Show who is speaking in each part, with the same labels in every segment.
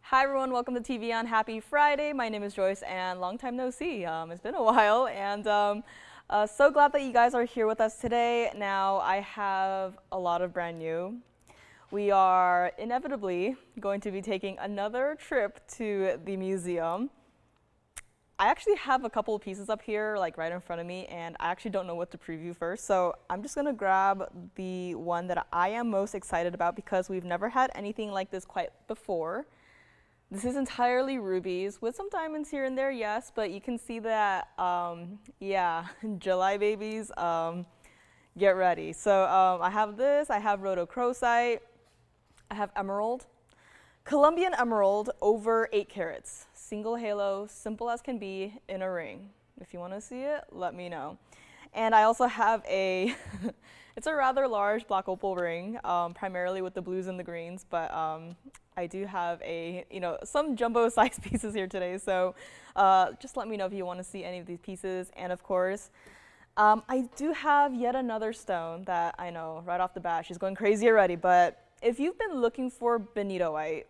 Speaker 1: Hi everyone, welcome to TVON. Happy Friday. My name is Joyce and long time no see. It's been a while and so glad that you guys are here with us today. Now I have a lot of brand new. We are inevitably going to be taking another trip to the museum. I actually have a couple of pieces up here like right in front of me and I actually don't know what to preview first. So I'm just gonna grab the one that I am most excited about because we've never had anything like this quite before. This is entirely rubies with some diamonds here and there, yes, but you can see that, yeah, July babies, get ready. So I have this, I have rhodochrosite, I have emerald, Colombian emerald over 8 carats, single halo, simple as can be, in a ring. If you want to see it, let me know. And I also have a, it's a rather large black opal ring, primarily with the blues and the greens, but I do have some jumbo size pieces here today, so just let me know if you want to see any of these pieces. And of course, I do have yet another stone that I know right off the bat, she's going crazy already, but if you've been looking for benitoite,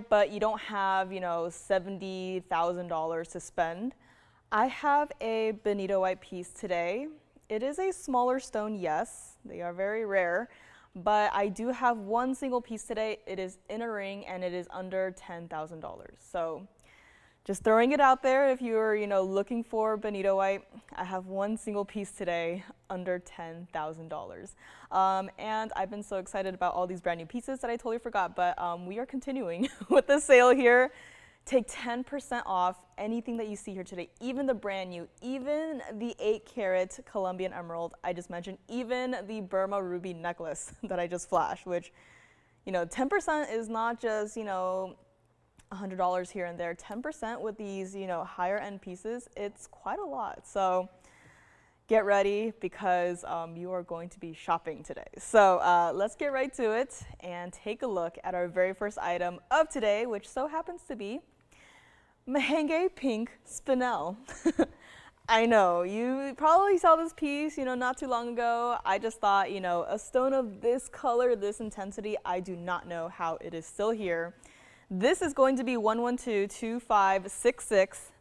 Speaker 1: but you don't have, $70,000 to spend, I have a benitoite piece today. It is a smaller stone, yes, they are very rare, but I do have one single piece today. It is in a ring and it is under $10,000. So just throwing it out there, if you're looking for benitoite, I have one single piece today under $10,000. And I've been so excited about all these brand new pieces that I totally forgot, but we are continuing with the sale here. Take 10% off anything that you see here today, even the brand new, even the 8-carat Colombian emerald I just mentioned, even the Burma ruby necklace that I just flashed, which, 10% is not just, $100 here and there. 10% with these, higher end pieces, it's quite a lot. So get ready because you are going to be shopping today. So let's get right to it and take a look at our very first item of today, which so happens to be Mahenge pink spinel. I know, you probably saw this piece, not too long ago. I just thought, a stone of this color, this intensity, I do not know how it is still here. This is going to be 1122566,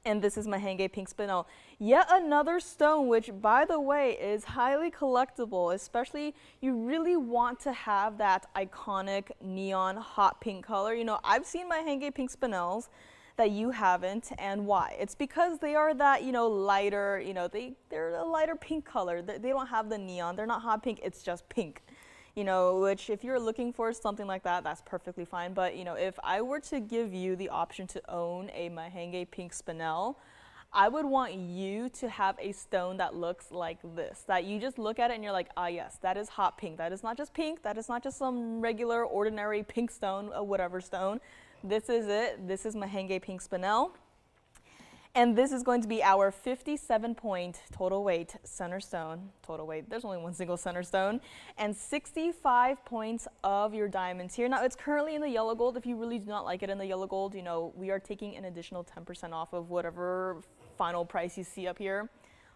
Speaker 1: and this is Mahenge pink spinel. Yet another stone, which by the way is highly collectible, especially you really want to have that iconic neon hot pink color. I've seen Mahenge pink spinels that you haven't, and why? It's because they are that, lighter, they're a lighter pink color. They don't have the neon, they're not hot pink, it's just pink. Which if you're looking for something like that, that's perfectly fine. But, if I were to give you the option to own a Mahenge pink spinel, I would want you to have a stone that looks like this, that you just look at it and you're like, ah, yes, that is hot pink. That is not just pink. That is not just some regular, ordinary pink stone, a whatever stone. This is it. This is Mahenge pink spinel. And this is going to be our 57-point total weight center stone. Total weight, there's only one single center stone. And 65 points of your diamonds here. Now, it's currently in the yellow gold. If you really do not like it in the yellow gold, we are taking an additional 10% off of whatever final price you see up here.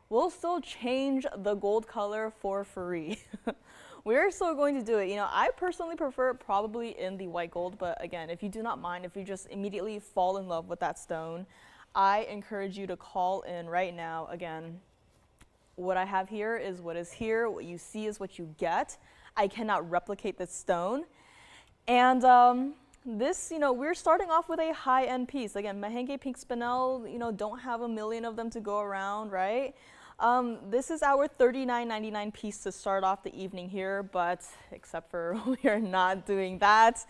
Speaker 1: We'll still change the gold color for free. We're still going to do it. I personally prefer it probably in the white gold, but again, if you do not mind, if you just immediately fall in love with that stone, I encourage you to call in right now. Again, what I have here is what is here. What you see is what you get. I cannot replicate this stone. And this, we're starting off with a high-end piece. Again, Mahenge pink spinel, don't have a million of them to go around, right? This is our $39.99 piece to start off the evening here, but except for we are not doing that.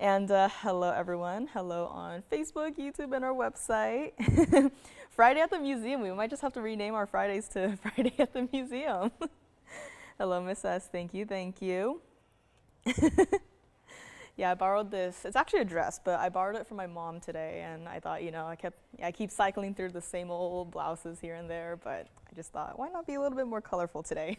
Speaker 1: And hello everyone, hello on Facebook, YouTube, and our website. Friday at the museum, we might just have to rename our Fridays to Friday at the museum. Hello Miss S, thank you, thank you. Yeah, I borrowed this. It's actually a dress, but I borrowed it from my mom today, and I thought, I keep cycling through the same old blouses here and there, but I just thought, why not be a little bit more colorful today?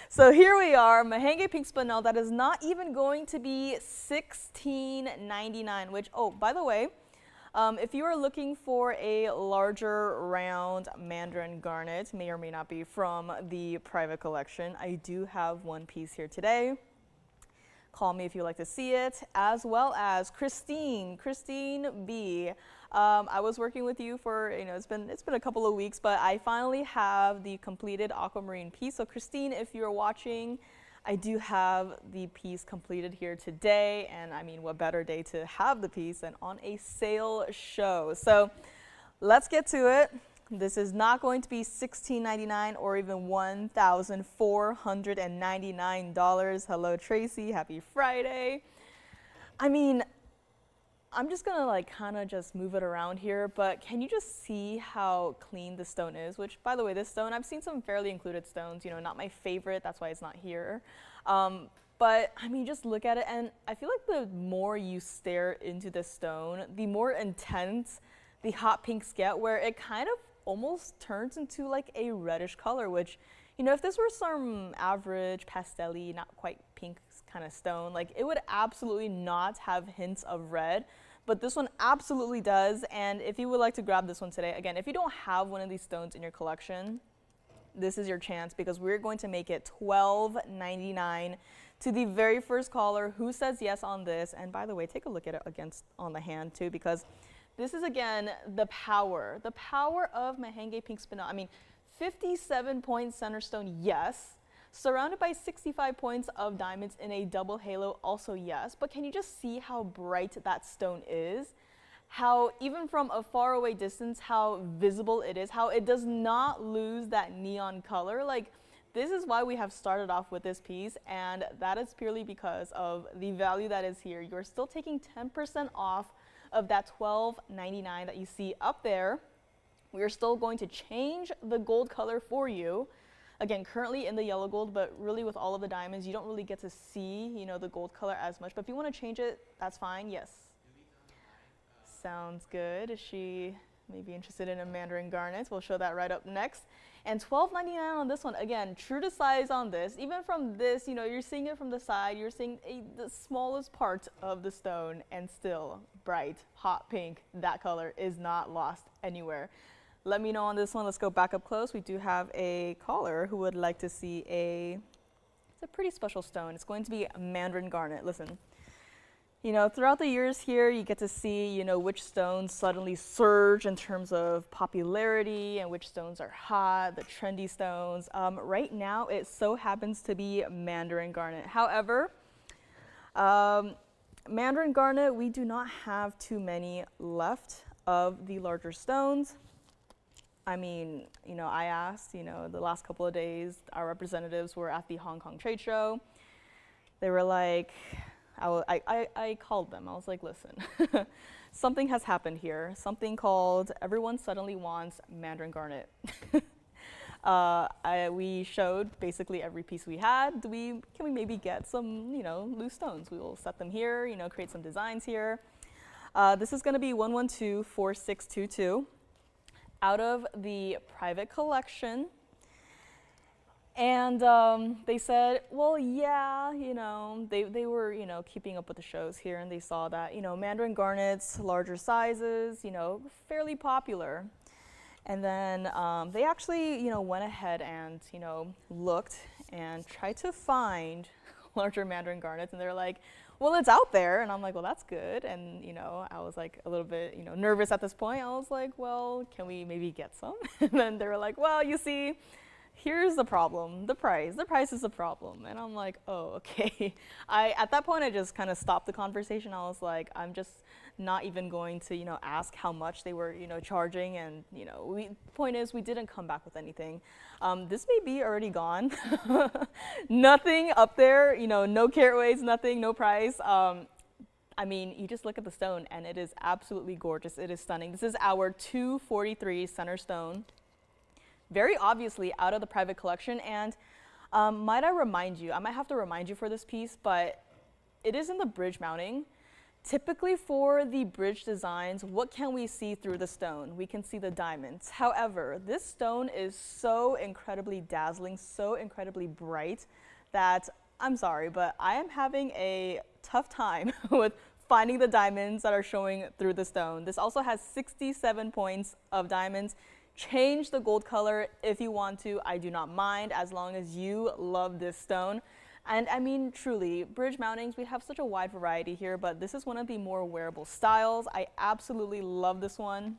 Speaker 1: So here we are, Mahenge pink spinel. That is not even going to be $16.99, which, oh, by the way, if you are looking for a larger round Mandarin garnet, may or may not be from the private collection, I do have one piece here today. Call me if you like to see it, as well as Christine B. I was working with you for, it's been a couple of weeks, but I finally have the completed aquamarine piece. So Christine, if you're watching, I do have the piece completed here today, and I mean, what better day to have the piece than on a sale show. So let's get to it. This is not going to be $16.99 or even $1,499. Hello, Tracy. Happy Friday. I mean, I'm just gonna like kind of just move it around here, but can you just see how clean the stone is? Which, by the way, this stone, I've seen some fairly included stones, not my favorite, that's why it's not here. But I mean, just look at it, and I feel like the more you stare into this stone, the more intense the hot pinks get, where it kind of almost turns into like a reddish color, which, if this were some average pastel-y, not quite pink kind of stone, like it would absolutely not have hints of red, but this one absolutely does. And if you would like to grab this one today, again, if you don't have one of these stones in your collection, this is your chance, because we're going to make it $12.99 to the very first caller who says yes on this. And by the way, take a look at it on the hand too, because this is, again, the power of Mahenge pink spinel. I mean, 57-point center stone, yes. Surrounded by 65 points of diamonds in a double halo, also yes. But can you just see how bright that stone is? How, even from a faraway distance, how visible it is, how it does not lose that neon color. Like, this is why we have started off with this piece, and that is purely because of the value that is here. You're still taking 10% off of that $12.99 that you see up there. We are still going to change the gold color for you. Again, currently in the yellow gold, but really with all of the diamonds, you don't really get to see, the gold color as much. But if you want to change it, that's fine. Yes. Sounds good. Is she maybe interested in a Mandarin garnet? We'll show that right up next. And $12.99 on this one. Again, true to size on this. Even from this, you're seeing it from the side. You're seeing the smallest part of the stone, and still bright, hot pink. That color is not lost anywhere. Let me know on this one. Let's go back up close. We do have a caller who would like to see it's a pretty special stone. It's going to be a Mandarin garnet. Listen. Throughout the years here, you get to see, which stones suddenly surge in terms of popularity and which stones are hot, the trendy stones. Right now, it so happens to be Mandarin garnet. However, Mandarin garnet, we do not have too many left of the larger stones. I mean, I asked, the last couple of days, our representatives were at the Hong Kong trade show. They were like, I called them. I was like, listen, something has happened here. Something called everyone suddenly wants Mandarin garnet. We showed basically every piece we had. Can we maybe get some, loose stones? We will set them here, create some designs here. This is going to be 1124622 out of the private collection. And they said, well, yeah, they were, keeping up with the shows here, and they saw that, Mandarin garnets, larger sizes, fairly popular. And then they actually, went ahead and, looked and tried to find larger Mandarin garnets, and they're like, well, it's out there. And I'm like, well, that's good. And, I was like a little bit, nervous at this point. I was like, well, can we maybe get some? And then they were like, well, you see, here's the problem, the price. The price is the problem. And I'm like, oh, okay. At that point, I just kind of stopped the conversation. I was like, I'm just not even going to, ask how much they were, charging. And, point is, we didn't come back with anything. This may be already gone. Nothing up there, no caraways, nothing, no price. I mean, you just look at the stone, and it is absolutely gorgeous. It is stunning. This is our 243 center stone. Very obviously out of the private collection, and might I remind you, I might have to remind you for this piece, but it is in the bridge mounting. Typically for the bridge designs, what can we see through the stone? We can see the diamonds. However, this stone is so incredibly dazzling, so incredibly bright that I'm sorry, but I am having a tough time with finding the diamonds that are showing through the stone. This also has 67 points of diamonds. Change the gold color if you want to. I do not mind, as long as you love this stone. And I mean, truly, bridge mountings, we have such a wide variety here, but this is one of the more wearable styles. I absolutely love this one.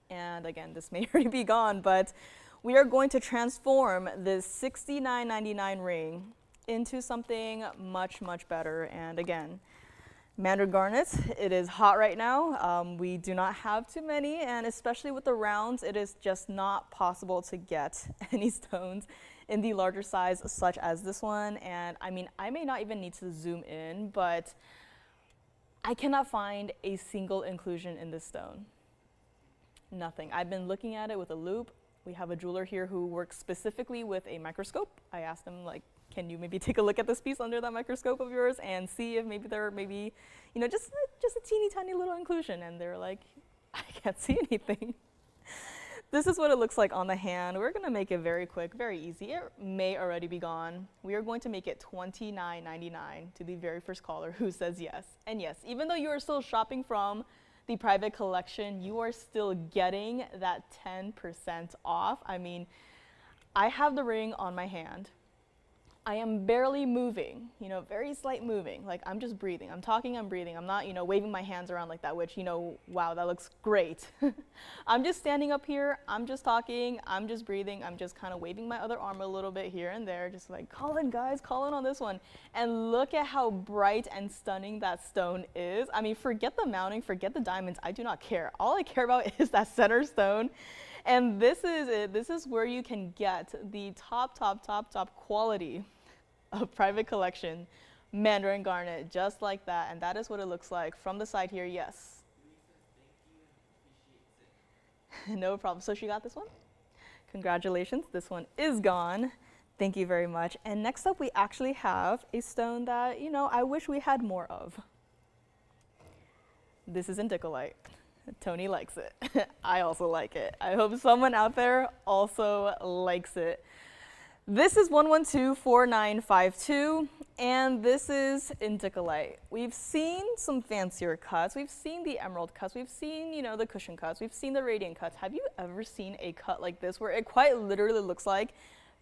Speaker 1: And again, this may already be gone, but we are going to transform this $69.99 ring into something much, much better. And again, Mandarin garnets, it is hot right now. We do not have too many, and especially with the rounds, it is just not possible to get any stones in the larger size such as this one. And I mean, I may not even need to zoom in, but I cannot find a single inclusion in this stone. Nothing. I've been looking at it with a loupe. We have a jeweler here who works specifically with a microscope. I asked him, like, can you maybe take a look at this piece under that microscope of yours and see if maybe there may be, you know, just a teeny tiny little inclusion. And they're like, I can't see anything. This is what it looks like on the hand. We're gonna make it very quick, very easy. It may already be gone. We are going to make it $29.99 to the very first caller who says yes. And yes, even though you are still shopping from the private collection, you are still getting that 10% off. I mean, I have the ring on my hand. I am barely moving, you know, very slight moving. Like, I'm just breathing. I'm talking, I'm breathing. I'm not, you know, waving my hands around like that, which, you know, wow, that looks great. I'm just standing up here. I'm just talking. I'm just breathing. I'm just kind of waving my other arm a little bit here and there, just like, call in, guys, call in on this one. And look at how bright and stunning that stone is. I mean, forget the mounting, forget the diamonds. I do not care. All I care about is that center stone. And this is it. This is where you can get the top quality of private collection Mandarin garnet, just like that. And that is what it looks like from the side here. Yes. No problem. So she got this one. Congratulations. This one is gone. Thank you very much. And next up, we actually have a stone that, you know, I wish we had more of. This is Indicolite. Tony likes it. I also like it. I hope someone out there also likes it. This is 1124952, and this is Indicolite. We've seen some fancier cuts. We've seen the emerald cuts. We've seen, you know, the cushion cuts. We've seen the radiant cuts. Have you ever seen a cut like this where it quite literally looks like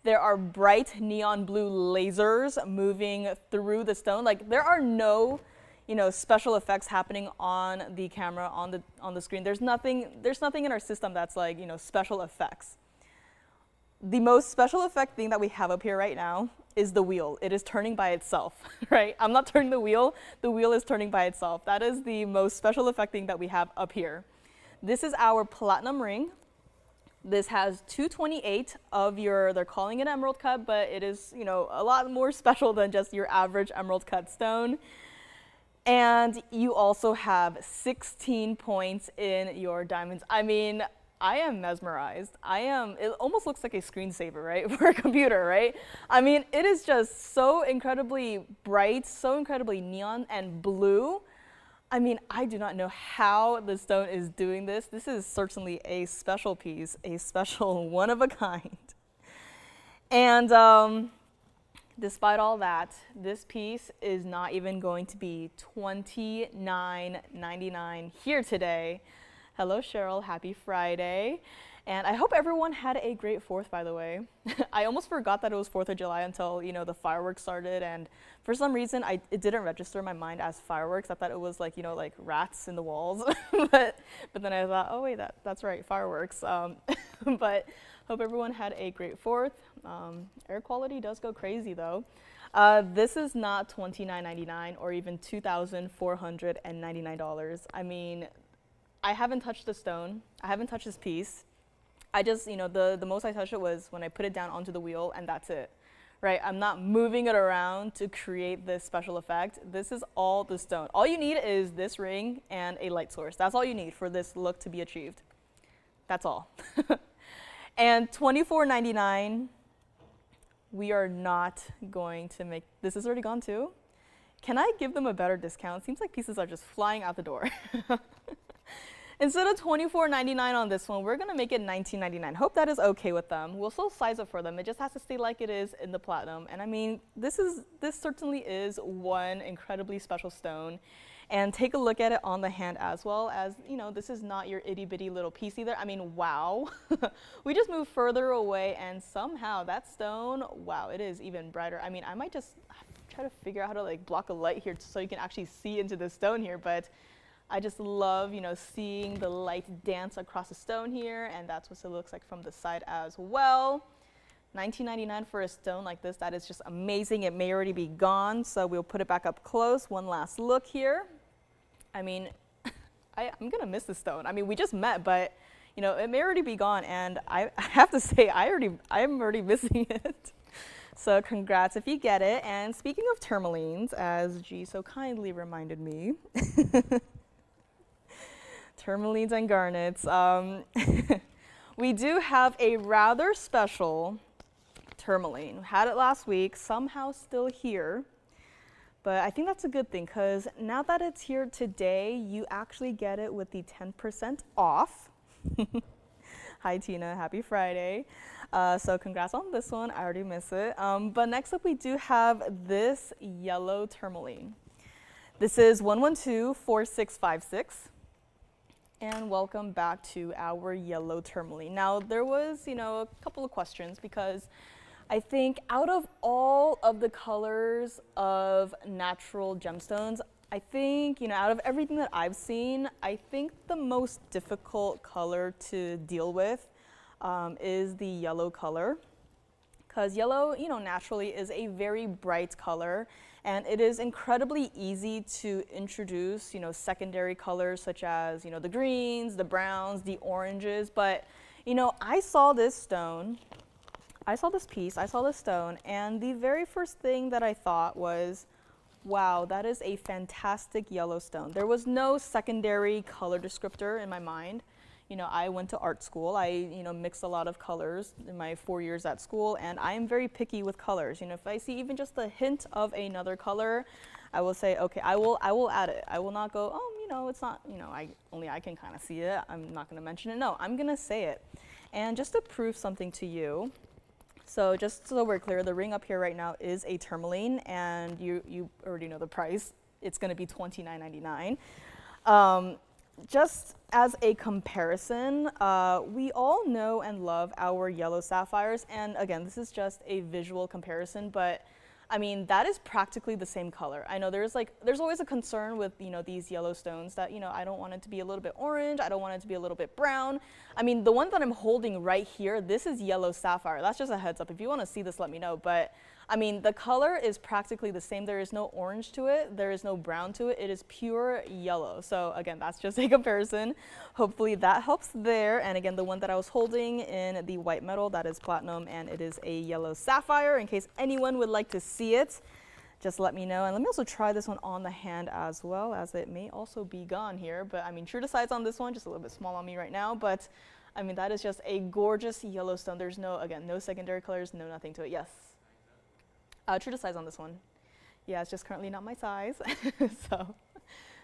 Speaker 1: there are bright neon blue lasers moving through the stone? Like, there are no, you know, special effects happening on the camera, on the screen. There's nothing in our system that's like, you know, special effects. The most special effect thing that we have up here right now is the wheel. It is turning by itself, right? I'm not turning the wheel is turning by itself. That is the most special effect thing that we have up here. This is our platinum ring. This has 228 of your, they're calling it emerald cut, but it is, you know, a lot more special than just your average emerald cut stone. And you also have 16 points in your diamonds. I mean, I am mesmerized. It almost looks like a screensaver, right, for a computer, right? I mean, it is just so incredibly bright, so incredibly neon and blue. I mean, I do not know how the stone is doing this. This is certainly a special piece, a special one of a kind. And despite all that, this piece is not even going to be $29.99 here today. Hello, Cheryl. Happy Friday. And I hope everyone had a great 4th, by the way. I almost forgot that it was 4th of July until, you know, the fireworks started. And for some reason, it didn't register in my mind as fireworks. I thought it was like, you know, like rats in the walls. but then I thought, oh, wait, that's right, fireworks. But hope everyone had a great 4th. Air quality does go crazy, though. This is not $29.99 or even $2,499. I mean, I haven't touched the stone. I haven't touched this piece. I just, you know, the most I touched it was when I put it down onto the wheel, and that's it, right? I'm not moving it around to create this special effect. This is all the stone. All you need is this ring and a light source. That's all you need for this look to be achieved. That's all. And $24.99, we are not going to make, this is already gone too. Can I give them a better discount? Seems like pieces are just flying out the door. Instead of $24.99 on this one, we're gonna make it $19.99. Hope that is okay with them. We'll still size it for them. It just has to stay like it is in the platinum. And I mean, this certainly is one incredibly special stone. And take a look at it on the hand as well, as you know, this is not your itty bitty little piece either. I mean, wow. We just moved further away and somehow that stone, wow, it is even brighter. I mean, I might just try to figure out how to like block a light here so you can actually see into the stone here, but I just love, you know, seeing the light dance across the stone here, and that's what it looks like from the side as well. $19.99 for a stone like this, that is just amazing. It may already be gone, so we'll put it back up close. One last look here. I mean, I'm gonna miss the stone. I mean, we just met, but you know, it may already be gone, and I have to say, I'm already missing it. So congrats if you get it. And speaking of tourmalines, as G so kindly reminded me, tourmalines and garnets, we do have a rather special tourmaline. Had it last week, somehow still here, but I think that's a good thing because now that it's here today, you actually get it with the 10% off. Hi Tina, happy Friday. So congrats on this one, I already miss it. But next up we do have this yellow tourmaline. This is 1124656. And welcome back to our yellow tourmaline. Now there was, you know, a couple of questions because I think out of all of the colors of natural gemstones, I think, you know, out of everything that I've seen, I think the most difficult color to deal with is the yellow color. Because yellow, you know, naturally is a very bright color, and it is incredibly easy to introduce, you know, secondary colors such as, you know, the greens, the browns, the oranges. But, you know, I saw this stone, I saw this piece, I saw this stone, and the very first thing that I thought was, wow, that is a fantastic yellow stone. There was no secondary color descriptor in my mind. You know, I went to art school. I, you know, mixed a lot of colors in my 4 years at school, and I am very picky with colors. You know, if I see even just a hint of another color, I will say, okay, I will add it. I will not go, oh, you know, it's not, you know, only I can kind of see it. I'm not going to mention it. No, I'm going to say it. And just to prove something to you, so just so we're clear, the ring up here right now is a tourmaline, and you already know the price. It's going to be $29.99. Just as a comparison, we all know and love our yellow sapphires, and again, this is just a visual comparison, but I mean, that is practically the same color. I know there's always a concern with, you know, these yellow stones that, you know, I don't want it to be a little bit orange, I don't want it to be a little bit brown. I mean, the one that I'm holding right here, this is yellow sapphire. That's just a heads up. If you want to see this, let me know. But I mean, the color is practically the same. There is no orange to it. There is no brown to it. It is pure yellow. So again, that's just a comparison. Hopefully that helps there. And again, the one that I was holding in the white metal, that is platinum, and it is a yellow sapphire. In case anyone would like to see it, just let me know. And let me also try this one on the hand as well, as it may also be gone here. But I mean, true to size on this one, just a little bit small on me right now. But I mean, that is just a gorgeous yellow stone. There's no, again, no secondary colors, no nothing to it. Yes. True to size on this one. Yeah, it's just currently not my size. So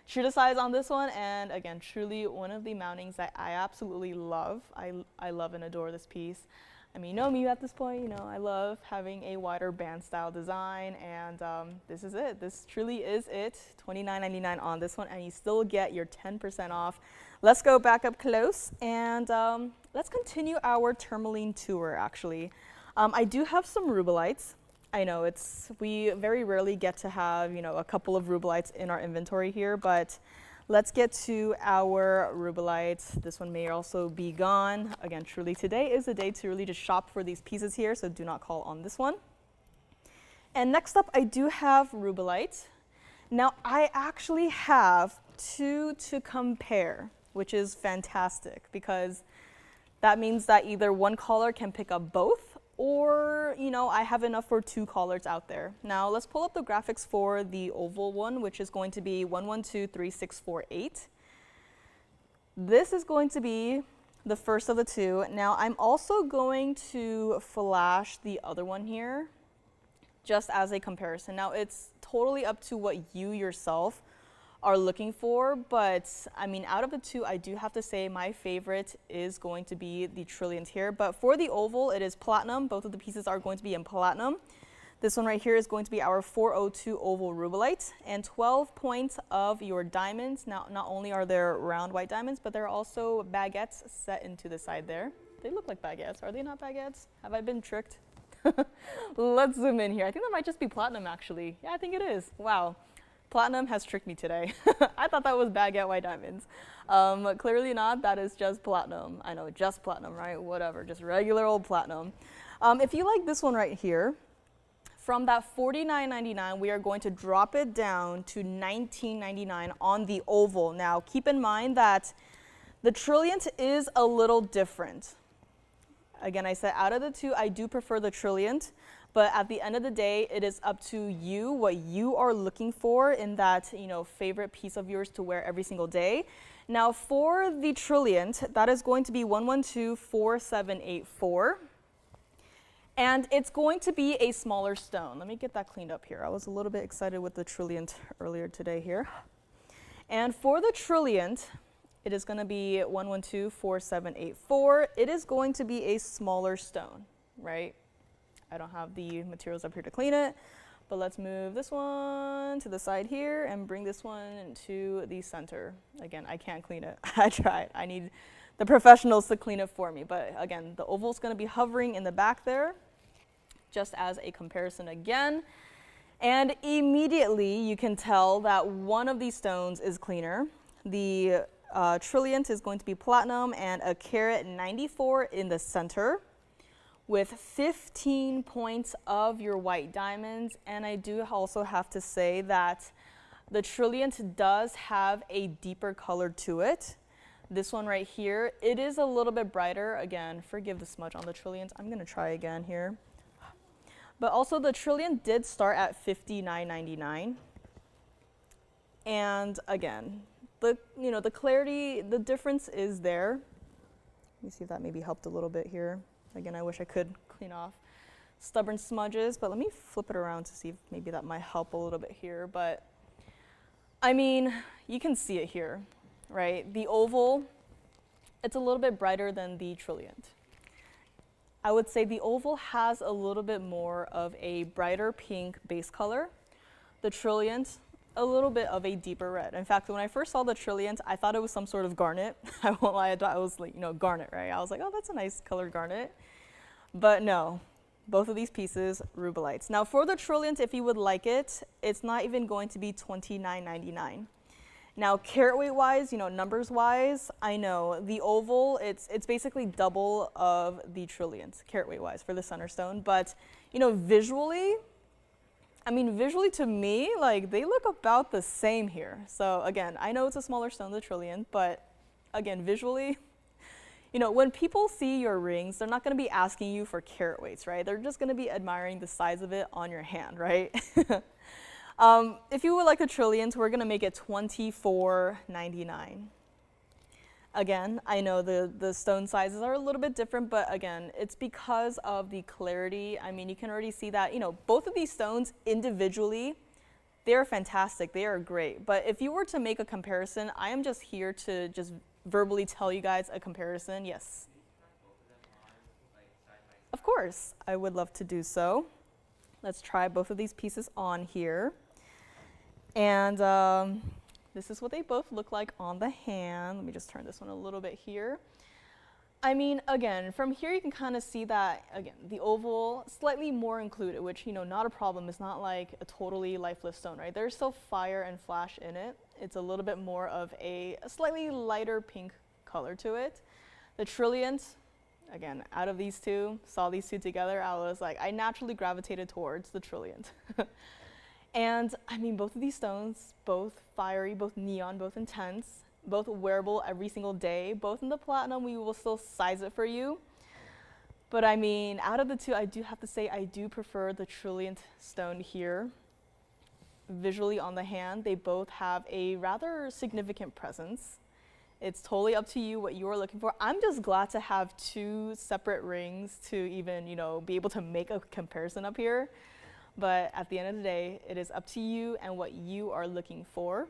Speaker 1: true to size on this one, and again, truly one of the mountings that I absolutely love. I love and adore this piece. I mean, you know me at this point, you know, I love having a wider band style design, and this is it. This truly is it. $29.99 on this one, and you still get your 10% off. Let's go back up close, and let's continue our tourmaline tour, actually. I do have some Rubellites. I know we very rarely get to have, you know, a couple of Rubellites in our inventory here, but let's get to our Rubellite. This one may also be gone. Again, truly today is the day to really just shop for these pieces here, so do not call on this one. And next up, I do have Rubellite. Now, I actually have two to compare, which is fantastic because that means that either one caller can pick up both, or, you know, I have enough for two callers out there. Now, let's pull up the graphics for the oval one, which is going to be 1123648. This is going to be the first of the two. Now, I'm also going to flash the other one here, just as a comparison. Now, it's totally up to what you yourself are looking for, but I mean, out of the two, I do have to say my favorite is going to be the Trillions here. But for the oval, it is platinum. Both of the pieces are going to be in platinum. This one right here is going to be our 402 oval Rubellite, and 12 points of your diamonds. Now, not only are there round white diamonds, but there are also baguettes set into the side there. They look like baguettes. Are they not baguettes? Have I been tricked? Let's zoom in here. I think that might just be platinum, actually. Yeah, I think it is. Wow. Platinum has tricked me today. I thought that was baguette white diamonds. Clearly not. That is just platinum. I know, just platinum, right? Whatever, just regular old platinum. If you like this one right here, from that $49.99, we are going to drop it down to $19.99 on the oval. Now, keep in mind that the Trilliant is a little different. Again, I said out of the two, I do prefer the Trilliant, but at the end of the day, it is up to you, what you are looking for in that, favorite piece of yours to wear every single day. Now, for the Trilliant, that is going to be 1124784. And it's going to be a smaller stone. Let me get that cleaned up here. I was a little bit excited with the Trilliant earlier today here. And for the Trilliant, it is going to be 1124784. It is going to be a smaller stone, right? I don't have the materials up here to clean it, but let's move this one to the side here and bring this one to the center. Again, I can't clean it. I tried. I need the professionals to clean it for me. But again, the oval is going to be hovering in the back there, just as a comparison again. And immediately you can tell that one of these stones is cleaner. The Trilliant is going to be platinum and a carat 94 in the center with 15 points of your white diamonds. And I do also have to say that the Trilliant does have a deeper color to it. This one right here, it is a little bit brighter. Again, forgive the smudge on the Trilliant. I'm gonna try again here. But also the Trilliant did start at $59.99. And again, the clarity, the difference is there. Let me see if that maybe helped a little bit here. Again, I wish I could clean off stubborn smudges, but let me flip it around to see if maybe that might help a little bit here. But I mean, you can see it here, right? The oval, it's a little bit brighter than the Trilliant. I would say the oval has a little bit more of a brighter pink base color. The Trilliant, a little bit of a deeper red. In fact, when I first saw the Trilliant, I thought it was some sort of garnet. I won't lie, I thought it was like, garnet, right? I was like, oh, that's a nice colored garnet. But no, both of these pieces, Rubellites. Now for the Trilliant, if you would like it, it's not even going to be $29.99. Now carat weight wise, numbers wise, I know the oval, it's basically double of the Trilliant, carat weight wise for the center stone. But visually, visually to me, like they look about the same here. So again, I know it's a smaller stone, the Trilliant, but again, visually, when people see your rings, they're not going to be asking you for carat weights, right? They're just going to be admiring the size of it on your hand, right? If you would like the Trilliant, we're going to make it $24.99. Again, I know the stone sizes are a little bit different, but again, it's because of the clarity. I mean, you can already see that, both of these stones individually, they're fantastic. They are great. But if you were to make a comparison, I am just here to just verbally tell you guys a comparison. Yes. Of course, I would love to do so. Let's try both of these pieces on here. And this is what they both look like on the hand. Let me just turn this one a little bit here. I mean, again, from here you can kind of see that, again, the oval slightly more included, which, not a problem. It's not like a totally lifeless stone, right? There's still fire and flash in it. It's a little bit more of a slightly lighter pink color to it. The Trilliant, again, out of these two, saw these two together, I was like, I naturally gravitated towards the Trilliant. And I mean, both of these stones, both fiery, both neon, both intense, both wearable every single day, both in the platinum, we will still size it for you. But I mean, out of the two, I do have to say I do prefer the Trilliant stone here. Visually on the hand, they both have a rather significant presence. It's totally up to you what you're looking for. I'm just glad to have two separate rings to even, be able to make a comparison up here. But at the end of the day, it is up to you and what you are looking for.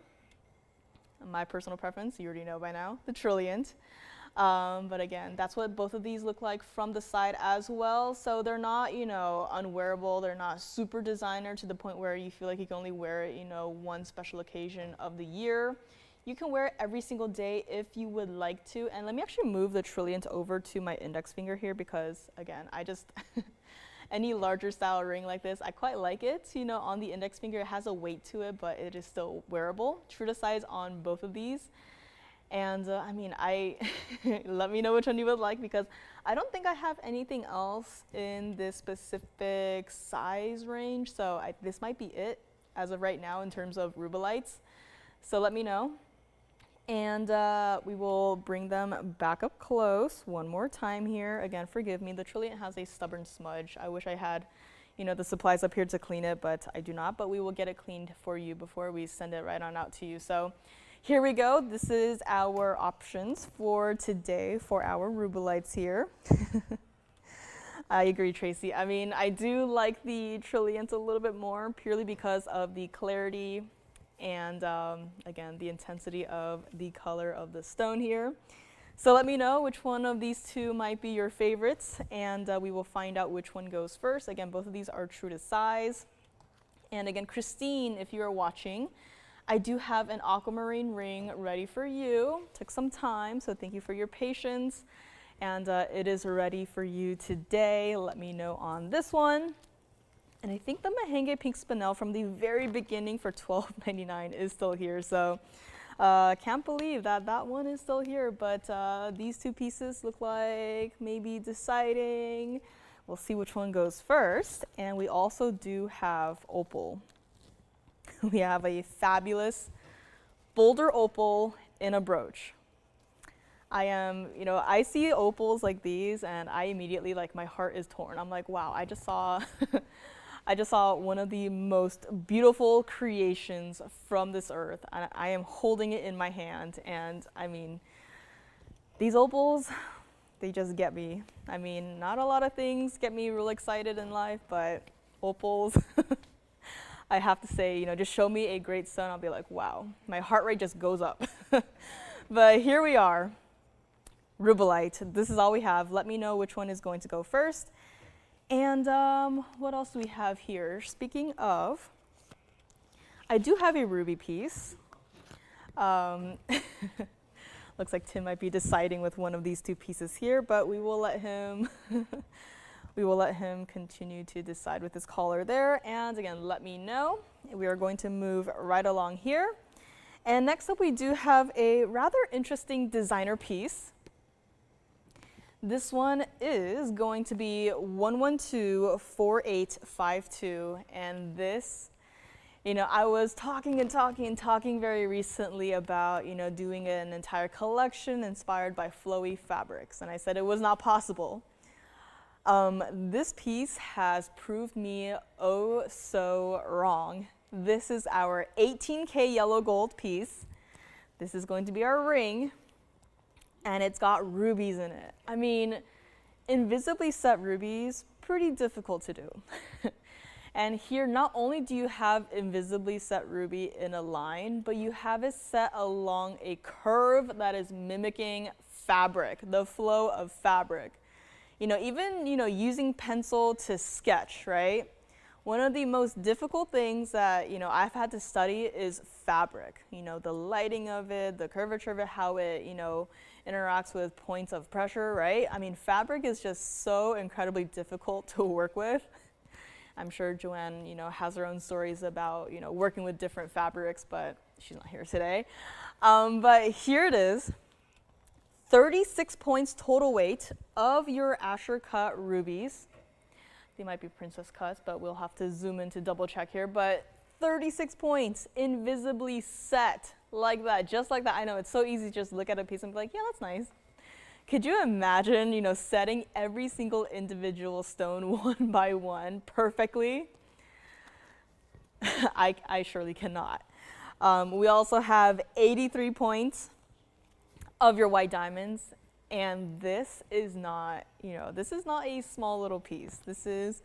Speaker 1: My personal preference, you already know by now, the Trilliant. But again, that's what both of these look like from the side as well. So they're not, you know, unwearable. They're not super designer to the point where you feel like you can only wear it, you know, one special occasion of the year. You can wear it every single day if you would like to. And let me actually move the trilliant over to my index finger here because, again, I just, any larger style ring like this, I quite like it. You know, on the index finger, it has a weight to it, but it is still wearable. True to size on both of these. And I mean, let me know which one you would like because I don't think I have anything else in this specific size range. So this might be it as of right now in terms of Rubellites. So let me know. And we will bring them back up close one more time here. Again, forgive me, the trilliant has a stubborn smudge. I wish I had, you know, the supplies up here to clean it, but I do not. But we will get it cleaned for you before we send it right on out to you. So here we go. This is our options for today for our Rubellites here. I agree, Tracy. I mean, I do like the trilliant a little bit more purely because of the clarity and again, the intensity of the color of the stone here. So let me know which one of these two might be your favorites, and we will find out which one goes first. Again, both of these are true to size. And again, Christine, if you are watching, I do have an aquamarine ring ready for you. Took some time, so thank you for your patience. And it is ready for you today. Let me know on this one. And I think the Mahenge pink spinel from the very beginning for $12.99 is still here. So can't believe that that one is still here. But these two pieces look like maybe deciding. We'll see which one goes first. And we also do have opal. We have a fabulous Boulder opal in a brooch. I see opals like these and I immediately, like, my heart is torn. I'm like, wow, I just saw I just saw one of the most beautiful creations from this earth, and I am holding it in my hand. And I mean, these opals, they just get me. I mean, not a lot of things get me real excited in life, but opals, I have to say, you know, just show me a great stone, I'll be like, wow, my heart rate just goes up. But here we are, Rubellite. This is all we have. Let me know which one is going to go first. And what else do we have here? Speaking of, I do have a ruby piece. Looks like Tim might be deciding with one of these two pieces here, but we will let him continue to decide with his collar there. And again, let me know. We are going to move right along here. And next up, we do have a rather interesting designer piece. This one is going to be 1124852, and this, you know, I was talking very recently about, you know, doing an entire collection inspired by flowy fabrics, and I said it was not possible. This piece has proved me oh so wrong. This is our 18K yellow gold piece. This is going to be our ring. And it's got rubies in it. I mean, invisibly set rubies, pretty difficult to do. And here, not only do you have invisibly set ruby in a line, but you have it set along a curve that is mimicking fabric, the flow of fabric. You know, even, you know, using pencil to sketch, right? One of the most difficult things that, you know, I've had to study is fabric. You know, the lighting of it, the curvature of it, how it, you know, interacts with points of pressure, right? I mean, fabric is just so incredibly difficult to work with. I'm sure Joanne, you know, has her own stories about, you know, working with different fabrics, but she's not here today. But here it is, 36 points total weight of your Asher cut rubies. They might be princess cuts, but we'll have to zoom in to double check here. But 36 points, invisibly set like that, just like that. I know it's so easy to just look at a piece and be like, yeah, that's nice. Could you imagine, you know, setting every single individual stone one by one perfectly? I surely cannot. We also have 83 points of your white diamonds. And this is not, you know, this is not a small little piece. This is,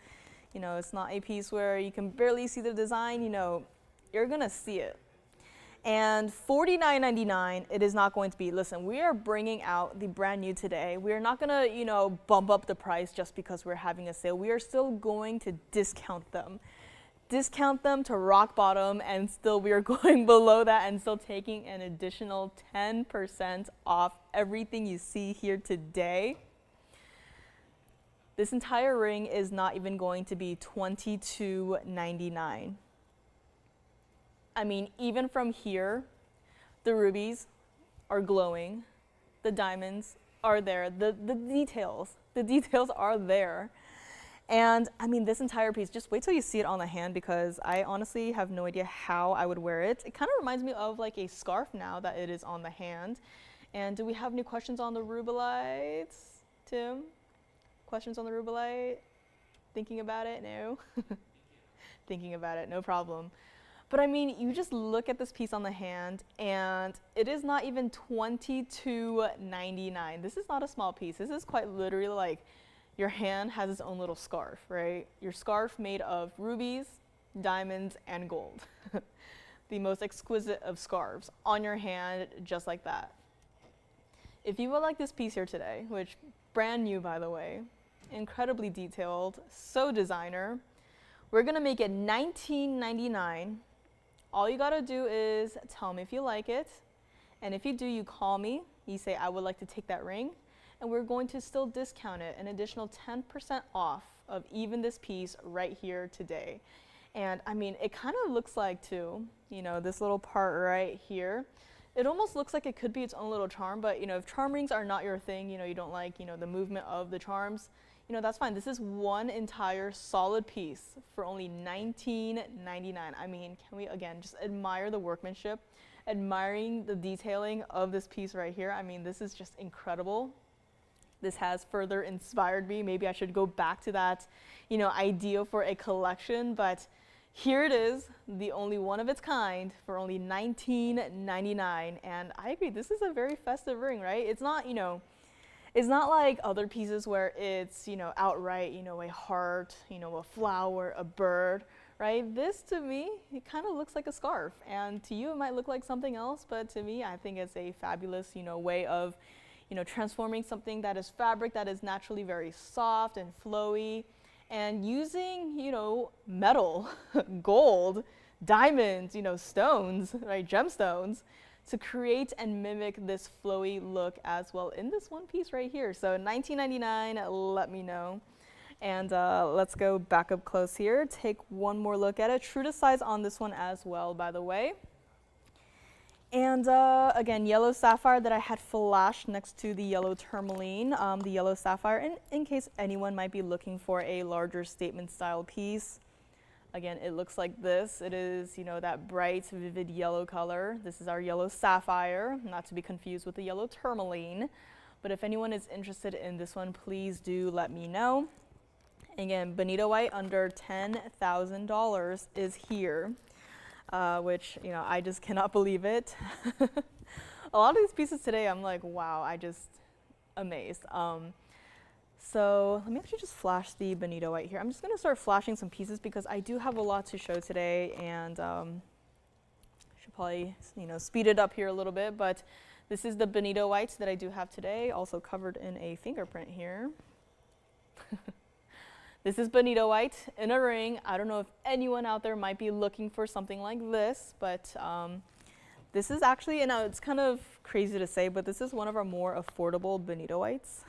Speaker 1: you know, it's not a piece where you can barely see the design, you know, you're gonna see it. And $49.99, it is not going to be. Listen, we are bringing out the brand new today. We are not going to, you know, bump up the price just because we're having a sale. We are still going to discount them. Discount them to rock bottom, and still we are going below that and still taking an additional 10% off everything you see here today. This entire ring is not even going to be $22.99. I mean, even from here, the rubies are glowing, the diamonds are there, the details are there. And I mean, this entire piece, just wait till you see it on the hand, because I honestly have no idea how I would wear it. It kind of reminds me of like a scarf now that it is on the hand. And do we have any questions on the Rubellite, Tim? Questions on the Rubellite? Thinking about it? No? Thinking about it, no problem. But I mean, you just look at this piece on the hand, and it is not even $22.99. This is not a small piece. This is quite literally like your hand has its own little scarf, right? Your scarf made of rubies, diamonds, and gold. The most exquisite of scarves on your hand, just like that. If you would like this piece here today, which brand new by the way, incredibly detailed, so designer, we're gonna make it $19.99. All you gotta do is tell me if you like it, and if you do, you call me, you say I would like to take that ring, and we're going to still discount it an additional 10% off of even this piece right here today. And I mean, it kind of looks like too, you know, this little part right here, it almost looks like it could be its own little charm, but you know, if charm rings are not your thing, you know, you don't like, you know, the movement of the charms, you know, that's fine. This is one entire solid piece for only $19.99. I mean, can we again just admire the workmanship, admiring the detailing of this piece right here? I mean, this is just incredible. This has further inspired me. Maybe I should go back to that, you know, idea for a collection, but here it is, the only one of its kind for only $19.99. And I agree, this is a very festive ring, right? It's not, you know, it's not like other pieces where it's, you know, outright, you know, a heart, you know, a flower, a bird, right? This to me, it kind of looks like a scarf. And to you, it might look like something else, but to me, I think it's a fabulous, you know, way of, you know, transforming something that is fabric that is naturally very soft and flowy, and using, you know, metal, gold, diamonds, you know, stones, right, gemstones, to create and mimic this flowy look as well in this one piece right here. So $19.99, let me know. And let's go back up close here, take one more look at it. True to size on this one as well, by the way. And again, yellow sapphire that I had flashed next to the yellow tourmaline, the yellow sapphire, in case anyone might be looking for a larger statement style piece. Again, it looks like this. It is, you know, that bright, vivid yellow color. This is our yellow sapphire, not to be confused with the yellow tourmaline. But if anyone is interested in this one, please do let me know. Again, bonito white under $10,000 is here. Which, you know, I just cannot believe it. A lot of these pieces today, I'm like, wow, I just amazed. So let me actually just flash the bonito white here. I'm just going to start flashing some pieces because I do have a lot to show today, and should probably, you know, speed it up here a little bit. But this is the bonito white that I do have today, also covered in a fingerprint here. This is bonito white in a ring. I don't know if anyone out there might be looking for something like this, but this is actually, and it's kind of crazy to say, but this is one of our more affordable bonito whites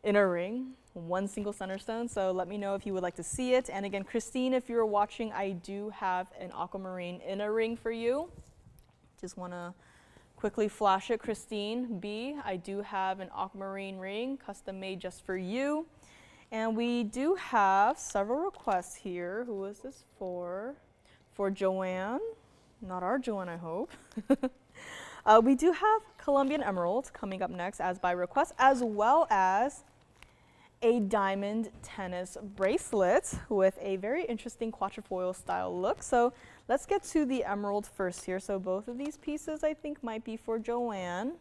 Speaker 1: in a ring, one single center stone. So let me know if you would like to see it. And again, Christine, if you're watching, I do have an aquamarine in a ring for you. Just want to quickly flash it. Christine B, I do have an aquamarine ring, custom made just for you. And we do have several requests here. Who is this for? For Joanne, not our Joanne, I hope. We do have Colombian emerald coming up next as by request, as well as a diamond tennis bracelet with a very interesting quatrefoil style look. So let's get to the emerald first here. So both of these pieces I think might be for Joanne.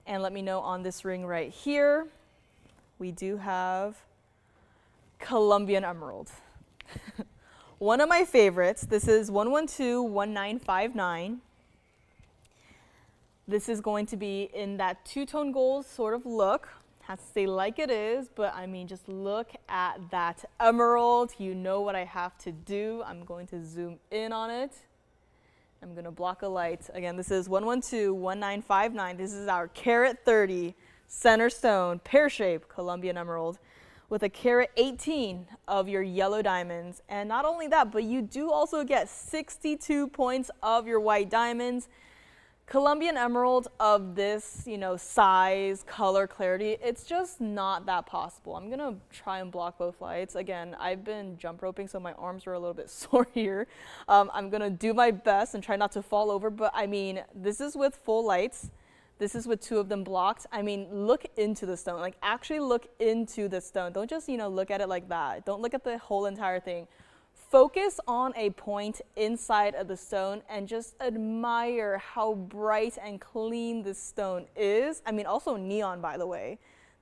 Speaker 1: And let me know on this ring right here. We do have Colombian emerald. One of my favorites, this is 112-1959. This is going to be in that two-tone gold sort of look. Has to stay like it is, but I mean, just look at that emerald. You know what I have to do. I'm going to zoom in on it. I'm going to block a light. Again, this is 112-1959. This is our carat 30 center stone, pear-shaped Colombian emerald with a carat 18 of your yellow diamonds. And not only that, but you do also get 62 points of your white diamonds. Colombian emerald of this, size, color, clarity, it's just not that possible. I'm gonna try and block both lights. Again, I've been jump roping, so my arms are a little bit sore here. I'm gonna do my best and try not to fall over, but I mean, this is with full lights. This is with two of them blocked. I mean, look into the stone, like actually look into the stone. Don't just, look at it like that. Don't look at the whole entire thing. Focus on a point inside of the stone and just admire how bright and clean this stone is. I mean, also neon, by the way.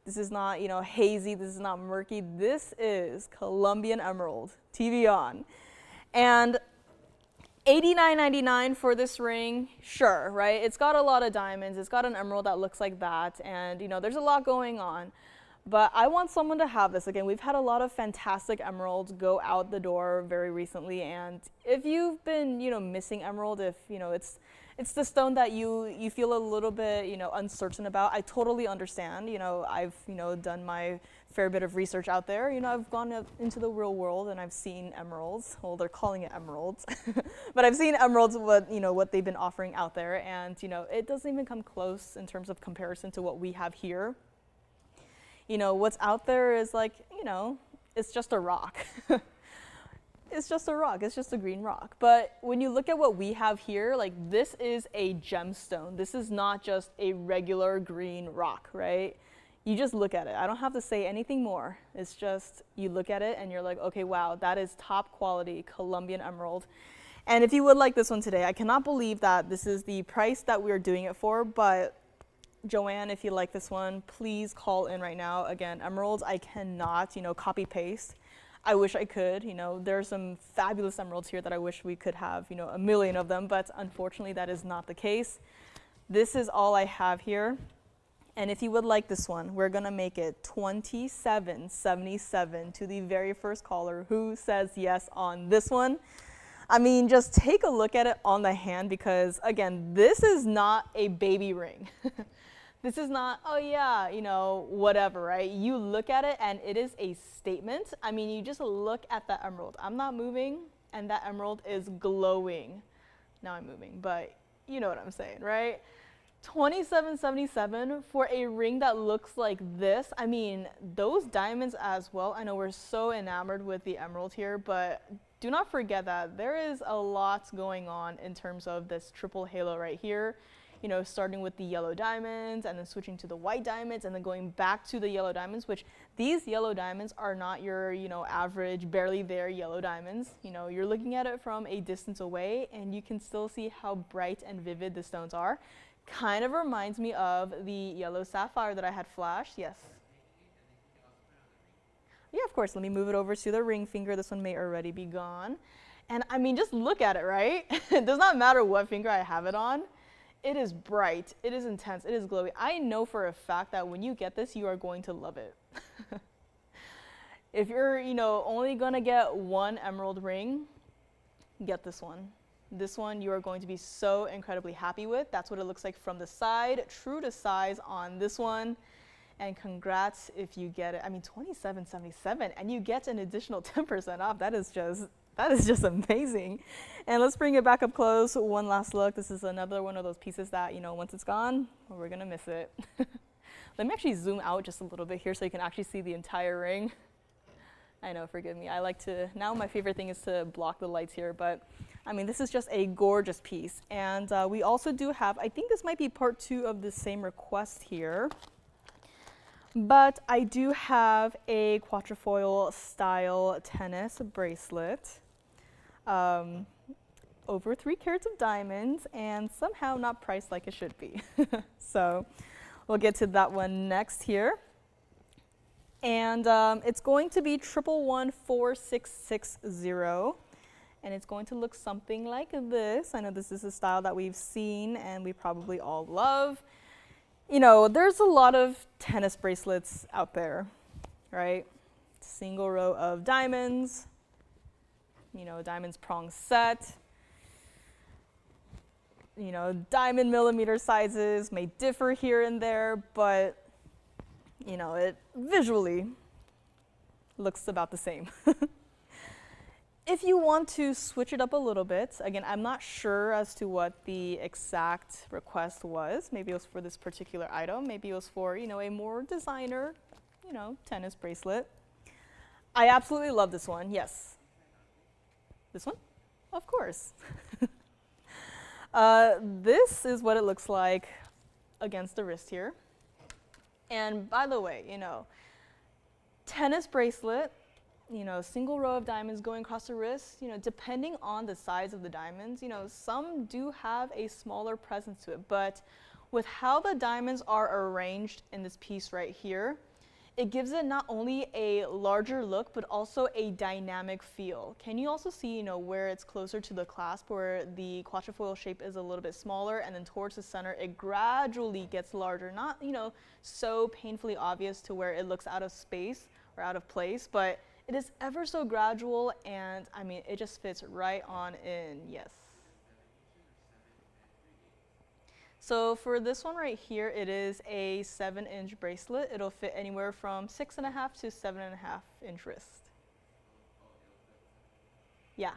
Speaker 1: This is not, hazy. This is not murky. This is Colombian emerald, TVON. And $89.99 for this ring, sure, right? It's got a lot of diamonds. It's got an emerald that looks like that. And, there's a lot going on. But I want someone to have this. Again, we've had a lot of fantastic emeralds go out the door very recently, and if you've been, missing emerald, if, it's the stone that you feel a little bit, uncertain about, I totally understand. I've, done my fair bit of research out there. I've gone out into the real world and I've seen emeralds. Well, they're calling it emeralds, but I've seen emeralds, what they've been offering out there, and, it doesn't even come close in terms of comparison to what we have here. What's out there is like, it's just a rock. It's just a rock. It's just a green rock. But when you look at what we have here, like this is a gemstone. This is not just a regular green rock, right? You just look at it. I don't have to say anything more. It's just you look at it and you're like, okay, wow, that is top quality Colombian emerald. And if you would like this one today, I cannot believe that this is the price that we're doing it for, but Joanne, if you like this one, please call in right now. Again, emeralds, I cannot, copy paste. I wish I could. There's some fabulous emeralds here that I wish we could have, a million of them, but unfortunately that is not the case. This is all I have here. And if you would like this one, we're gonna make it $27.77 to the very first caller who says yes on this one. I mean, just take a look at it on the hand because, again, this is not a baby ring. This is not, oh yeah, whatever, right? You look at it and it is a statement. I mean, you just look at that emerald. I'm not moving and that emerald is glowing. Now I'm moving, but you know what I'm saying, right? $27.77 for a ring that looks like this. I mean, those diamonds as well. I know we're so enamored with the emerald here, but do not forget that there is a lot going on in terms of this triple halo right here. Starting with the yellow diamonds and then switching to the white diamonds and then going back to the yellow diamonds, which these yellow diamonds are not your, average, barely there yellow diamonds. You're looking at it from a distance away and you can still see how bright and vivid the stones are. Kind of reminds me of the yellow sapphire that I had flashed. Yes. Yeah, of course. Let me move it over to the ring finger. This one may already be gone. And I mean, just look at it, right? It does not matter what finger I have it on. It is bright, it is intense, it is glowy. I know for a fact that when you get this, you are going to love it. If you're, only gonna get one emerald ring, get this one. This one you are going to be so incredibly happy with. That's what it looks like from the side, true to size on this one. And congrats if you get it. I mean, $27.77, and you get an additional 10% off. That is just amazing. And let's bring it back up close. One last look. This is another one of those pieces that, once it's gone, we're gonna miss it. Let me actually zoom out just a little bit here so you can actually see the entire ring. I know, forgive me. I like to, now my favorite thing is to block the lights here, but I mean, this is just a gorgeous piece. And we also do have, I think this might be part 2 of the same request here. But I do have a quatrefoil style tennis bracelet, over 3 carats of diamonds, and somehow not priced like it should be. So we'll get to that one next here. And it's going to be 111460. and it's going to look something like this. I know this is a style that we've seen and we probably all love. You know, there's a lot of tennis bracelets out there, right? Single row of diamonds, you know, diamonds prong set. You know, diamond millimeter sizes may differ here and there, but, you know, it visually looks about the same. If you want to switch it up a little bit, again, I'm not sure as to what the exact request was. Maybe it was for this particular item. Maybe it was for, you know, a more designer, you know, tennis bracelet. I absolutely love this one, yes. This one? Of course. This is what it looks like against the wrist here. And by the way, you know, tennis bracelet, you know, single row of diamonds going across the wrist, you know, depending on the size of the diamonds, you know, some do have a smaller presence to it, but with how the diamonds are arranged in this piece right here, it gives it not only a larger look, but also a dynamic feel. Can you also see, you know, where it's closer to the clasp, where the quatrefoil shape is a little bit smaller, and then towards the center, it gradually gets larger. Not, you know, so painfully obvious to where it looks out of space or out of place, but it is ever so gradual, and I mean, it just fits right on in, yes. So for this one right here, it is a 7-inch bracelet. It'll fit anywhere from 6.5 to 7.5-inch wrist. Yeah.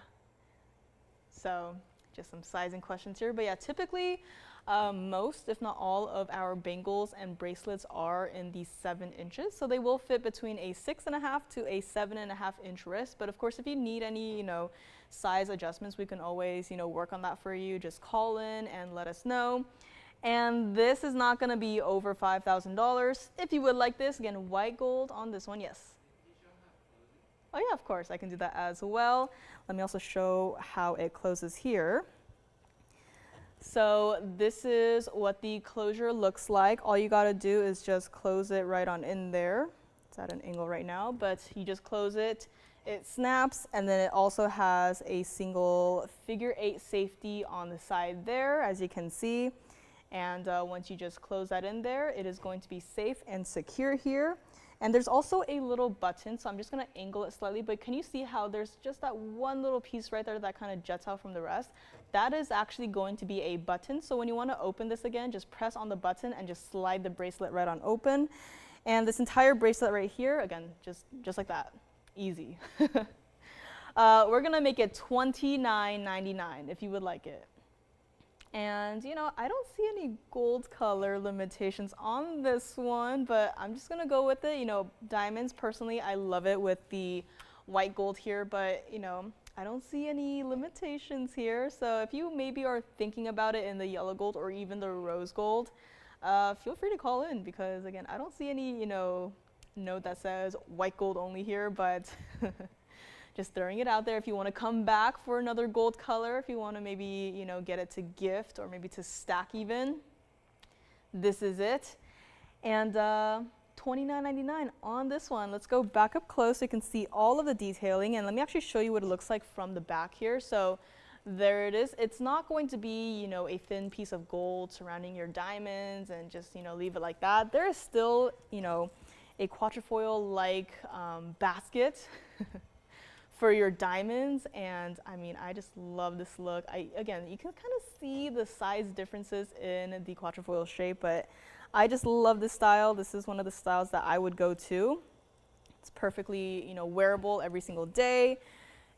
Speaker 1: So just some sizing questions here. But yeah, typically most, if not all, of our bangles and bracelets are in the 7 inches. So they will fit between a 6.5 to a 7.5-inch wrist. But of course, if you need any, you know, size adjustments, we can always, you know, work on that for you. Just call in and let us know. And this is not going to be over $5,000. If you would like this, again, white gold on this one, yes. Oh yeah, of course, I can do that as well. Let me also show how it closes here. So this is what the closure looks like. All you got to do is just close it right on in there. It's at an angle right now, but you just close it. It snaps, and then it also has a single figure 8 safety on the side there, as you can see. And once you just close that in there, it is going to be safe and secure here. And there's also a little button, so I'm just going to angle it slightly, but can you see how there's just that one little piece right there that kind of juts out from the rest? That is actually going to be a button, so when you want to open this again, just press on the button and just slide the bracelet right on open. And this entire bracelet right here, again, just like that, easy. We're going to make it $29.99 if you would like it. And, you know, I don't see any gold color limitations on this one, but I'm just going to go with it. You know, diamonds, personally, I love it with the white gold here, but, you know, I don't see any limitations here. So if you maybe are thinking about it in the yellow gold or even the rose gold, feel free to call in because, again, I don't see any, you know, note that says white gold only here, but just throwing it out there. If you want to come back for another gold color, if you want to maybe, you know, get it to gift or maybe to stack even, this is it. And $29.99 on this one. Let's go back up close so you can see all of the detailing, and let me actually show you what it looks like from the back here. So there it is. It's not going to be, you know, a thin piece of gold surrounding your diamonds and just, you know, leave it like that. There is still, you know, a quatrefoil-like basket for your diamonds, and I mean, I just love this look. Again, you can kind of see the size differences in the quatrefoil shape, but I just love this style. This is one of the styles that I would go to. It's perfectly, you know, wearable every single day.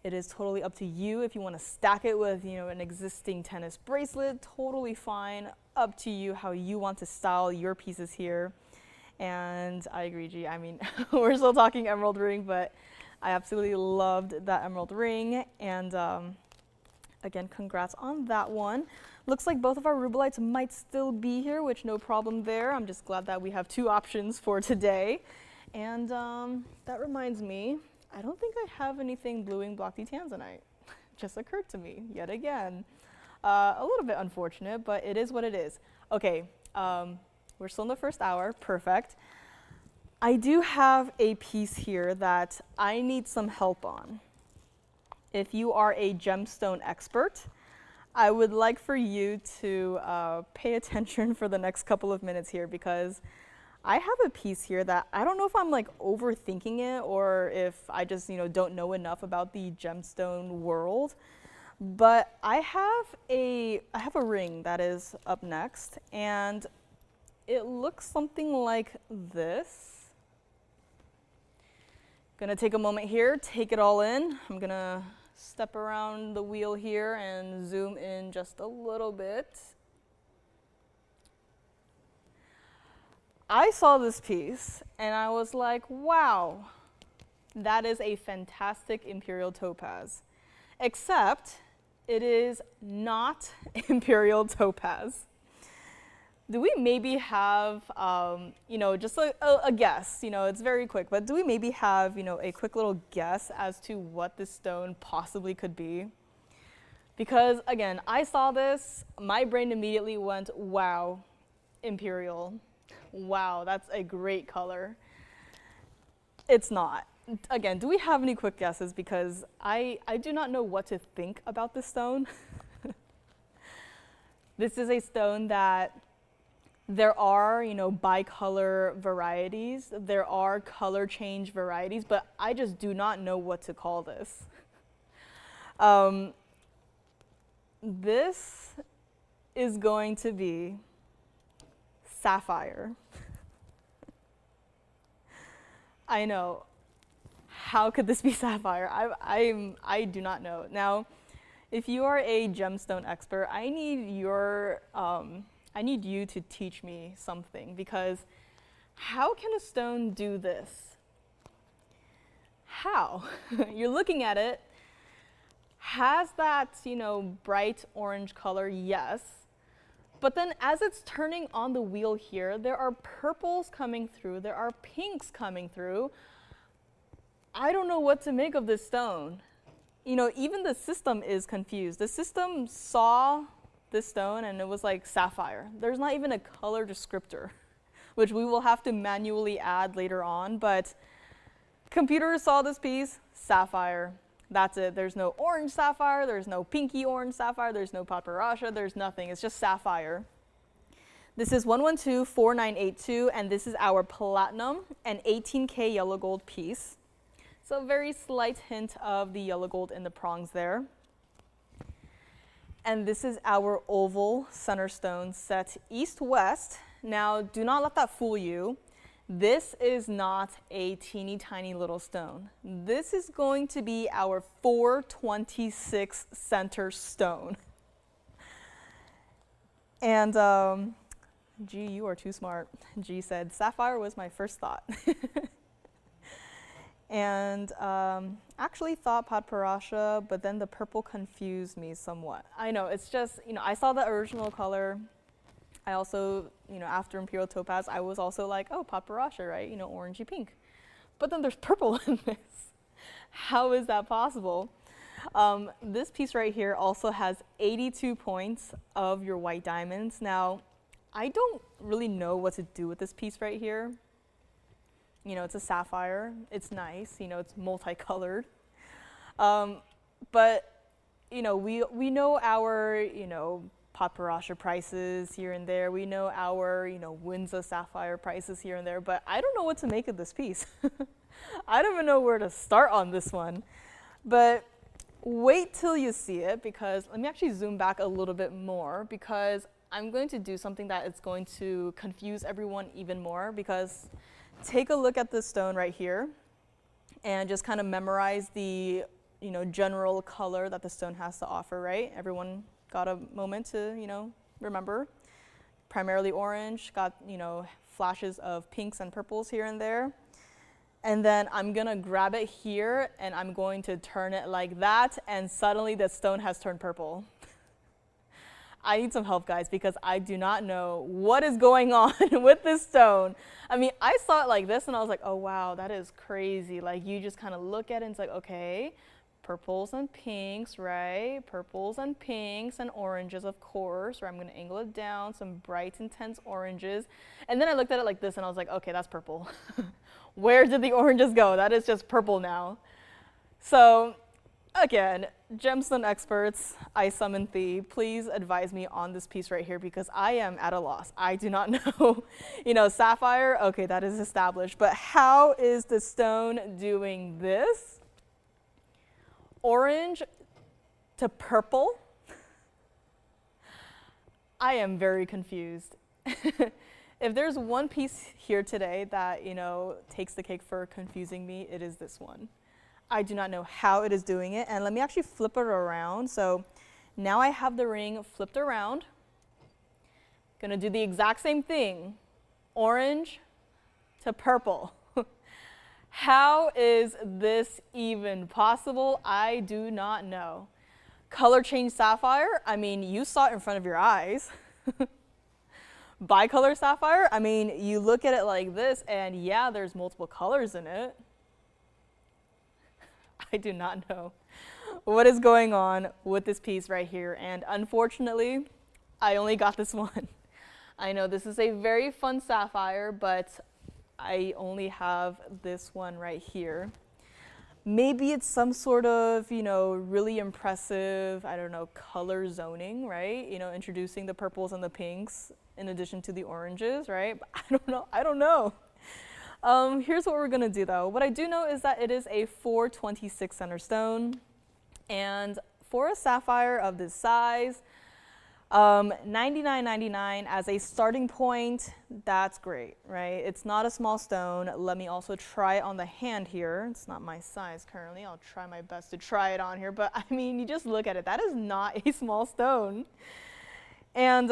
Speaker 1: It is totally up to you if you want to stack it with, you know, an existing tennis bracelet. Totally fine. Up to you how you want to style your pieces here. And I agree, G. I mean, we're still talking emerald ring, but I absolutely loved that emerald ring, and again, congrats on that one. Looks like both of our Rubellites might still be here, which no problem there. I'm just glad that we have 2 options for today. And that reminds me, I don't think I have anything bluing block D tanzanite. Just occurred to me yet again. A little bit unfortunate, but it is what it is. Okay, we're still in the first hour, perfect. I do have a piece here that I need some help on. if you are a gemstone expert, I would like for you to pay attention for the next couple of minutes here, because I have a piece here that I don't know if I'm like overthinking it or if I just, don't know enough about the gemstone world. But I have a ring that is up next, and it looks something like this. Gonna take a moment here, take it all in. I'm gonna step around the wheel here and zoom in just a little bit. I saw this piece and I was like, wow, that is a fantastic imperial topaz. Except it is not imperial topaz. Do we maybe have, just a guess? It's very quick, but do we maybe have, a quick little guess as to what this stone possibly could be? Because again, I saw this, my brain immediately went, wow, imperial. Wow, that's a great color. It's not. Again, do we have any quick guesses? Because I do not know what to think about this stone. This is a stone that there are, bicolor varieties. There are color change varieties, but I just do not know what to call this. This is going to be sapphire. I know. How could this be sapphire? I do not know. Now, if you are a gemstone expert, I need you to teach me something, because how can a stone do this? How? You're looking at it, has that, bright orange color, yes. But then as it's turning on the wheel here, there are purples coming through, there are pinks coming through. I don't know what to make of this stone. Even the system is confused. The system saw this stone and it was like sapphire. There's not even a color descriptor, which we will have to manually add later on, but computer saw this piece, sapphire. That's it. There's no orange sapphire, there's no pinky orange sapphire, there's no paparasha, there's nothing. It's just sapphire. This is 1124982, and this is our platinum and 18K yellow gold piece. So very slight hint of the yellow gold in the prongs there. And this is our oval center stone set east-west. Now, do not let that fool you. This is not a teeny tiny little stone. This is going to be our 426 center stone. And G, you are too smart. G said, sapphire was my first thought. And actually thought paparasha, but then the purple confused me somewhat. I know, it's just, I saw the original color. I also, after imperial topaz, I was also like, oh, paparasha, right? Orangey pink. But then there's purple in this. How is that possible? This piece right here also has 82 points of your white diamonds. Now, I don't really know what to do with this piece right here. It's a sapphire, it's nice, it's multicolored. But, we know our, paparasha prices here and there. We know our, Windsor sapphire prices here and there, but I don't know what to make of this piece. I don't even know where to start on this one. But wait till you see it, because let me actually zoom back a little bit more, because I'm going to do something that is going to confuse everyone even more, because take a look at this stone right here and just kind of memorize the, general color that the stone has to offer, right? Everyone got a moment to, remember. Primarily orange, got, flashes of pinks and purples here and there. And then I'm gonna grab it here and I'm going to turn it like that, and suddenly the stone has turned purple. I need some help, guys, because I do not know what is going on with this stone. I mean, I saw it like this and I was like, oh wow, that is crazy. Like, you just kind of look at it and it's like, okay, purples and pinks, right? Purples and pinks and oranges, of course, or I'm gonna angle it down, some bright, intense oranges. And then I looked at it like this and I was like, okay, that's purple. Where did the oranges go? That is just purple now. So again, gemstone experts, I summon thee, please advise me on this piece right here because I am at a loss. I do not know. You know, sapphire, okay, that is established, but how is the stone doing this? Orange to purple? I am very confused. If there's one piece here today that, you know, takes the cake for confusing me, it is this one. I do not know how it is doing it. And let me actually flip it around. So now I have the ring flipped around. Gonna do the exact same thing. Orange to purple. How is this even possible? I do not know. Color change sapphire, I mean, you saw it in front of your eyes. Bicolor sapphire, I mean, you look at it like this and yeah, there's multiple colors in it. I do not know what is going on with this piece right here. And unfortunately, I only got this one. I know this is a very fun sapphire, but I only have this one right here. Maybe it's some sort of, you know, really impressive, I don't know, color zoning, right? You know, introducing the purples and the pinks in addition to the oranges, right? But I don't know. Here's what we're gonna do though. What I do know is that it is a 426 center stone. And for a sapphire of this size, $99.99 as a starting point, that's great, right? It's not a small stone. Let me also try it on the hand here. It's not my size currently. I'll try my best to try it on here, but I mean, you just look at it. That is not a small stone. And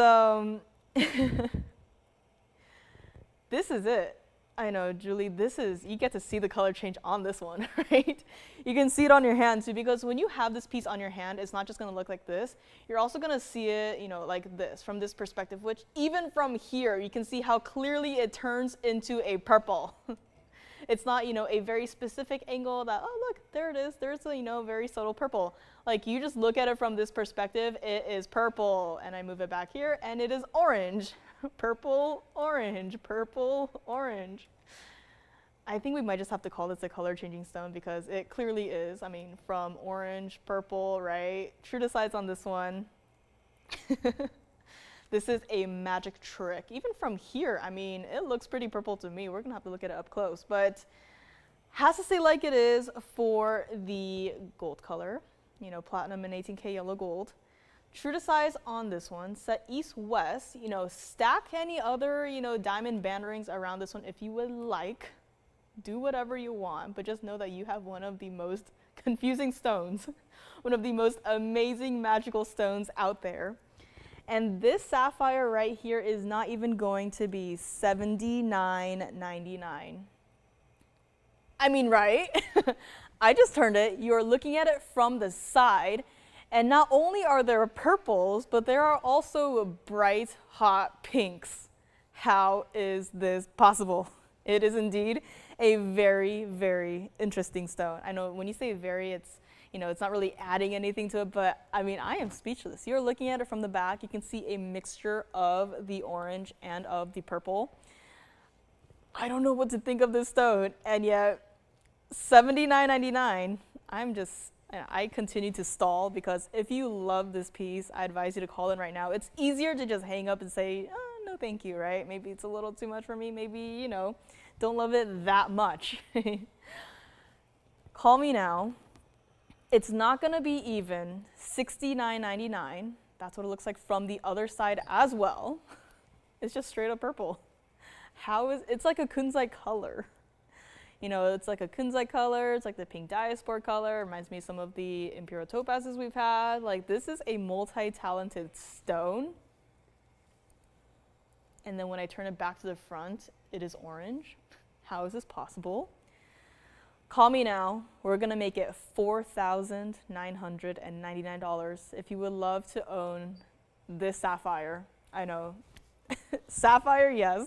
Speaker 1: this is it. I know, Julie, you get to see the color change on this one, right? You can see it on your hand too, because when you have this piece on your hand, it's not just gonna look like this. You're also gonna see it, you know, like this, from this perspective, which even from here, you can see how clearly it turns into a purple. It's not, you know, a very specific angle that, oh, look, there it is. There's a, you know, very subtle purple. Like, you just look at it from this perspective, it is purple. And I move it back here, and it is orange. Purple, orange, purple, orange. I think we might just have to call this a color changing stone because it clearly is. I mean, from orange, purple, right? True to size on this one. This is a magic trick. Even from here, I mean, it looks pretty purple to me. We're gonna have to look at it up close, but has to stay like it is for the gold color. You know, platinum and 18K yellow gold. True to size on this one, set east-west, you know, stack any other, you know, diamond band rings around this one if you would like. Do whatever you want, but just know that you have one of the most confusing stones, one of the most amazing magical stones out there. And this sapphire right here is not even going to be $79.99. I mean, right? I just turned it. You're looking at it from the side. And not only are there purples, but there are also bright, hot pinks. How is this possible? It is indeed a very, very interesting stone. I know when you say very, it's, you know, it's not really adding anything to it, but I mean, I am speechless. You're looking at it from the back. You can see a mixture of the orange and of the purple. I don't know what to think of this stone, and yet $79.99, I continue to stall because if you love this piece, I advise you to call in right now. It's easier to just hang up and say, oh, no thank you, right? Maybe it's a little too much for me. Maybe, you know, don't love it that much. Call me now. It's not gonna be even $69.99. That's what it looks like from the other side as well. It's just straight up purple. It's like a kunzite color. You know, it's like a kunzite color, it's like the pink diaspora color, reminds me of some of the imperial topazes we've had. Like, this is a multi-talented stone. And then when I turn it back to the front, it is orange. How is this possible? Call me now. We're gonna make it $4,999 if you would love to own this sapphire. I know, sapphire, yes.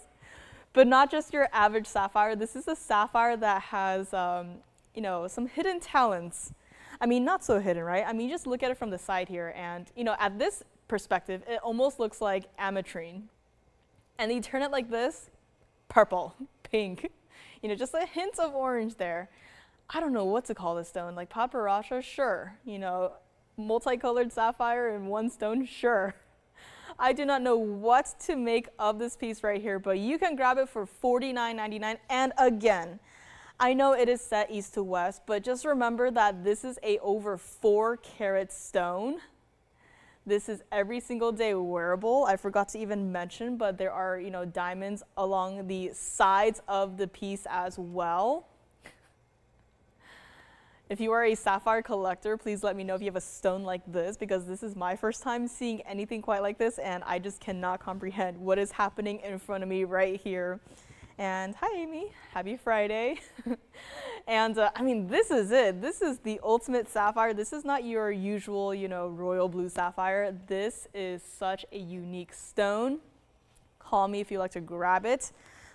Speaker 1: But not just your average sapphire. This is a sapphire that has, you know, some hidden talents. I mean, not so hidden, right? I mean, you just look at it from the side here, and you know, at this perspective, it almost looks like ametrine. And then you turn it like this, purple, pink. You know, just a hint of orange there. I don't know what to call this stone, like papyrusha, sure. You know, multicolored sapphire in one stone, sure. I do not know what to make of this piece right here, but you can grab it for $49.99. And again, I know it is set east to west, but just remember that this is a over 4-carat stone. This is every single day wearable. I forgot to even mention, but there are, you know, diamonds along the sides of the piece as well. If you are a sapphire collector, please let me know if you have a stone like this, because this is my first time seeing anything quite like this, and I just cannot comprehend what is happening in front of me right here. And hi, Amy. Happy Friday. And I mean, this is it. This is the ultimate sapphire. This is not your usual, you know, royal blue sapphire. This is such a unique stone. Call me if you like to grab it.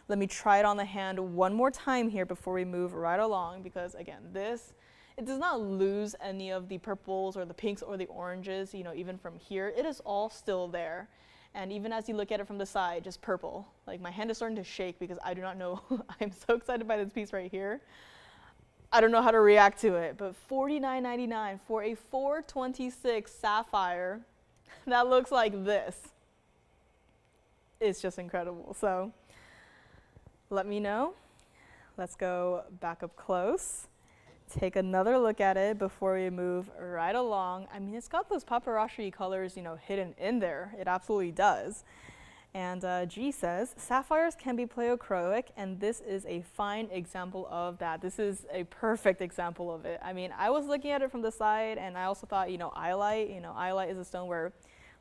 Speaker 1: Let me try it on the hand one more time here before we move right along, because again, it does not lose any of the purples or the pinks or the oranges, you know, even from here. It is all still there. And even as you look at it from the side, just purple. Like, my hand is starting to shake because I do not know. I'm so excited by this piece right here. I don't know how to react to it, but $49.99 for a 426 sapphire that looks like this. It's just incredible. So let me know. Let's go back up close. Take another look at it before we move right along. I mean, it's got those papyrushy colors, you know, hidden in there. It absolutely does. And G says, sapphires can be pleochroic, and this is a fine example of that. This is a perfect example of it. I mean, I was looking at it from the side, and I also thought, you know, iolite is a stone where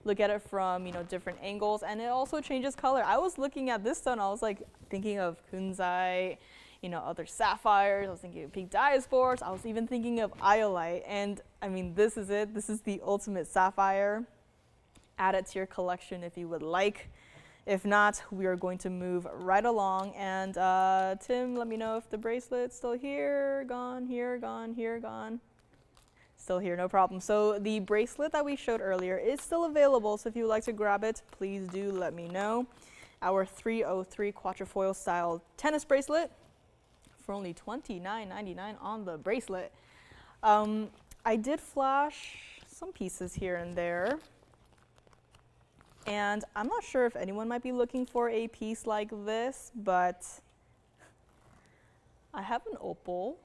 Speaker 1: look at it from, you know, different angles, and it also changes color. I was looking at this stone, I was like thinking of kunzite, you know, other sapphires. I was thinking of pink diaspores. I was even thinking of iolite. And I mean, this is it. This is the ultimate sapphire. Add it to your collection if you would like. If not, we are going to move right along. And Tim, let me know if the bracelet's still here, gone, here, gone, here, gone. Still here, no problem. So the bracelet that we showed earlier is still available. So if you would like to grab it, please do let me know. Our 303 quatrefoil style tennis bracelet for only $29.99 on the bracelet. I did flash some pieces here and there, and I'm not sure if anyone might be looking for a piece like this, but I have an opal.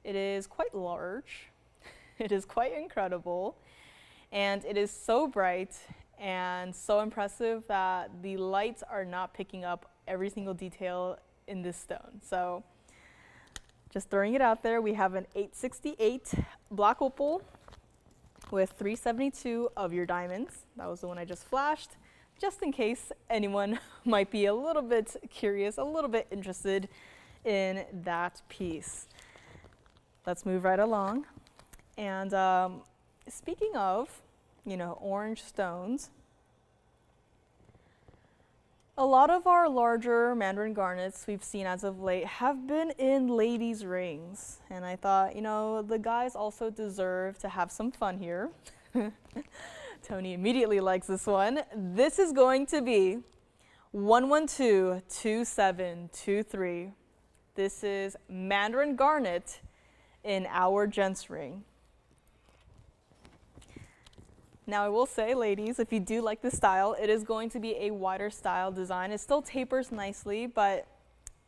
Speaker 1: It is quite large. It is quite incredible, and it is so bright and so impressive that the lights are not picking up every single detail in this stone. So just throwing it out there, we have an 868 black opal with 372 of your diamonds. That was the one I just flashed, just in case anyone might be a little bit curious, a little bit interested in that piece. Let's move right along. And speaking of, you know, orange stones, a lot of our larger Mandarin garnets we've seen as of late have been in ladies' rings. And I thought, you know, the guys also deserve to have some fun here. Tony immediately likes this one. This is going to be 1122723. This is Mandarin garnet in our gents ring. Now I will say, ladies, if you do like this style, it is going to be a wider style design. It still tapers nicely, but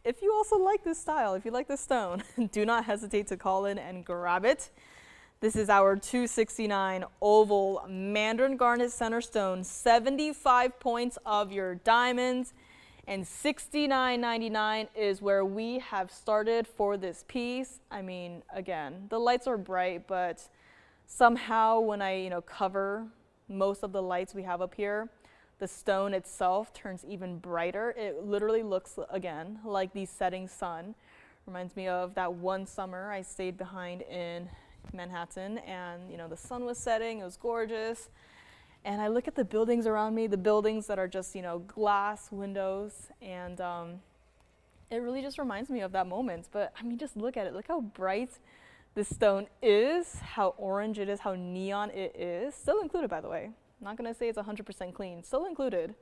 Speaker 1: if you also like this style, if you like this stone, do not hesitate to call in and grab it. This is our 269 oval Mandarin garnet center stone, 75 points of your diamonds, and $69.99 is where we have started for this piece. I mean, again, the lights are bright, but somehow when I, you know, cover most of the lights we have up here, the stone itself turns even brighter. It literally looks, again, like the setting sun. Reminds me of that one summer I stayed behind in Manhattan, and, you know, the sun was setting, it was gorgeous. And I look at the buildings around me, the buildings that are just, you know, glass windows, and it really just reminds me of that moment. But I mean, just look at it, look how bright this stone is, how orange it is, how neon it is. Still included, by the way. I'm not gonna say it's 100% clean, still included.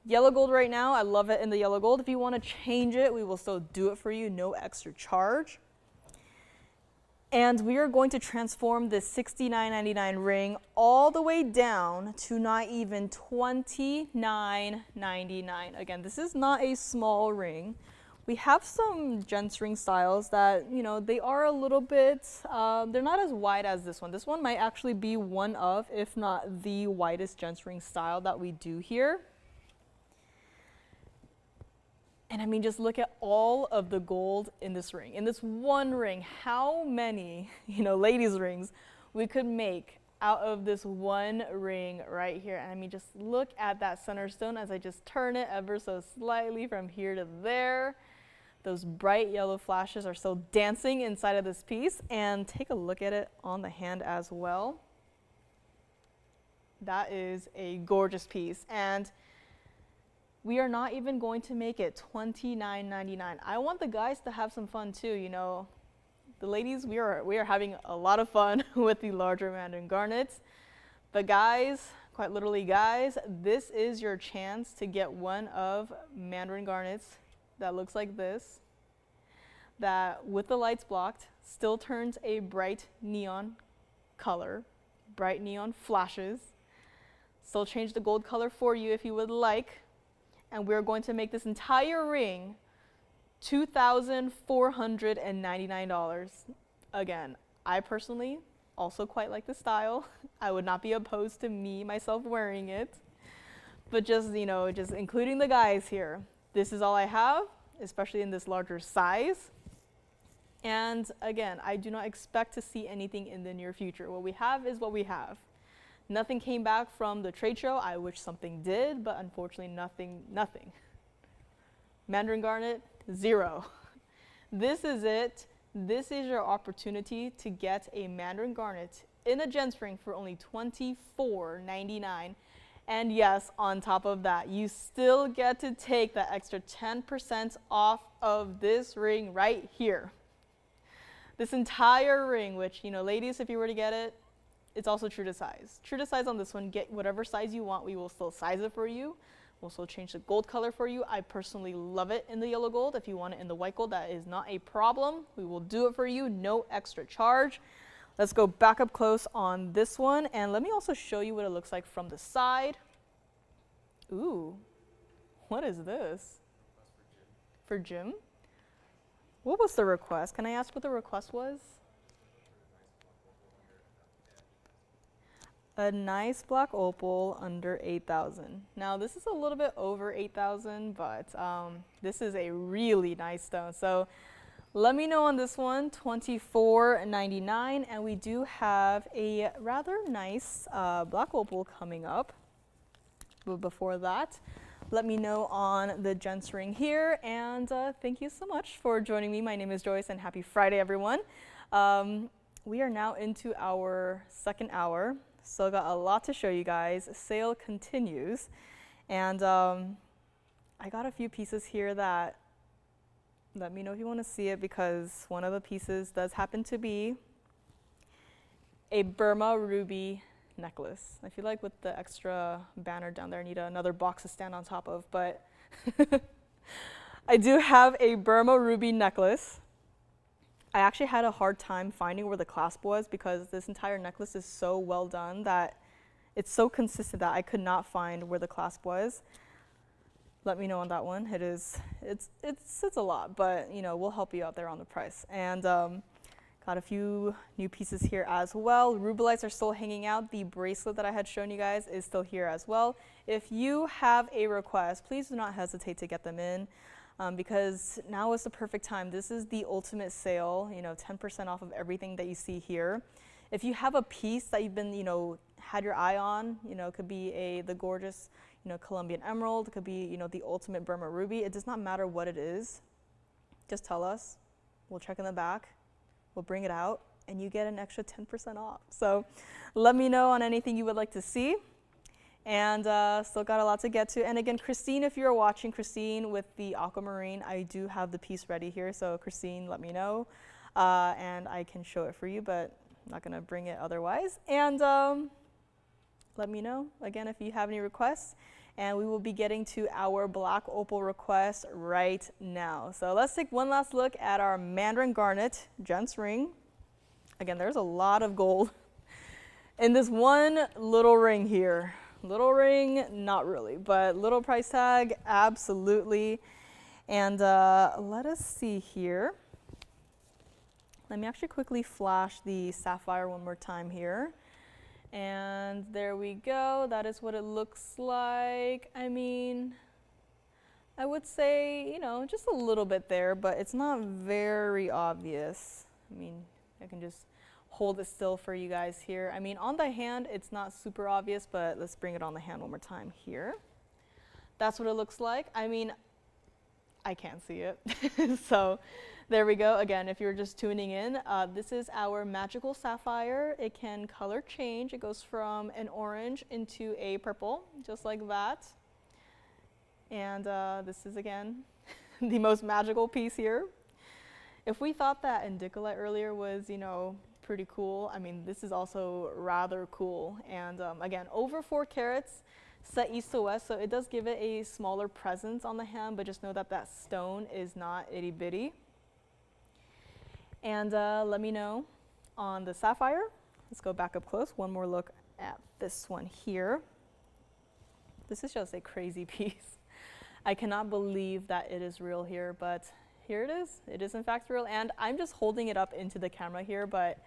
Speaker 1: Yellow gold right now, I love it in the yellow gold. If you wanna change it, we will still do it for you, no extra charge. And we are going to transform this $69.99 ring all the way down to not even $29.99. Again, this is not a small ring. We have some gent ring styles that, you know, they are a little bit, they're not as wide as this one. This one might actually be one of, if not the widest gent ring style that we do here. And I mean, just look at all of the gold in this ring. In this one ring, how many, you know, ladies' rings we could make out of this one ring right here. And I mean, just look at that center stone as I just turn it ever so slightly from here to there. Those bright yellow flashes are still dancing inside of this piece. And take a look at it on the hand as well. That is a gorgeous piece. And we are not even going to make it $29.99. I want the guys to have some fun too, you know. The ladies, we are having a lot of fun with the larger Mandarin garnets. But guys, quite literally guys, this is your chance to get one of Mandarin garnets that looks like this, that with the lights blocked, still turns a bright neon color, bright neon flashes. Still change the gold color for you if you would like. And we're going to make this entire ring $2,499. Again, I personally also quite like the style. I would not be opposed to myself wearing it. But just, you know, just including the guys here. This is all I have, especially in this larger size. And again, I do not expect to see anything in the near future. What we have is what we have. Nothing came back from the trade show. I wish something did, but unfortunately nothing. Mandarin garnet, zero. This is it. This is your opportunity to get a Mandarin garnet in a gent ring for only $24.99. And yes, on top of that, you still get to take that extra 10% off of this ring right here. This entire ring, which, you know, ladies, if you were to get it, it's also true to size. True to size on this one, get whatever size you want. We will still size it for you. We'll still change the gold color for you. I personally love it in the yellow gold. If you want it in the white gold, that is not a problem. We will do it for you, no extra charge. Let's go back up close on this one. And let me also show you what it looks like from the side. Ooh, what is this? For Jim? What was the request? Can I ask what the request was? A nice black opal under 8,000. Now this is a little bit over 8,000, but this is a really nice stone. So let me know on this one, $24.99, and we do have a rather nice black opal coming up. But before that, let me know on the gents ring here, and thank you so much for joining me. My name is Joyce, and happy Friday, everyone. We are now into our second hour. Still got a lot to show you guys. Sale continues. And I got a few pieces here that, let me know if you want to see it, because one of the pieces does happen to be a Burma ruby necklace. I feel like with the extra banner down there, I need another box to stand on top of, but I do have a Burma ruby necklace. I actually had a hard time finding where the clasp was because this entire necklace is so well done that it's so consistent that I could not find where the clasp was. Let me know on that one. It's a lot, but you know, we'll help you out there on the price. And got a few new pieces here as well. Rubellites are still hanging out. The bracelet that I had shown you guys is still here as well. If you have a request, please do not hesitate to get them in. Because now is the perfect time. This is the ultimate sale, you know, 10% off of everything that you see here. If you have a piece that you've been, you know, had your eye on, you know, it could be the gorgeous, you know, Colombian emerald, it could be, you know, the ultimate Burma ruby. It does not matter what it is. Just tell us. We'll check in the back. We'll bring it out, and you get an extra 10% off. So let me know on anything you would like to see. And still got a lot to get to. And again, Christine, if you're watching, Christine with the Aquamarine, I do have the piece ready here. So Christine, let me know. And I can show it for you, but I'm not going to bring it otherwise. And let me know, again, if you have any requests. And we will be getting to our black opal request right now. So let's take one last look at our Mandarin garnet gents ring. Again, there's a lot of gold in this one little ring here. Little ring, not really, but little price tag, absolutely. And let us see here. Let me actually quickly flash the sapphire one more time here. And there we go. That is what it looks like. I mean, I would say, you know, just a little bit there, but it's not very obvious. I mean, I can just hold it still for you guys here. I mean, on the hand, it's not super obvious, but let's bring it on the hand one more time here. That's what it looks like. I mean, I can't see it. So there we go. Again, if you're just tuning in, this is our magical sapphire. It can color change. It goes from an orange into a purple, just like that. And this is, again, the most magical piece here. If we thought that Indicolite earlier was, you know, pretty cool, I mean, this is also rather cool. And again, over 4 carats, set east to west, so it does give it a smaller presence on the hand, but just know that that stone is not itty bitty. And let me know on the sapphire. Let's go back up close. One more look at this one here. This is just a crazy piece. I cannot believe that it is real here, but here it is. It is in fact real, and I'm just holding it up into the camera here, but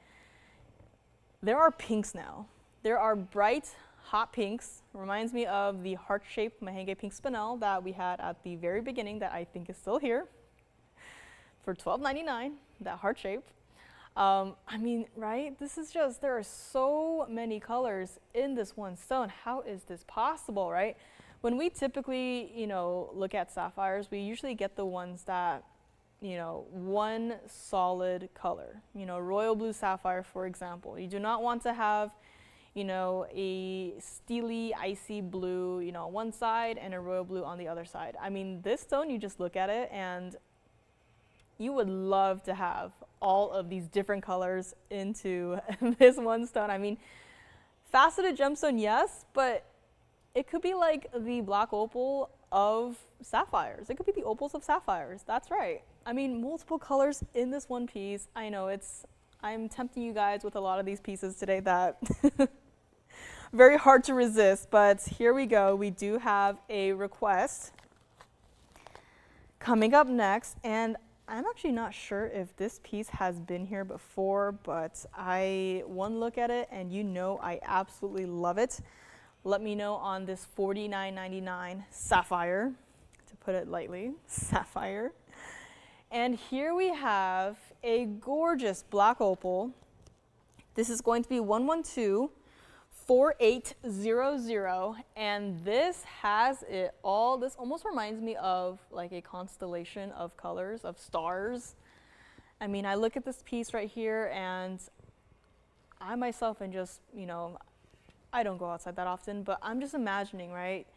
Speaker 1: there are pinks now. There are bright, hot pinks. Reminds me of the heart-shaped Mahenge pink spinel that we had at the very beginning that I think is still here for $12.99, that heart-shaped. I mean, right? This is just, there are so many colors in this one stone. How is this possible, right? When we typically, you know, look at sapphires, we usually get the ones that, you know, one solid color. You know, royal blue sapphire, for example. You do not want to have, you know, a steely, icy blue, you know, on one side and a royal blue on the other side. I mean, this stone, you just look at it and you would love to have all of these different colors into this one stone. I mean, faceted gemstone, yes, but it could be like the black opal of sapphires. It could be the opals of sapphires. That's right. I mean, multiple colors in this one piece. I know I'm tempting you guys with a lot of these pieces today that very hard to resist, but here we go. We do have a request coming up next, and I'm actually not sure if this piece has been here before, but one look at it and you know I absolutely love it. Let me know on this $49.99 sapphire, to put it lightly, sapphire. And here we have a gorgeous black opal. This is going to be 112-4800, and this has it all. This almost reminds me of like a constellation of colors, of stars. I mean, I look at this piece right here, and I myself am just, you know, I don't go outside that often, but I'm just imagining, right?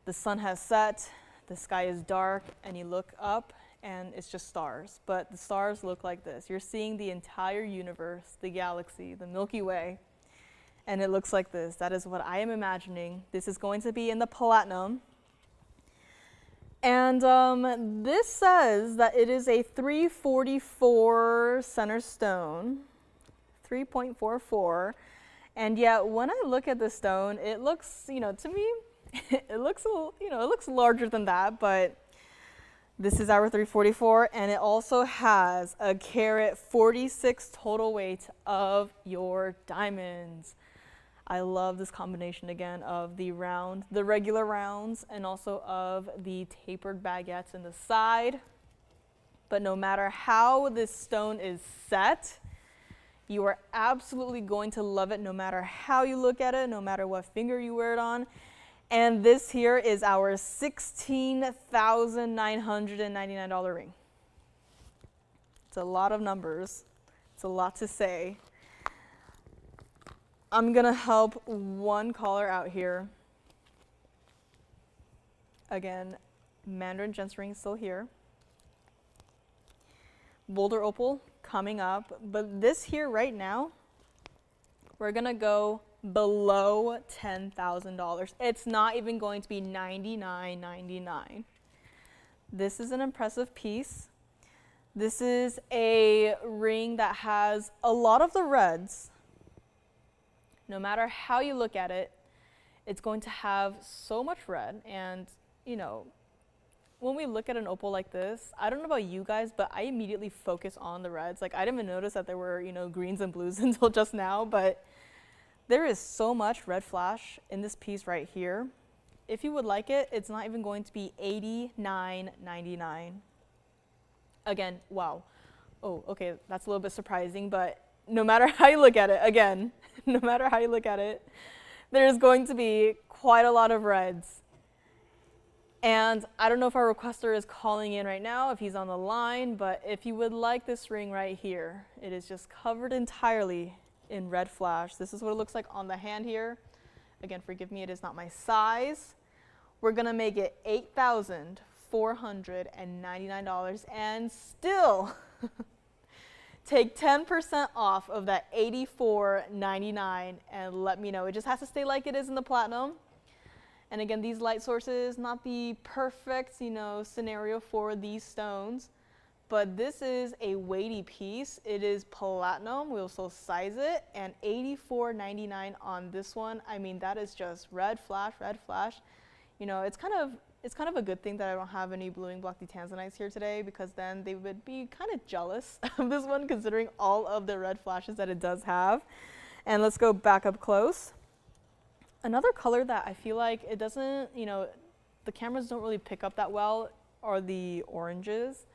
Speaker 1: The sun has set, the sky is dark, and you look up and it's just stars. But the stars look like this. You're seeing the entire universe, the galaxy, the Milky Way, and it looks like this. That is what I am imagining. This is going to be in the platinum. And this says that it is a 344 center stone, 3.44. And yet, when I look at the stone, it looks, you know, to me, it looks, you know, it looks larger than that, but this is our 344, and it also has a carat 46 total weight of your diamonds. I love this combination again of the round, the regular rounds, and also of the tapered baguettes in the side. But no matter how this stone is set, you are absolutely going to love it no matter how you look at it, no matter what finger you wear it on. And this here is our $16,999 ring. It's a lot of numbers. It's a lot to say. I'm going to help one caller out here. Again, Mandarin Gents ring is still here. Boulder opal coming up, but this here right now, we're gonna go below $10,000. It's not even going to be $99.99. This is an impressive piece. This is a ring that has a lot of the reds. No matter how you look at it, it's going to have so much red. And, you know, when we look at an opal like this, I don't know about you guys, but I immediately focus on the reds. Like, I didn't even notice that there were, you know, greens and blues until just now, but there is so much red flash in this piece right here. If you would like it, it's not even going to be $89.99. Again, wow. Oh, okay, that's a little bit surprising, but no matter how you look at it, again, no matter how you look at it, there's going to be quite a lot of reds. And I don't know if our requester is calling in right now, if he's on the line, but if you would like this ring right here, it is just covered entirely in red flash. This is what it looks like on the hand here. Again, forgive me, it is not my size. We're gonna make it $8,499 and still take 10% off of that $84.99 and let me know. It just has to stay like it is in the platinum. And again, these light sources, not the perfect, you know, scenario for these stones, but this is a weighty piece. It is platinum. We'll still size it, and $84.99 on this one. I mean, that is just red flash, red flash. You know, it's kind of a good thing that I don't have any bluing block detanzanites here today, because then they would be kind of jealous of this one, considering all of the red flashes that it does have. And let's go back up close. Another color that I feel like it doesn't, you know, the cameras don't really pick up that well are the oranges.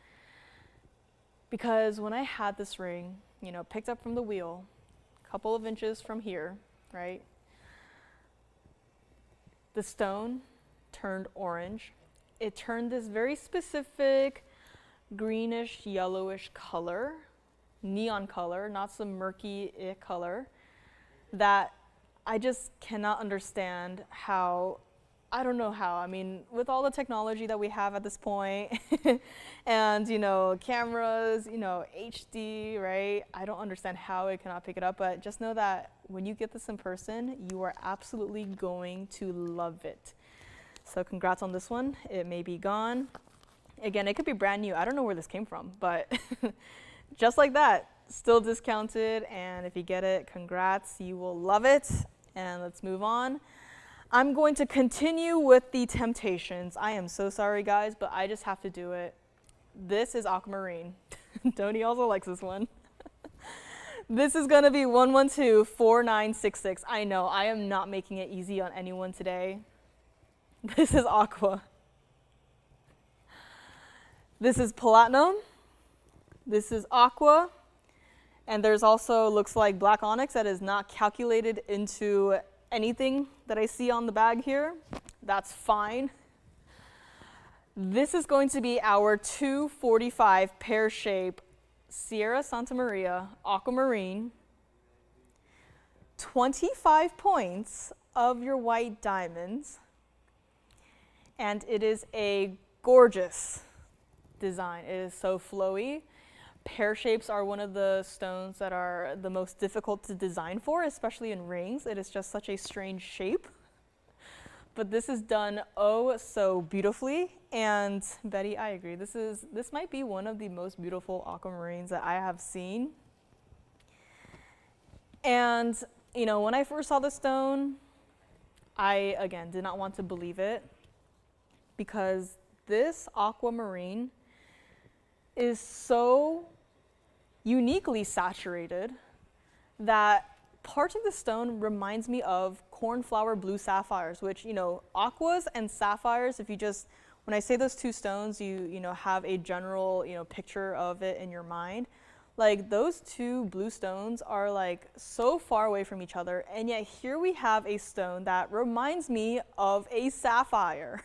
Speaker 1: Because when I had this ring, you know, picked up from the wheel, a couple of inches from here, right? The stone turned orange. It turned this very specific greenish, yellowish color, neon color, not some murky color, that I just cannot understand how. I don't know how. I mean, with all the technology that we have at this point, and, you know, cameras, you know, HD, right? I don't understand how it cannot pick it up, but just know that when you get this in person, you are absolutely going to love it. So congrats on this one. It may be gone. Again, it could be brand new. I don't know where this came from, but just like that, still discounted. And if you get it, congrats, you will love it. And let's move on. I'm going to continue with the temptations. I am so sorry, guys, but I just have to do it. This is Aquamarine. Tony also likes this one. This is going to be 1124966. I know, I am not making it easy on anyone today. This is aqua. This is platinum. This is aqua. And there's also, looks like black onyx that is not calculated into anything that I see on the bag here. That's fine. This is going to be our 245 pear shape Sierra Santa Maria Aquamarine. 25 points of your white diamonds. And it is a gorgeous design. It is so flowy. Pear shapes are one of the stones that are the most difficult to design for, especially in rings. It is just such a strange shape. But this is done oh so beautifully. And Betty, I agree. This might be one of the most beautiful aquamarines that I have seen. And, you know, when I first saw the stone, I, again, did not want to believe it, because this aquamarine is so uniquely saturated that parts of the stone reminds me of cornflower blue sapphires, which, you know, aquas and sapphires, if you just, when I say those two stones, you know, have a general, you know, picture of it in your mind. Like, those two blue stones are like so far away from each other, and yet here we have a stone that reminds me of a sapphire.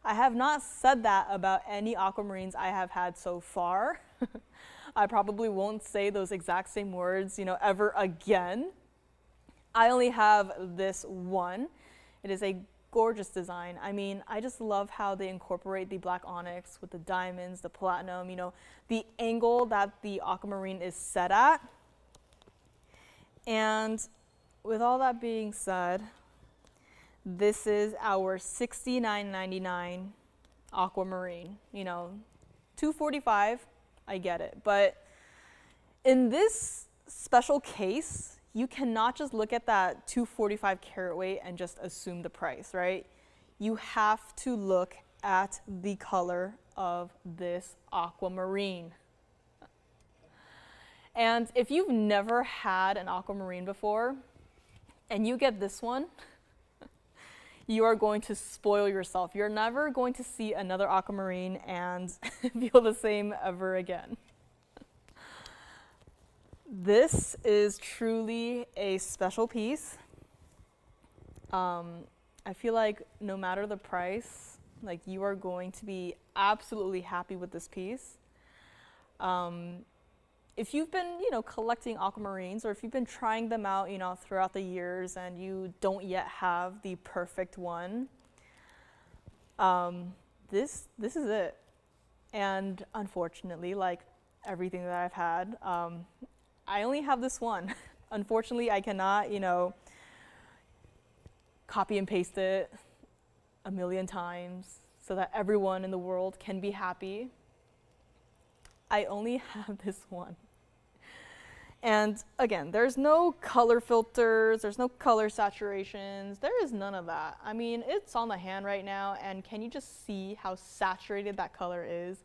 Speaker 1: I have not said that about any aquamarines I have had so far. I probably won't say those exact same words, you know, ever again. I only have this one. It is a gorgeous design. I mean, I just love how they incorporate the black onyx with the diamonds, the platinum, you know, the angle that the aquamarine is set at. And with all that being said, this is our $69.99 aquamarine. You know, $245 I get it. But in this special case, you cannot just look at that 245 carat weight and just assume the price, right? You have to look at the color of this aquamarine. And if you've never had an aquamarine before and you get this one, you are going to spoil yourself. You're never going to see another aquamarine and feel the same ever again. This is truly a special piece. I feel like no matter the price, like you are going to be absolutely happy with this piece. If you've been, collecting aquamarines, or if you've been trying them out, throughout the years and you don't yet have the perfect one, this is it. And unfortunately, like everything that I've had, I only have this one. Unfortunately, I cannot, copy and paste it a million times so that everyone in the world can be happy. I only have this one. And again, there's no color filters, there's no color saturations, there is none of that. I mean, it's on the hand right now, and can you just see how saturated that color is?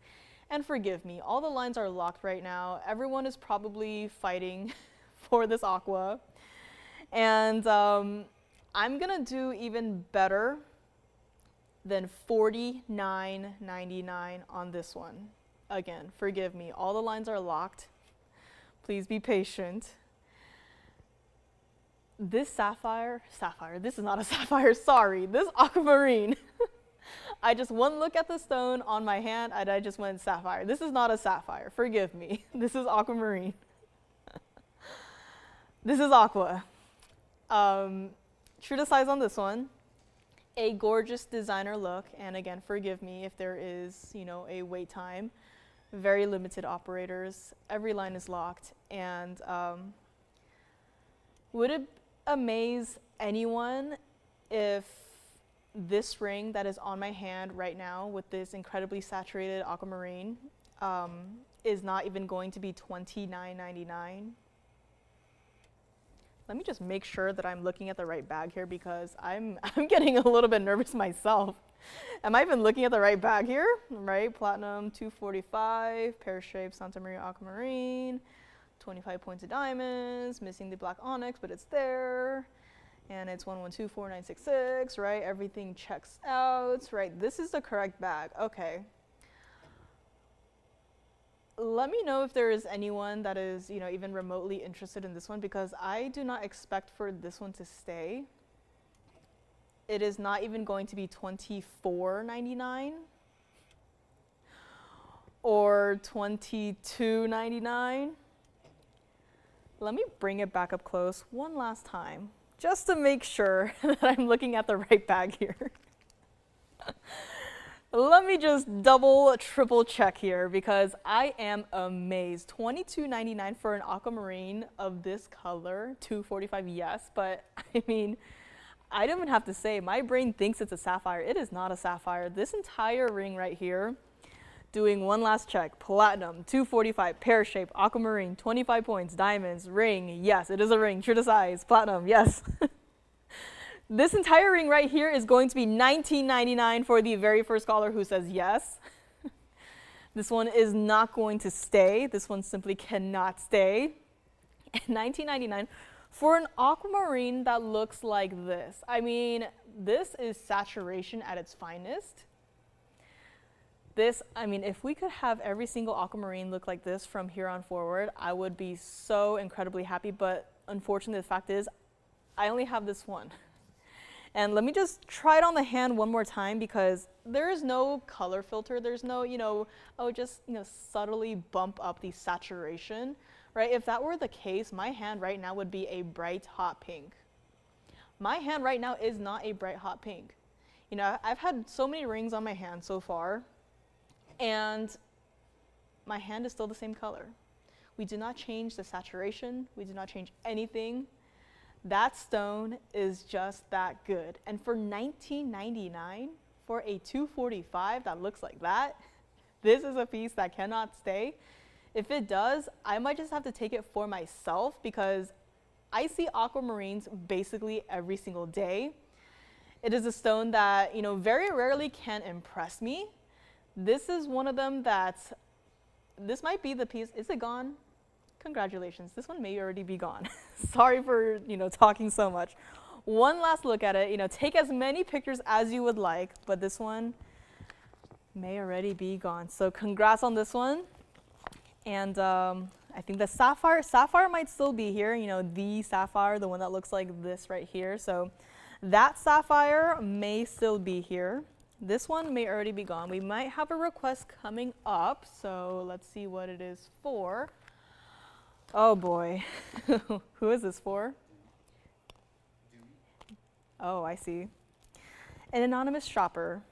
Speaker 1: And forgive me, all the lines are locked right now. Everyone is probably fighting for this aqua. And I'm gonna do even better than $49.99 on this one. Again, forgive me, all the lines are locked. Please be patient. This sapphire, this is not a sapphire, sorry, this aquamarine. I just one look at the stone on my hand and I just went sapphire. This is not a sapphire, forgive me. This is aquamarine. This is aqua. True to size on this one. A gorgeous designer look, and again, forgive me if there is, a wait time. Very limited operators. Every line is locked, and would it amaze anyone if this ring that is on my hand right now with this incredibly saturated aquamarine is not even going to be $29.99? Let me just make sure that I'm looking at the right bag here, because I'm getting a little bit nervous myself. Am I even looking at the right bag here? Right, platinum 245, pear-shaped Santa Maria aquamarine, 25 points of diamonds, missing the black onyx, but it's there. And it's 1124966, right? Everything checks out, right? This is the correct bag, okay. Let me know if there is anyone that is, even remotely interested in this one, because I do not expect for this one to stay. It is not even going to be $24.99 or $22.99. Let me bring it back up close one last time, just to make sure that I'm looking at the right bag here. Let me just double, triple check here, because I am amazed. $22.99 for an aquamarine of this color, $245, yes, but I mean, I don't even have to say, my brain thinks it's a sapphire. It is not a sapphire. This entire ring right here, doing one last check, platinum, 245, pear-shaped, aquamarine, 25 points, diamonds, ring, yes, it is a ring, true to size, platinum, yes. This entire ring right here is going to be $19.99 for the very first caller who says yes. This one is not going to stay. This one simply cannot stay. $19.99 for an aquamarine that looks like this. I mean, this is saturation at its finest. This, I mean, if we could have every single aquamarine look like this from here on forward, I would be so incredibly happy, but unfortunately the fact is, I only have this one. And let me just try it on the hand one more time, because there is no color filter. There's no, subtly bump up the saturation, right? If that were the case, my hand right now would be a bright hot pink. My hand right now is not a bright hot pink. I've had so many rings on my hand so far, and my hand is still the same color. We did not change the saturation. We did not change anything. That stone is just that good. And for $19.99 for a 245 that looks like that, this is a piece that cannot stay. If it does, I might just have to take it for myself because I see aquamarines basically every single day. It is a stone that, you know, very rarely can impress me. This is one of them that's, this might be the piece. Is it gone? Congratulations, this one may already be gone. Sorry for, you know, talking so much. One last look at it, you know, take as many pictures as you would like, but this one may already be gone. So congrats on this one. And I think the sapphire might still be here, you know, the sapphire, the one that looks like this right here. So that sapphire may still be here. This one may already be gone. We might have a request coming up, so let's see what it is for. Oh boy, who is this for? Oh, I see. An anonymous shopper.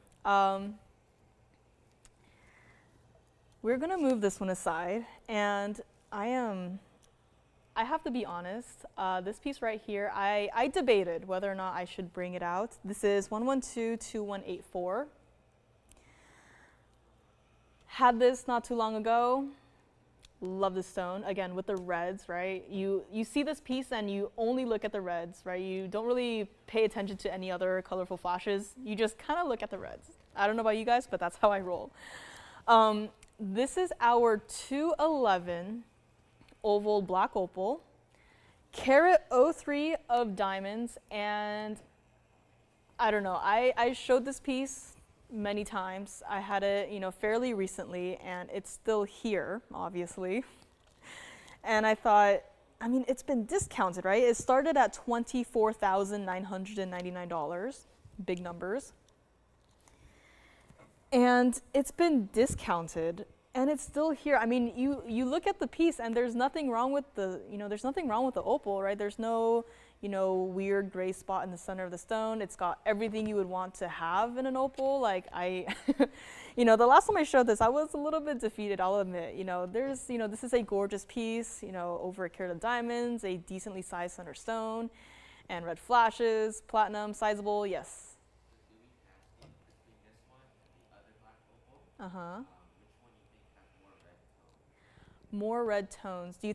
Speaker 1: We're gonna move this one aside, and I have to be honest, this piece right here, I debated whether or not I should bring it out. This is 112-2184. Had this not too long ago. Love this stone. Again, with the reds, right? You see this piece and you only look at the reds, right? You don't really pay attention to any other colorful flashes. You just kind of look at the reds. I don't know about you guys, but that's how I roll. This is our 211 oval black opal, carat 03 of diamonds, and I don't know, I showed this piece many times. I had it, you know, fairly recently, and it's still here, obviously. And I thought, I mean, it's been discounted, right? It started at $24,999, big numbers. And it's been discounted, and it's still here. I mean, you look at the piece, and there's nothing wrong with the, you know, there's nothing wrong with the opal, right? There's no, you know, weird gray spot in the center of the stone. It's got everything you would want to have in an opal. Like you know, the last time I showed this, I was a little bit defeated, I'll admit. You know, there's, you know, this is a gorgeous piece, you know, over a carat of diamonds, a decently sized center stone, and red flashes, platinum, sizable, yes. Uh-huh. More red tones. Do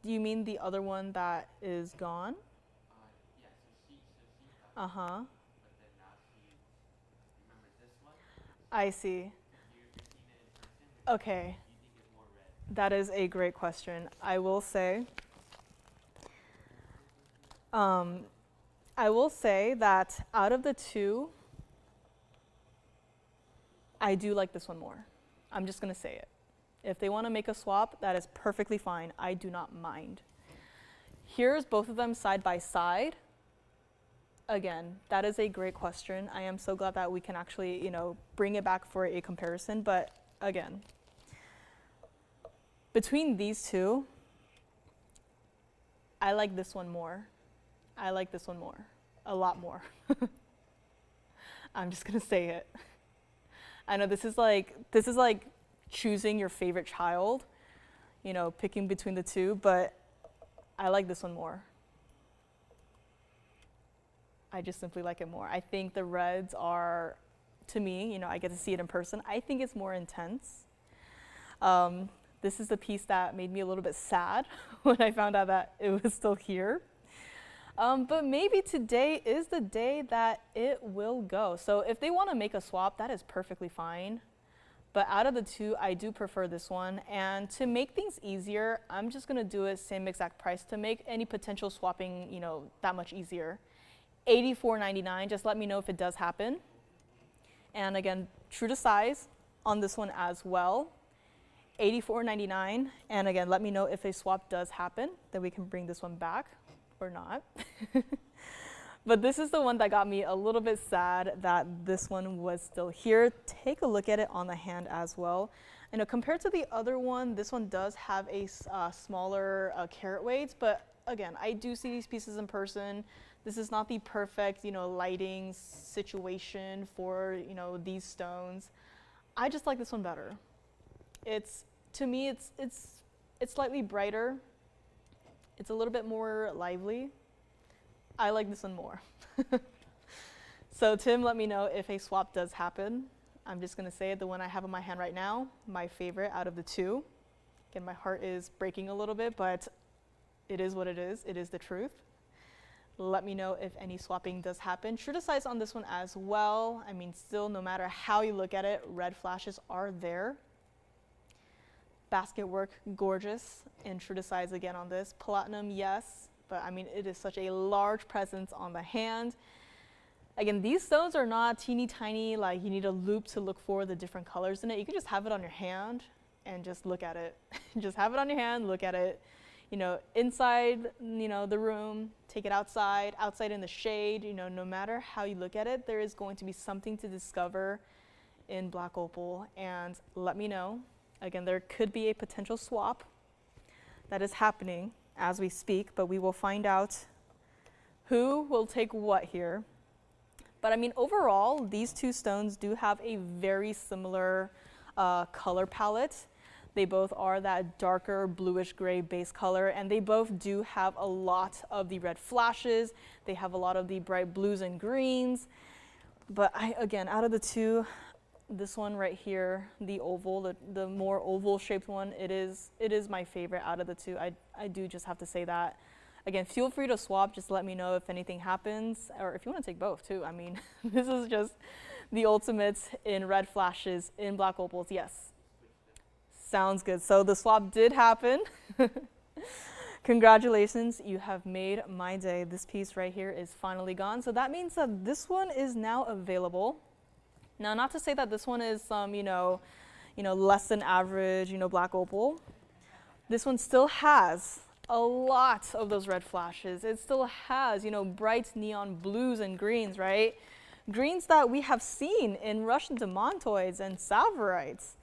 Speaker 1: you mean the other one that is gone?
Speaker 2: Yeah, so she
Speaker 1: Uh-huh.
Speaker 2: but then now she remembers this one.
Speaker 1: I see.
Speaker 2: You've seen it in person.
Speaker 1: Okay.
Speaker 2: Do you think it's more red?
Speaker 1: That is a great question. I will say that out of the two, I do like this one more. I'm just gonna say it. If they want to make a swap, that is perfectly fine. I do not mind. Here's both of them side by side. Again, that is a great question. I am so glad that we can actually, you know, bring it back for a comparison. But again, between these two, I like this one more. I like this one more, a lot more. I'm just gonna say it. I know this is like choosing your favorite child, you know, picking between the two, but I like this one more. I just simply like it more. I think the reds are, to me, you know, I get to see it in person. I think it's more intense. This is the piece that made me a little bit sad when I found out that it was still here. But maybe today is the day that it will go. So if they want to make a swap, that is perfectly fine. But out of the two, I do prefer this one. And to make things easier, I'm just gonna do it same exact price to make any potential swapping, you know, that much easier. $84.99, just let me know if it does happen. And again, true to size on this one as well. $84.99, and again, let me know if a swap does happen, then we can bring this one back or not. But this is the one that got me a little bit sad that this one was still here. Take a look at it on the hand as well. I know compared to the other one, this one does have a smaller carat weight, but again, I do see these pieces in person. This is not the perfect, you know, lighting situation for, you know, these stones. I just like this one better. To me, it's slightly brighter. It's a little bit more lively. I like this one more. So Tim, let me know if a swap does happen. I'm just gonna say it, the one I have in my hand right now, my favorite out of the two, Again, my heart is breaking a little bit, but it is what it is. It is the truth. Let me know if any swapping does happen. True to size on this one as well. I mean, still, no matter how you look at it, red flashes are there. Basket work, gorgeous. And true to size again on this. Platinum, yes. But I mean, it is such a large presence on the hand. Again, these stones are not teeny tiny, like you need a loop to look for the different colors in it. You can just have it on your hand and just look at it. Just have it on your hand, look at it. You know, inside, you know, the room, take it outside in the shade, you know, no matter how you look at it, there is going to be something to discover in black opal. And let me know. Again, there could be a potential swap that is happening as we speak, but we will find out who will take what here. But I mean, overall, these two stones do have a very similar color palette. They both are that darker bluish gray base color, and they both do have a lot of the red flashes. They have a lot of the bright blues and greens. But again, out of the two, this one right here, the oval, the more oval shaped one, it is my favorite out of the two. I do just have to say that. Again, feel free to swap. Just let me know if anything happens, or if you want to take both too. I mean, this is just the ultimate in red flashes in black opals. Yes. Sounds good. So the swap did happen. Congratulations, you have made my day. This piece right here is finally gone. So that means that this one is now available. Now, not to say that this one is some, you know, less than average, black opal. This one still has a lot of those red flashes. It still has, bright neon blues and greens, right? Greens that we have seen in Russian demontoids and savorites.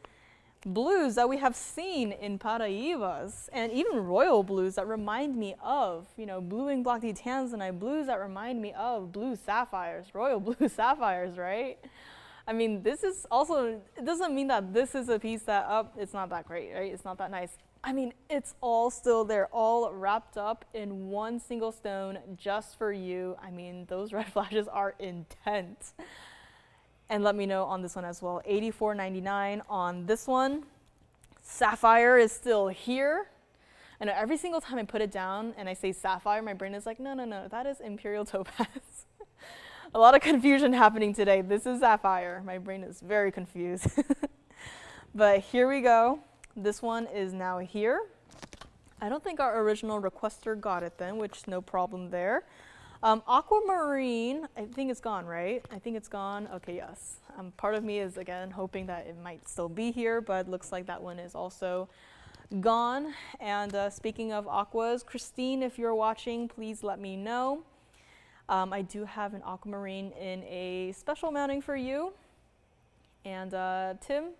Speaker 1: Blues that we have seen in paraibas, and even royal blues that remind me of, bluing block D tanzanite, blues that remind me of blue sapphires, royal blue sapphires, right? I mean, this is also, it doesn't mean that this is a piece that, it's not that great, right? It's not that nice. I mean, it's all still there, all wrapped up in one single stone just for you. I mean, those red flashes are intense. And let me know on this one as well. $84.99 on this one. Sapphire is still here. I know every single time I put it down and I say sapphire, my brain is like, no, that is imperial topaz. A lot of confusion happening today. This is sapphire. My brain is very confused. But here we go. This one is now here. I don't think our original requester got it then, which no problem there. Aquamarine, I think it's gone, right? I think it's gone. Okay, yes. Part of me is, again, hoping that it might still be here, but looks like that one is also gone. And speaking of aquas, Christine, if you're watching, please let me know. I do have an aquamarine in a special mounting for you. And Tim,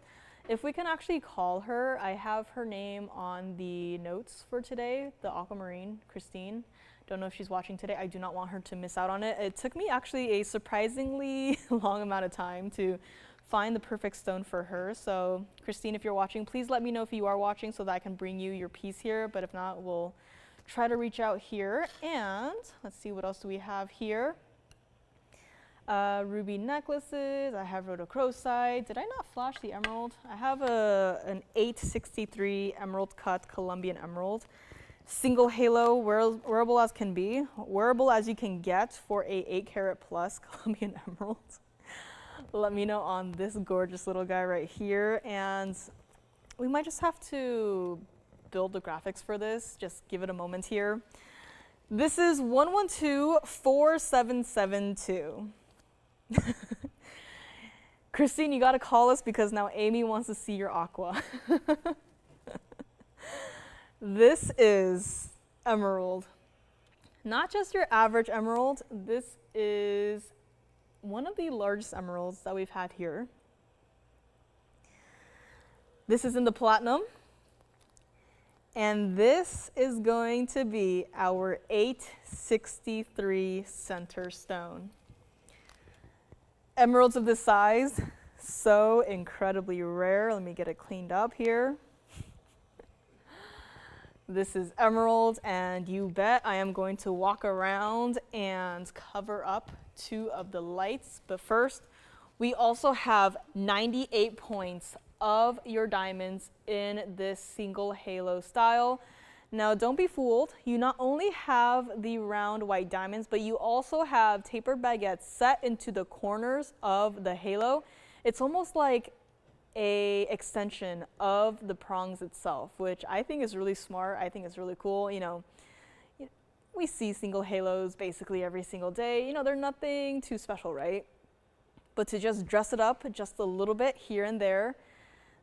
Speaker 1: if we can actually call her, I have her name on the notes for today, the aquamarine, Christine. Don't know if she's watching today. I do not want her to miss out on it. It took me actually a surprisingly long amount of time to find the perfect stone for her. So Christine, if you're watching, please let me know if you are watching so that I can bring you your piece here. But if not, we'll try to reach out here. And let's see, what else do we have here? Ruby necklaces. I have rhodochrosite. Did I not flash the emerald? I have an 863 emerald cut Colombian emerald. Single halo, wearable as can be, wearable as you can get for a 8-carat plus Colombian emerald. Let me know on this gorgeous little guy right here, and we might just have to build the graphics for this. Just give it a moment here. This is 1124772. Christine, you gotta call us because now Amy wants to see your aqua. This is emerald. Not just your average emerald. This is one of the largest emeralds that we've had here. This is in the platinum. And this is going to be our 863 center stone. Emeralds of this size, so incredibly rare. Let me get it cleaned up here. This is emerald, and you bet I am going to walk around and cover up 2 of the lights. But first, we also have 98 points of your diamonds in this single halo style. Now don't be fooled, you not only have the round white diamonds, but you also have tapered baguettes set into the corners of the halo. It's almost like a extension of the prongs itself, which I think is really smart. I think it's really cool. You know, we see single halos basically every single day. You know, they're nothing too special, right? But to just dress it up just a little bit here and there,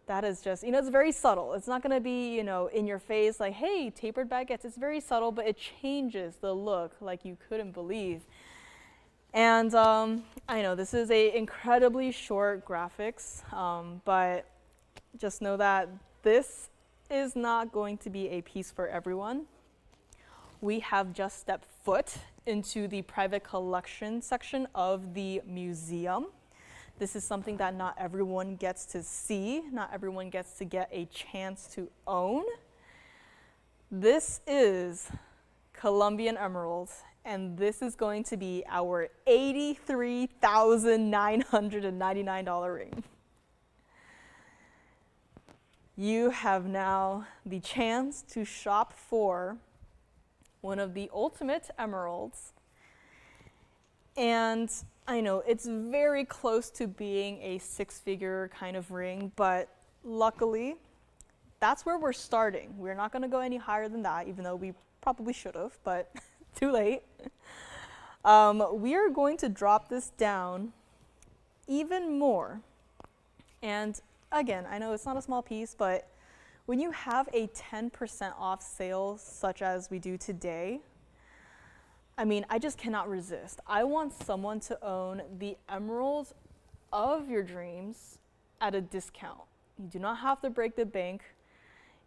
Speaker 1: that is just, you know, it's very subtle. It's not gonna be, you know, in your face like, hey, tapered baguettes. It's very subtle, but it changes the look like you couldn't believe. And I know this is a incredibly short graphics, but just know that this is not going to be a piece for everyone. We have just stepped foot into the private collection section of the museum. This is something that not everyone gets to see, not everyone gets to get a chance to own. This is Colombian emerald, and this is going to be our $83,999 ring. You have now the chance to shop for one of the ultimate emeralds. And I know it's very close to being a six-figure kind of ring, but luckily, that's where we're starting. We're not gonna go any higher than that, even though we probably should have, but too late. We are going to drop this down even more. And again, I know it's not a small piece, but when you have a 10% off sale such as we do today, I mean, I just cannot resist. I want someone to own the emerald of your dreams at a discount. You do not have to break the bank,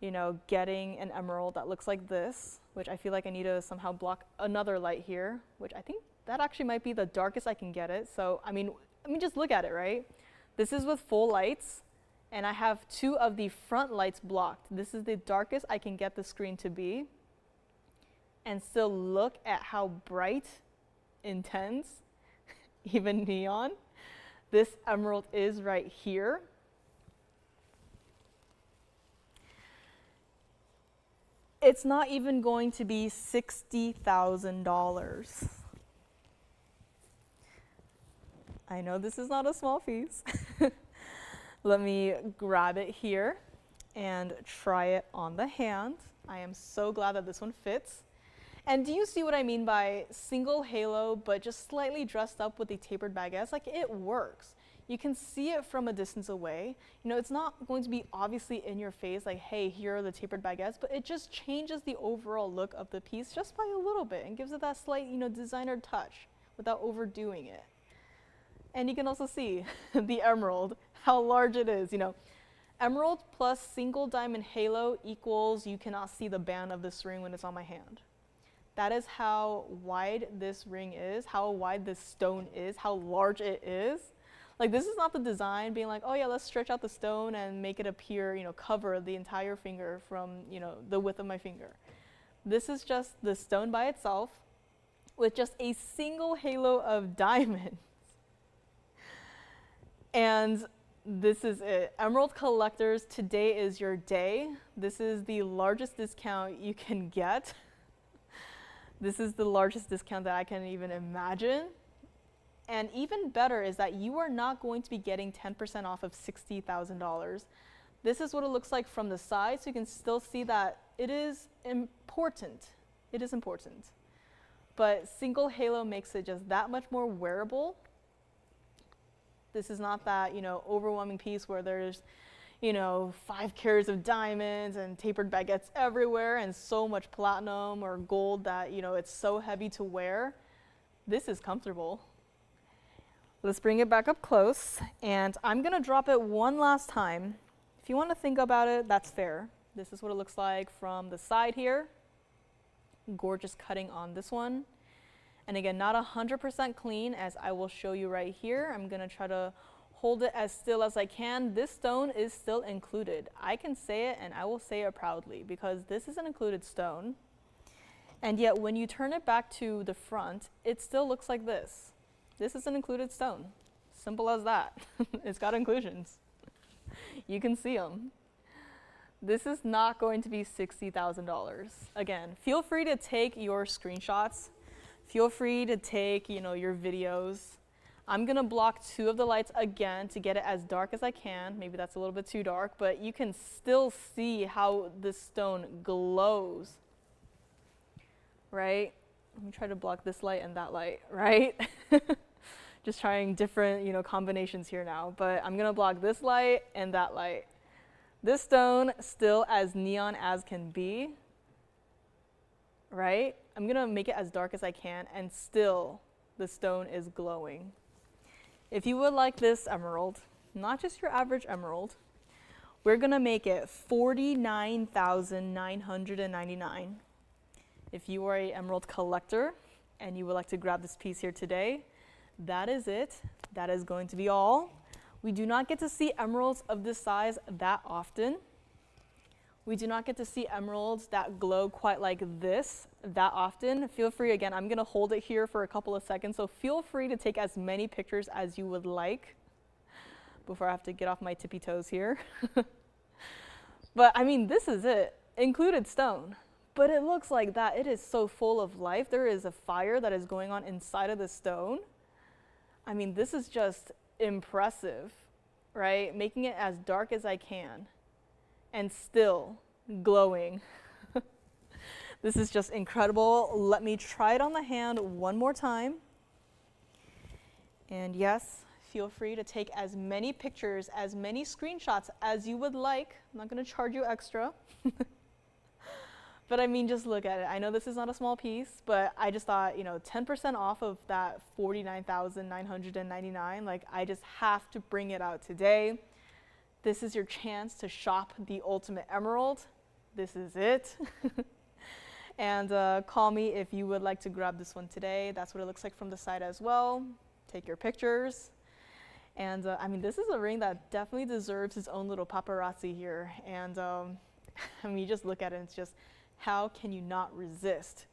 Speaker 1: you know, getting an emerald that looks like this, which I feel like I need to somehow block another light here, which I think that actually might be the darkest I can get it. So, I mean just look at it, right? This is with full lights, and I have two of the front lights blocked. This is the darkest I can get the screen to be. And still look at how bright, intense, even neon, this emerald is right here. It's not even going to be $60,000. I know this is not a small piece. Let me grab it here and try it on the hand. I am so glad that this one fits. And do you see what I mean by single halo, but just slightly dressed up with the tapered baguettes? Like, it works. You can see it from a distance away. You know, it's not going to be obviously in your face, like, hey, here are the tapered baguettes, but it just changes the overall look of the piece just by a little bit and gives it that slight, you know, designer touch without overdoing it. And you can also see the emerald, how large it is, you know. Emerald plus single diamond halo equals you cannot see the band of this ring when it's on my hand. That is how wide this ring is, how wide this stone is, how large it is. Like, this is not the design being like, oh yeah, let's stretch out the stone and make it appear, you know, cover the entire finger from, you know, the width of my finger. This is just the stone by itself with just a single halo of diamonds. And this is it. Emerald collectors, today is your day. This is the largest discount you can get. This is the largest discount that I can even imagine. And even better is that you are not going to be getting 10% off of $60,000. This is what it looks like from the side, so you can still see that it is important. It is important. But single halo makes it just that much more wearable. This is not that, you know, overwhelming piece where there's, you know, 5 carats of diamonds and tapered baguettes everywhere and so much platinum or gold that, you know, it's so heavy to wear. This is comfortable. Let's bring it back up close, and I'm gonna drop it one last time. If you want to think about it, that's fair. This is what it looks like from the side here. Gorgeous cutting on this one. And again, not 100% clean, as I will show you right here. I'm gonna try to hold it as still as I can. This stone is still included. I can say it, and I will say it proudly, because this is an included stone. And yet when you turn it back to the front, it still looks like this. This is an included stone. Simple as that. It's got inclusions. You can see them. This is not going to be $60,000. Again, feel free to take your screenshots. Feel free to take, your videos. I'm gonna block 2 of the lights again to get it as dark as I can. Maybe that's a little bit too dark, but you can still see how this stone glows, right? Let me try to block this light and that light, right? Just trying different, combinations here now, but I'm gonna block this light and that light. This stone still as neon as can be, right? I'm gonna make it as dark as I can, and still the stone is glowing. If you would like this emerald, not just your average emerald, we're gonna make it $49,999. If you are an emerald collector and you would like to grab this piece here today, that is it. That is going to be all. We do not get to see emeralds of this size that often. We do not get to see emeralds that glow quite like this that often. Feel free, again, I'm gonna hold it here for a couple of seconds, so feel free to take as many pictures as you would like before I have to get off my tippy toes here. But I mean, this is it, included stone. But it looks like that it is so full of life. There is a fire that is going on inside of the stone. I mean, this is just impressive, right? Making it as dark as I can and still glowing. This is just incredible. Let me try it on the hand one more time. And yes, feel free to take as many pictures, as many screenshots as you would like. I'm not gonna charge you extra. But I mean, just look at it. I know this is not a small piece, but I just thought, 10% off of that $49,999, like I just have to bring it out today. This is your chance to shop the ultimate emerald. This is it. And call me if you would like to grab this one today. That's what it looks like from the side as well. Take your pictures. And I mean, this is a ring that definitely deserves its own little paparazzi here. And I mean, you just look at it and it's just, how can you not resist?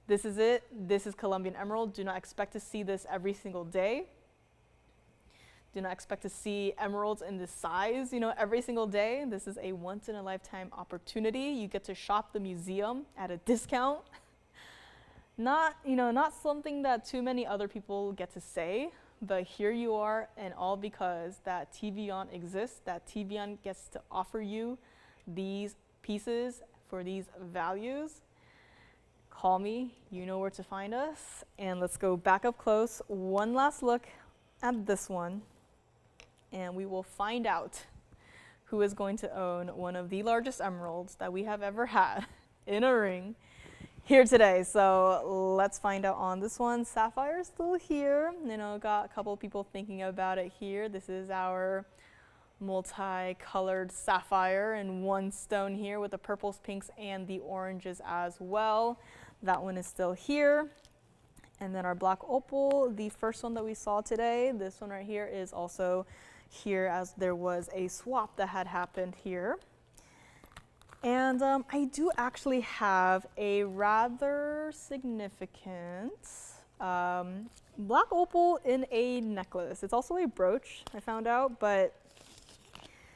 Speaker 1: This is it. This is Colombian emerald. Do not expect to see this every single day. Do not expect to see emeralds in this size, every single day. This is a once-in-a-lifetime opportunity. You get to shop the museum at a discount. Not something that too many other people get to say, but here you are, and all because that TVON exists, that TVON gets to offer you these pieces for these values. Call me, you know where to find us, and let's go back up close. One last look at this one, and we will find out who is going to own one of the largest emeralds that we have ever had in a ring here today. So let's find out on this one. Sapphire is still here. Got a couple of people thinking about it here. This is our multicolored sapphire in one stone here with the purples, pinks, and the oranges as well. That one is still here. And then our black opal, the first one that we saw today, this one right here is also here, as there was a swap that had happened here. And I do actually have a rather significant black opal in a necklace. It's also a brooch, I found out, but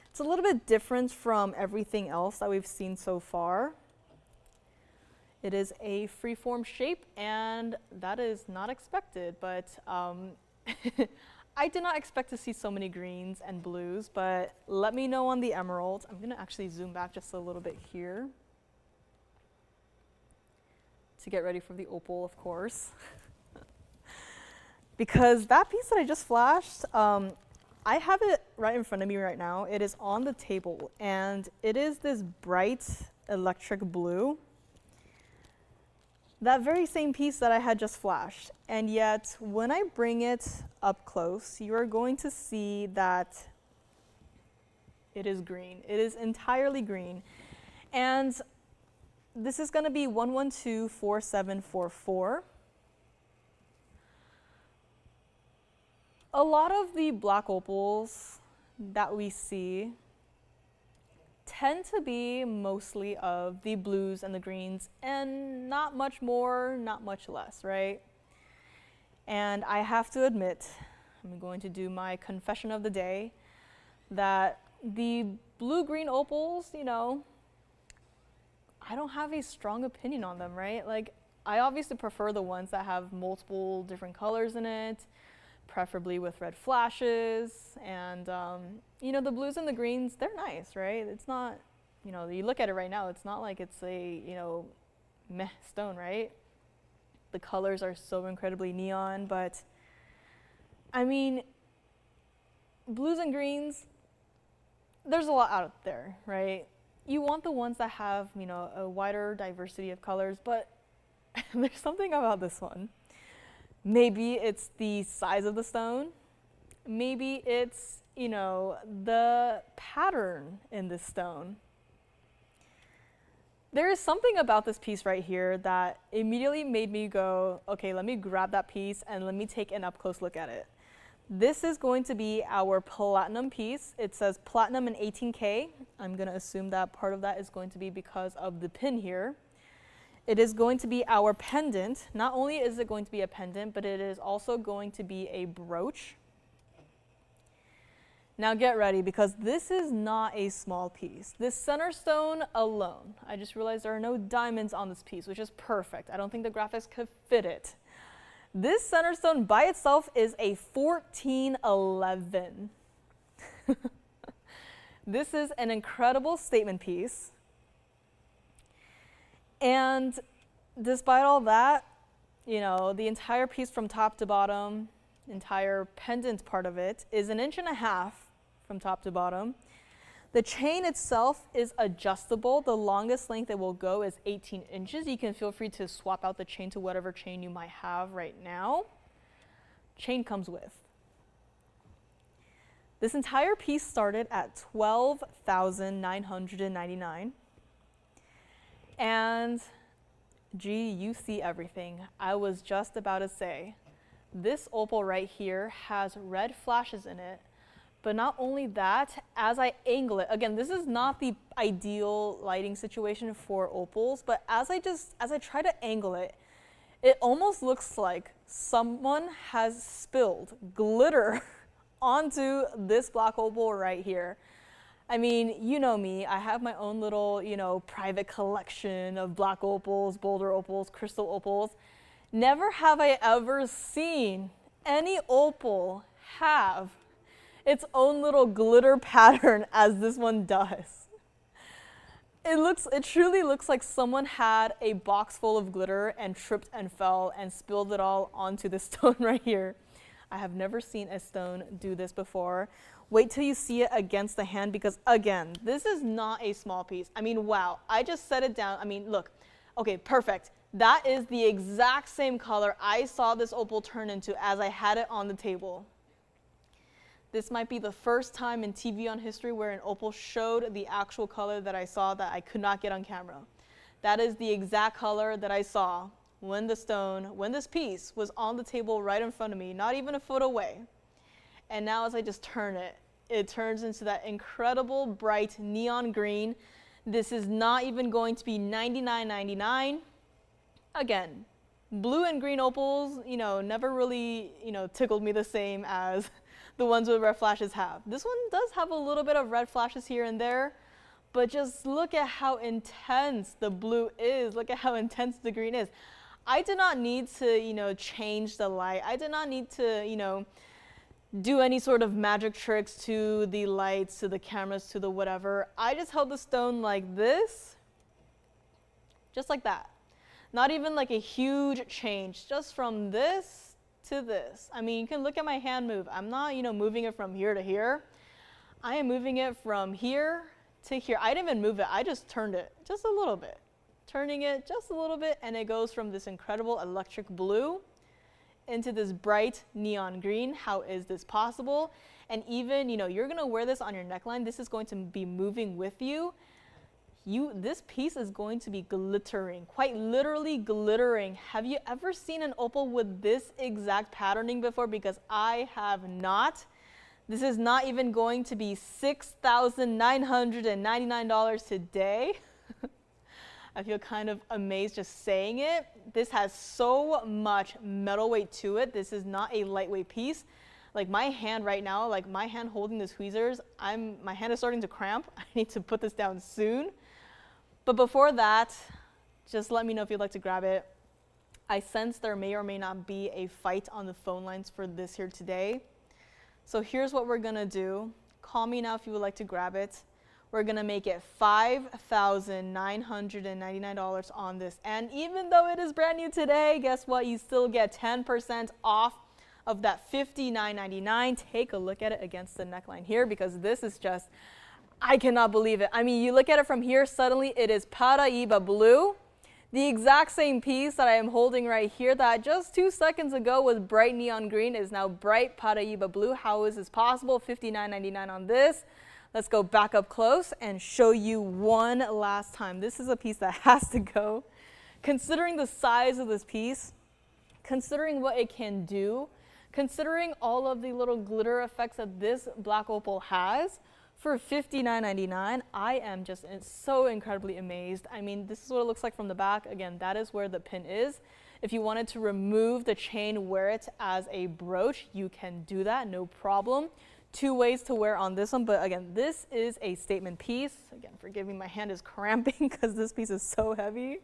Speaker 1: it's a little bit different from everything else that we've seen so far. It is a freeform shape, and that is not expected, but I did not expect to see so many greens and blues, but let me know on the emerald. I'm gonna actually zoom back just a little bit here to get ready for the opal, of course. Because that piece that I just flashed, I have it right in front of me right now. It is on the table, and it is this bright electric blue. That very same piece that I had just flashed. And yet, when I bring it up close, you are going to see that it is green. It is entirely green. And this is going to be 1124744. A lot of the black opals that we see tend to be mostly of the blues and the greens, and not much more, not much less, right? And I have to admit, I'm going to do my confession of the day, that the blue-green opals, you know, I don't have a strong opinion on them, right? Like, I obviously prefer the ones that have multiple different colors in it, preferably with red flashes. And, you know, the blues and the greens, they're nice, right? It's not, you know, you look at it right now, it's not like it's a, you know, meh stone, right? The colors are so incredibly neon, but I mean, blues and greens, there's a lot out there, right? You want the ones that have, you know, a wider diversity of colors, but there's something about this one. Maybe it's the size of the stone. Maybe it's, you know, the pattern in this stone. There is something about this piece right here that immediately made me go, okay, let me grab that piece and let me take an up-close look at it. This is going to be our platinum piece. It says platinum and 18K. I'm going to assume that part of that is going to be because of the pin here. It is going to be our pendant. Not only is it going to be a pendant, but it is also going to be a brooch. Now get ready, because this is not a small piece. This center stone alone, I just realized there are no diamonds on this piece, which is perfect. I don't think the graphics could fit it. This center stone by itself is a 1411. This is an incredible statement piece. And despite all that, you know, the entire piece from top to bottom, entire pendant part of it, is 1.5 inches from top to bottom. The chain itself is adjustable. The longest length it will go is 18 inches. You can feel free to swap out the chain to whatever chain you might have right now. Chain comes with. This entire piece started at $12,999. And gee, you see everything. I was just about to say, this opal right here has red flashes in it. But not only that, as I angle it, again, this is not the ideal lighting situation for opals, but as I try to angle it, it almost looks like someone has spilled glitter onto this black opal right here. I mean, you know me, I have my own little, you know, private collection of black opals, Boulder opals, crystal opals. Never have I ever seen any opal have its own little glitter pattern as this one does. It truly looks like someone had a box full of glitter and tripped and fell and spilled it all onto this stone right here. I have never seen a stone do this before. Wait till you see it against the hand, because again, this is not a small piece. I mean, wow, I just set it down. I mean, look, okay, perfect. That is the exact same color I saw this opal turn into as I had it on the table. This might be the first time in TVON history where an opal showed the actual color that I saw that I could not get on camera. That is the exact color that I saw when this piece was on the table right in front of me, not even a foot away. And now as I just turn it, it turns into that incredible bright neon green. This is not even going to be $99.99. Again, blue and green opals, you know, never really, you know, tickled me the same as the ones with red flashes have. This one does have a little bit of red flashes here and there, but just look at how intense the blue is. Look at how intense the green is. I did not need to, you know, change the light. I did not need to, you know, do any sort of magic tricks to the lights, to the cameras, to the whatever. I just held the stone like this, just like that. Not even like a huge change, just from this to this. I mean, you can look at my hand move. I'm not, you know, moving it from here to here. I am moving it from here to here. I didn't even move it. I just turned it just a little bit. Turning it just a little bit, and it goes from this incredible electric blue into this bright neon green. How is this possible? And even, you know, you're gonna wear this on your neckline. This is going to be moving with you. This piece is going to be glittering, quite literally glittering. Have you ever seen an opal with this exact patterning before? Because I have not. This is not even going to be $6,999 today. I feel kind of amazed just saying it. This has so much metal weight to it. This is not a lightweight piece. Like my hand right now, like my hand holding the tweezers, my hand is starting to cramp. I need to put this down soon. But before that, just let me know if you'd like to grab it. I sense there may or may not be a fight on the phone lines for this here today. So here's what we're gonna do. Call me now if you would like to grab it. We're gonna make it $5,999 on this. And even though it is brand new today, guess what? You still get 10% off of that $59.99. Take a look at it against the neckline here, because this is just, I cannot believe it. I mean, you look at it from here, suddenly it is paraiba blue. The exact same piece that I am holding right here that just 2 seconds ago was bright neon green is now bright paraiba blue. How is this possible? $59.99 on this. Let's go back up close and show you one last time. This is a piece that has to go. Considering the size of this piece, considering what it can do, considering all of the little glitter effects that this black opal has, for $59.99, I am just so incredibly amazed. I mean, this is what it looks like from the back. Again, that is where the pin is. If you wanted to remove the chain, wear it as a brooch, you can do that, no problem. 2 ways to wear on this one, but again, this is a statement piece. Again, forgive me, my hand is cramping because this piece is so heavy.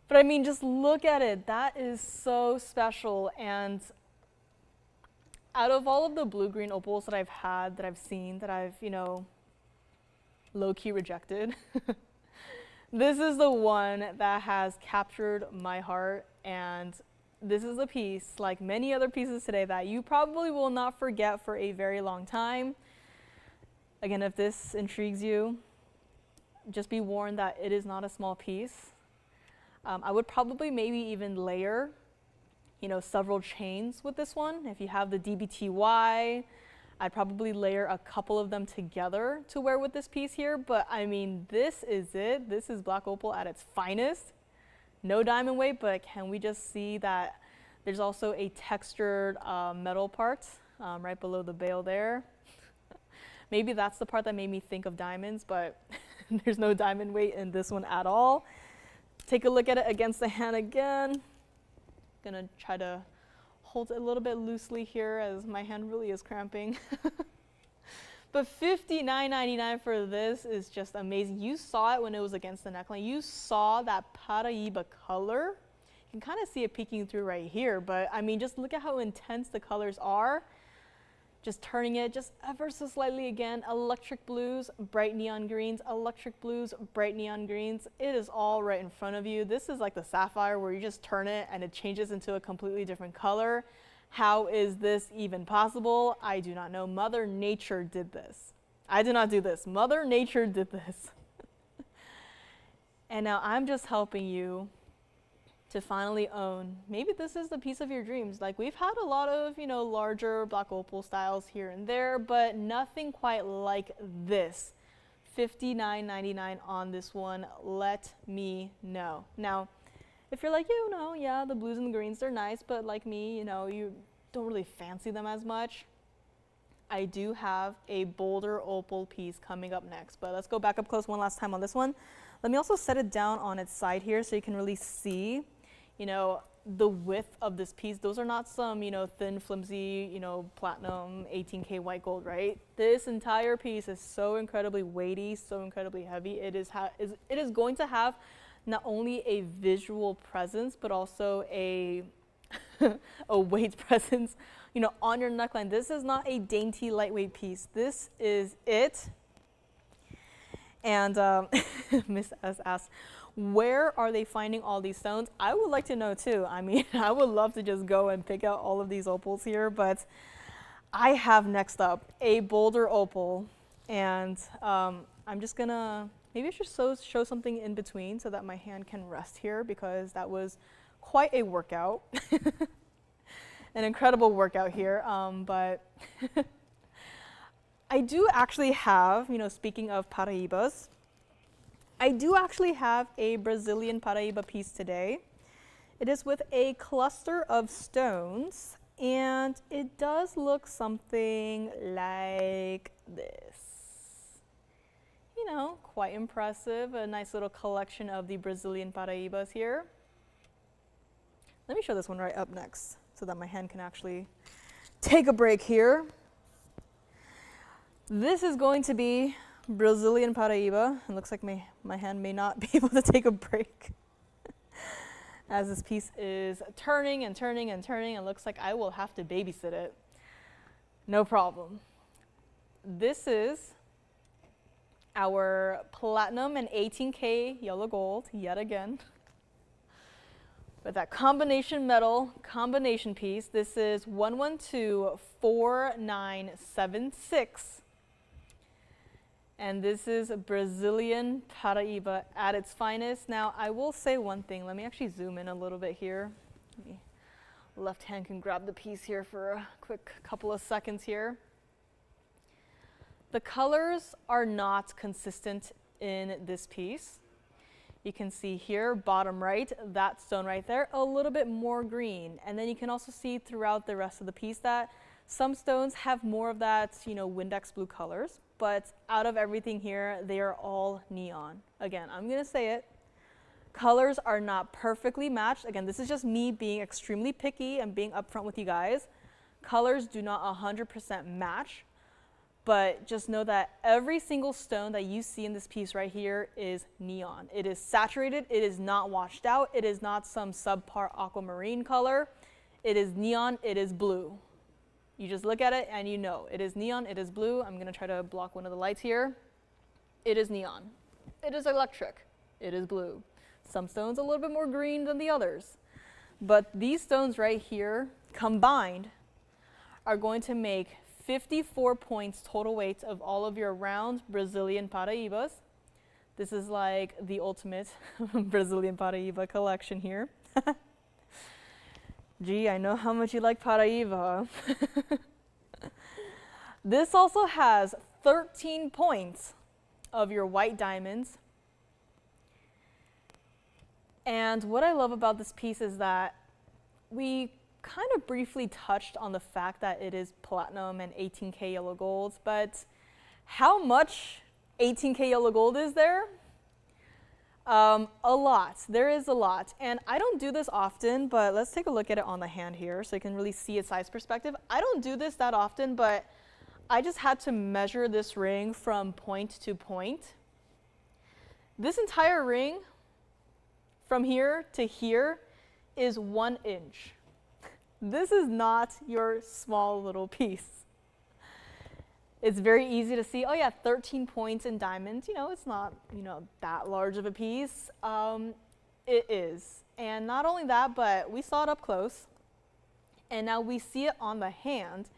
Speaker 1: But I mean, just look at it. That is so special. And out of all of the blue-green opals that I've had, that I've seen, that I've, you know, low-key rejected, this is the one that has captured my heart. And this is a piece, like many other pieces today, that you probably will not forget for a very long time. Again, if this intrigues you, just be warned that it is not a small piece. I would probably maybe even layer, you know, several chains with this one. If you have the DBTY, I'd probably layer a couple of them together to wear with this piece here. But I mean, this is it. This is black opal at its finest. No diamond weight, but can we just see that there's also a textured metal part right below the bail there. Maybe that's the part that made me think of diamonds, but there's no diamond weight in this one at all. Take a look at it against the hand again. Gonna try to hold it a little bit loosely here as my hand really is cramping. But $59.99 for this is just amazing. You saw it when it was against the neckline. You saw that paraiba color. You can kind of see it peeking through right here, but I mean, just look at how intense the colors are. Just turning it just ever so slightly again. Electric blues, bright neon greens, electric blues, bright neon greens. It is all right in front of you. This is like the sapphire where you just turn it and it changes into a completely different color. How is this even possible? I do not know. Mother Nature did this. I did not do this. Mother Nature did this. And now I'm just helping you to finally own, maybe this is the piece of your dreams. Like, we've had a lot of, you know, larger black opal styles here and there, but nothing quite like this. $59.99 on this one. Let me know. Now, if you're like, you know, yeah, the blues and the greens, they're nice, but like me, you know, you don't really fancy them as much, I do have a Boulder opal piece coming up next. But let's go back up close one last time on this one. Let me also set it down on its side here so you can really see, you know, the width of this piece. Those are not some, you know, thin, flimsy, you know, platinum 18K white gold, right? This entire piece is so incredibly weighty, so incredibly heavy. It is going to have not only a visual presence, but also a a weight presence, you know, on your neckline. This is not a dainty, lightweight piece. This is it. And Miss S asks, where are they finding all these stones? I would like to know too. I mean, I would love to just go and pick out all of these opals here, but I have next up a Boulder opal, and I'm just gonna, maybe I should show something in between so that my hand can rest here, because that was quite a workout, an incredible workout here, but I do actually have, you know, speaking of paraibas, I do actually have a Brazilian paraiba piece today. It is with a cluster of stones, and it does look something like this. You know, quite impressive, a nice little collection of the Brazilian paraibas here. Let me show this one right up next so that my hand can actually take a break here. This is going to be Brazilian paraiba. It looks like my hand may not be able to take a break. As this piece is turning and turning and turning, it looks like I will have to babysit it. No problem. This is our platinum and 18K yellow gold, yet again. With that combination metal, combination piece, this is 1124976. And this is Brazilian paraiba at its finest. Now, I will say one thing. Let me actually zoom in a little bit here. Left hand can grab the piece here for a quick couple of seconds here. The colors are not consistent in this piece. You can see here, bottom right, that stone right there, a little bit more green. And then you can also see throughout the rest of the piece that some stones have more of that, Windex blue colors. But out of everything here, they are all neon. Again, I'm going to say it. Colors are not perfectly matched. Again, this is just me being extremely picky and being upfront with you guys. Colors do not 100% match. But just know that every single stone that you see in this piece right here is neon. It is saturated. It is not washed out. It is not some subpar aquamarine color. It is neon. It is blue. You just look at it and you know it is neon. It is blue. I'm going to try to block one of the lights here. It is neon. It is electric. It is blue. Some stones a little bit more green than the others. But these stones right here combined are going to make 54 points total weight of all of your round Brazilian paraibas. This is like the ultimate Brazilian paraiba collection here. Gee, I know how much you like paraiba. This also has 13 points of your white diamonds. And what I love about this piece is that we kind of briefly touched on the fact that it is platinum and 18K yellow golds, but how much 18K yellow gold is there? A lot. There is a lot. And I don't do this often, but let's take a look at it on the hand here so you can really see its size perspective. I don't do this that often, but I just had to measure this ring from point to point. This entire ring from here to here is 1 inch. This is not your small little piece. It's very easy to see, oh yeah, 13 points in diamonds. It's not, that large of a piece. It is. And not only that, but we saw it up close. And now we see it on the hand.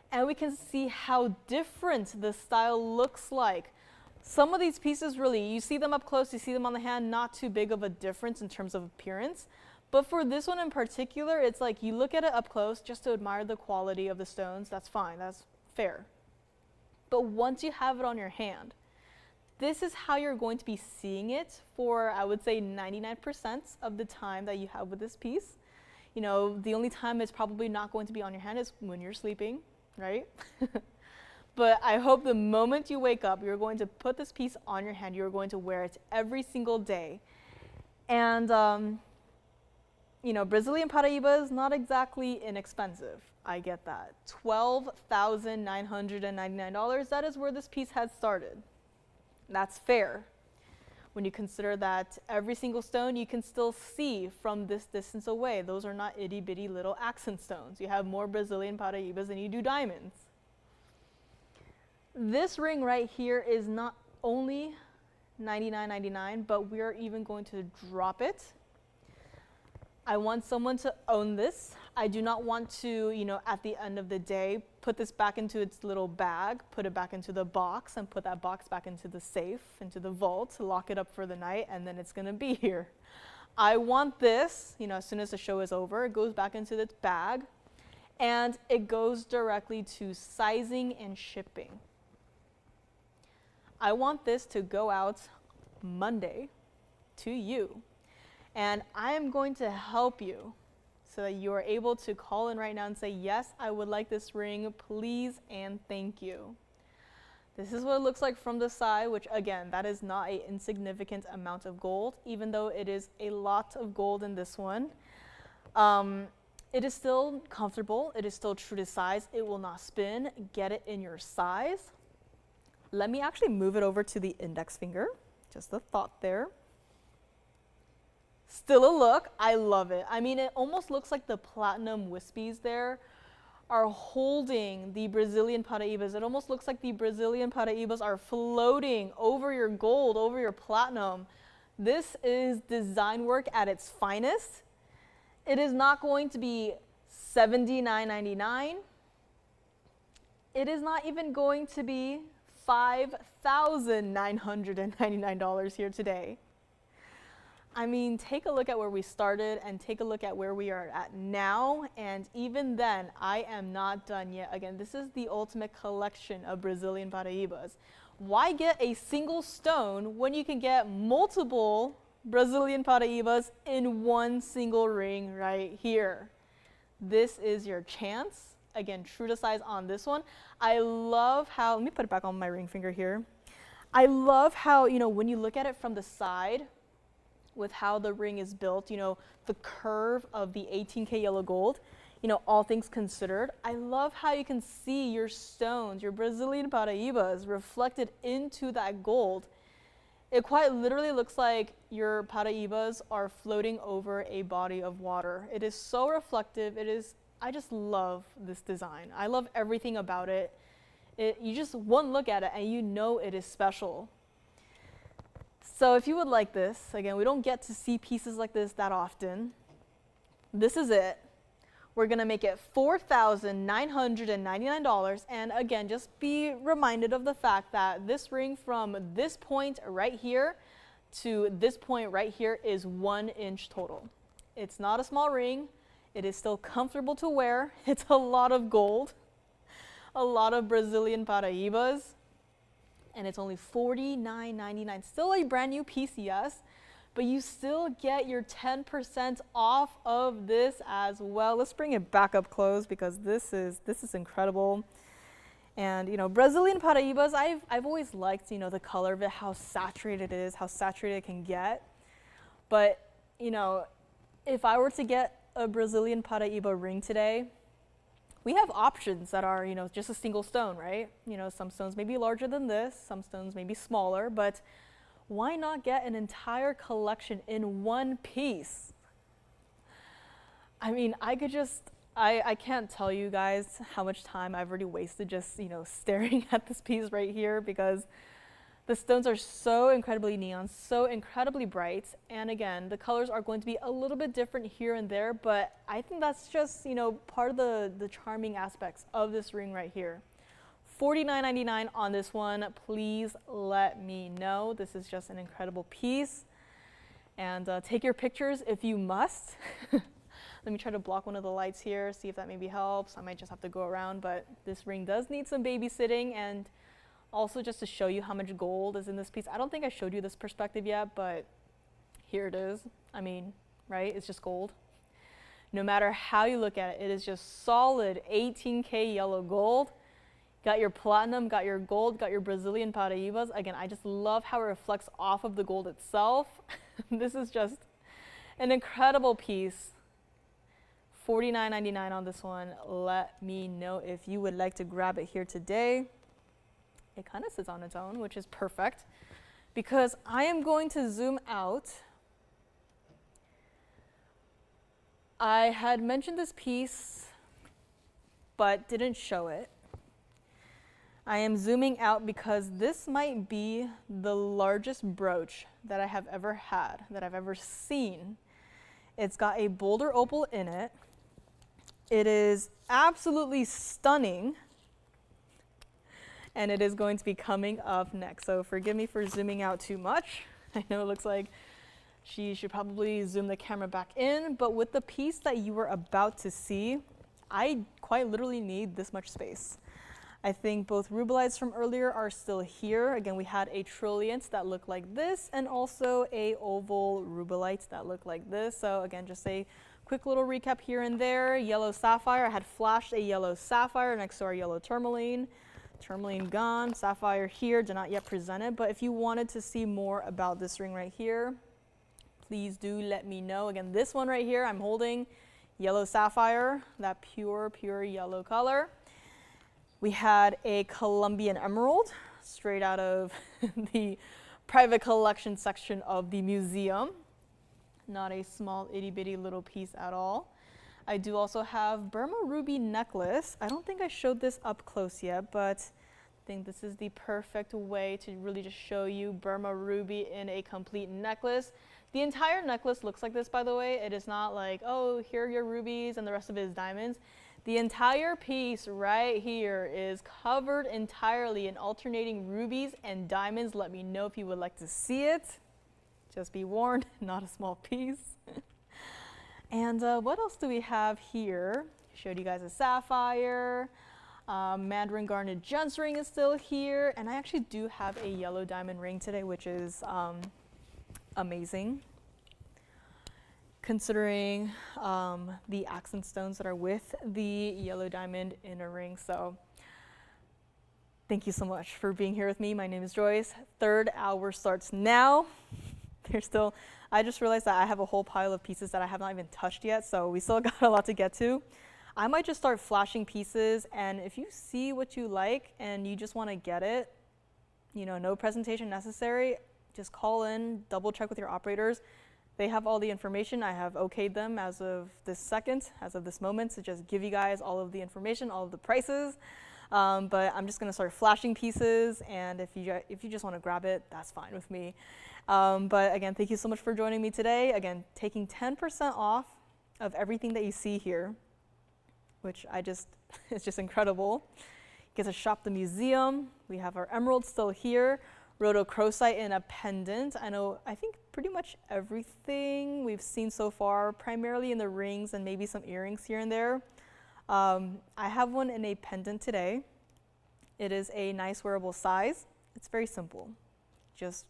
Speaker 1: And we can see how different the style looks like. Some of these pieces really, you see them up close, you see them on the hand, not too big of a difference in terms of appearance. But for this one in particular, it's like you look at it up close just to admire the quality of the stones. That's fine. That's fair. But once you have it on your hand, this is how you're going to be seeing it for, I would say, 99% of the time that you have with this piece. The only time it's probably not going to be on your hand is when you're sleeping, right? But I hope the moment you wake up, you're going to put this piece on your hand. You're going to wear it every single day. And Brazilian paraiba is not exactly inexpensive. I get that. $12,999, that is where this piece has started. That's fair. When you consider that every single stone you can still see from this distance away. Those are not itty bitty little accent stones. You have more Brazilian paraibas than you do diamonds. This ring right here is not only $99.99, but we are even going to drop it. I want someone to own this. I do not want to, at the end of the day, put this back into its little bag, put it back into the box, and put that box back into the safe, into the vault, lock it up for the night, and then it's going to be here. I want this, as soon as the show is over, it goes back into its bag, and it goes directly to sizing and shipping. I want this to go out Monday to you. And I am going to help you so that you are able to call in right now and say, yes, I would like this ring, please and thank you. This is what it looks like from the side, which again, that is not an insignificant amount of gold, even though it is a lot of gold in this one. It is still comfortable. It is still true to size. It will not spin. Get it in your size. Let me actually move it over to the index finger. Just a thought there. Still a look. I love it. I mean, it almost looks like the platinum wispies there are holding the Brazilian paraibas. It almost looks like the Brazilian paraibas are floating over your gold, over your platinum. This is design work at its finest. It is not going to be $79.99. It is not even going to be $5,999 here today. I mean, take a look at where we started and take a look at where we are at now. And even then, I am not done yet. Again, this is the ultimate collection of Brazilian paraibas. Why get a single stone when you can get multiple Brazilian paraibas in one single ring right here? This is your chance. Again, true to size on this one. I love how, let me put it back on my ring finger here. I love how, you know, when you look at it from the side, with how the ring is built, you know, the curve of the 18K yellow gold, you know, all things considered, I love how you can see your stones, your Brazilian paraibas reflected into that gold. It quite literally looks like your paraibas are floating over a body of water. It is so reflective. It is, I just love this design. I love everything about it. You just one look at it and you know it is special. So if you would like this, again, we don't get to see pieces like this that often. This is it. We're gonna make it $4,999. And again, just be reminded of the fact that this ring from this point right here to this point right here is 1 inch total. It's not a small ring. It is still comfortable to wear. It's a lot of gold, a lot of Brazilian paraibas. And it's only $49.99. Still a brand new piece, yes, but you still get your 10% off of this as well. Let's bring it back up close because this is incredible. And you know, Brazilian paraibas, I've always liked, you know, the color of it, how saturated it is, how saturated it can get. But you know, if I were to get a Brazilian paraiba ring today, we have options that are, you know, just a single stone, right? You know, some stones may be larger than this, some stones may be smaller, but why not get an entire collection in one piece? I mean, I could just, I can't tell you guys how much time I've already wasted just, you know, staring at this piece right here because the stones are so incredibly neon, so incredibly bright. And again, the colors are going to be a little bit different here and there, but I think that's just, you know, part of the charming aspects of this ring right here. $49.99 on this one. Please let me know. This is just an incredible piece. And take your pictures if you must. Let me try to block one of the lights here, see if that maybe helps. I might just have to go around, but this ring does need some babysitting. And also just to show you how much gold is in this piece. I don't think I showed you this perspective yet, but here it is. I mean, right? It's just gold. No matter how you look at it, it is just solid 18K yellow gold. Got your platinum, got your gold, got your Brazilian paraibas. Again, I just love how it reflects off of the gold itself. This is just an incredible piece. $49.99 on this one. Let me know if you would like to grab it here today. It kind of sits on its own, which is perfect because I am going to zoom out. I had mentioned this piece, but didn't show it. I am zooming out because this might be the largest brooch that I have ever had, that I've ever seen. It's got a Boulder opal in it. It is absolutely stunning. And it is going to be coming up next. So forgive me for zooming out too much. I know it looks like she should probably zoom the camera back in, but with the piece that you were about to see, I quite literally need this much space. I think both Rubellites from earlier are still here. Again, we had a trilliant that looked like this and also a oval Rubellite that looked like this. So again, just a quick little recap here and there. Yellow sapphire, I had flashed a yellow sapphire next to our yellow tourmaline. Tourmaline gone, sapphire here, did not yet present it, but if you wanted to see more about this ring right here, please do let me know. Again, this one right here I'm holding yellow sapphire, that pure, pure yellow color. We had a Colombian emerald, straight out of the private collection section of the museum. Not a small itty bitty little piece at all. I do also have Burma ruby necklace. I don't think I showed this up close yet, but I think this is the perfect way to really just show you Burma ruby in a complete necklace. The entire necklace looks like this, by the way. It is not like, oh, here are your rubies and the rest of it is diamonds. The entire piece right here is covered entirely in alternating rubies and diamonds. Let me know if you would like to see it. Just be warned, not a small piece. And what else do we have here? Showed you guys a sapphire. Mandarin garnet gent ring is still here. And I actually do have a yellow diamond ring today, which is amazing, considering the accent stones that are with the yellow diamond inner ring. So thank you so much for being here with me. My name is Joyce. Third hour starts now. I just realized that I have a whole pile of pieces that I have not even touched yet, so we still got a lot to get to. I might just start flashing pieces, and if you see what you like and you just want to get it, you know, no presentation necessary, just call in, double check with your operators. They have all the information. I have okayed them as of this second, as of this moment, to just give you guys all of the information, all of the prices. But I'm just going to start flashing pieces, and if you just want to grab it, that's fine with me. But again, thank you so much for joining me today. Again, taking 10% off of everything that you see here, which it's just incredible. You get to shop the museum. We have our emeralds still here. Rhodochrosite in a pendant. I think pretty much everything we've seen so far, primarily in the rings and maybe some earrings here and there. I have one in a pendant today. It is a nice wearable size. It's very simple. Just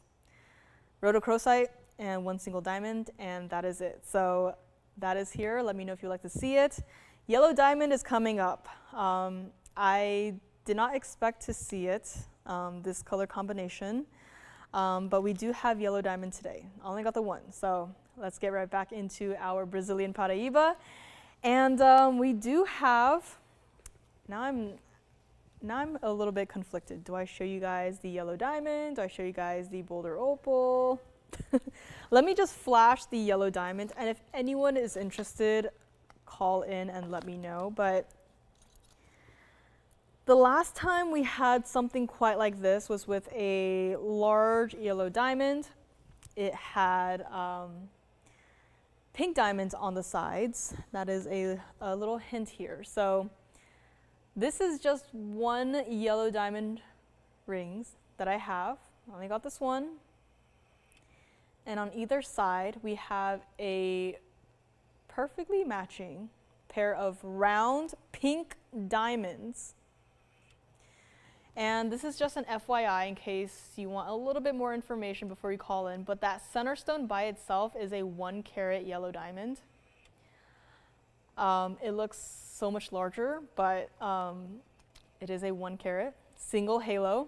Speaker 1: rhodochrosite and one single diamond, and that is it. So that is here. Let me know if you'd like to see it. Yellow diamond is coming up. I did not expect to see it, this color combination, but we do have yellow diamond today. I only got the one, so let's get right back into our Brazilian paraiba. And we do have, now I'm a little bit conflicted. Do I show you guys the yellow diamond? Do I show you guys the Boulder opal? Let me just flash the yellow diamond, and if anyone is interested, call in and let me know. But the last time we had something quite like this was with a large yellow diamond. It had pink diamonds on the sides. That is a little hint here. So this is just one yellow diamond rings that I have. I only got this one. And on either side, we have a perfectly matching pair of round pink diamonds. And this is just an FYI in case you want a little bit more information before you call in, but that center stone by itself is a 1 carat yellow diamond. It looks so much larger, but it is a 1 carat single halo.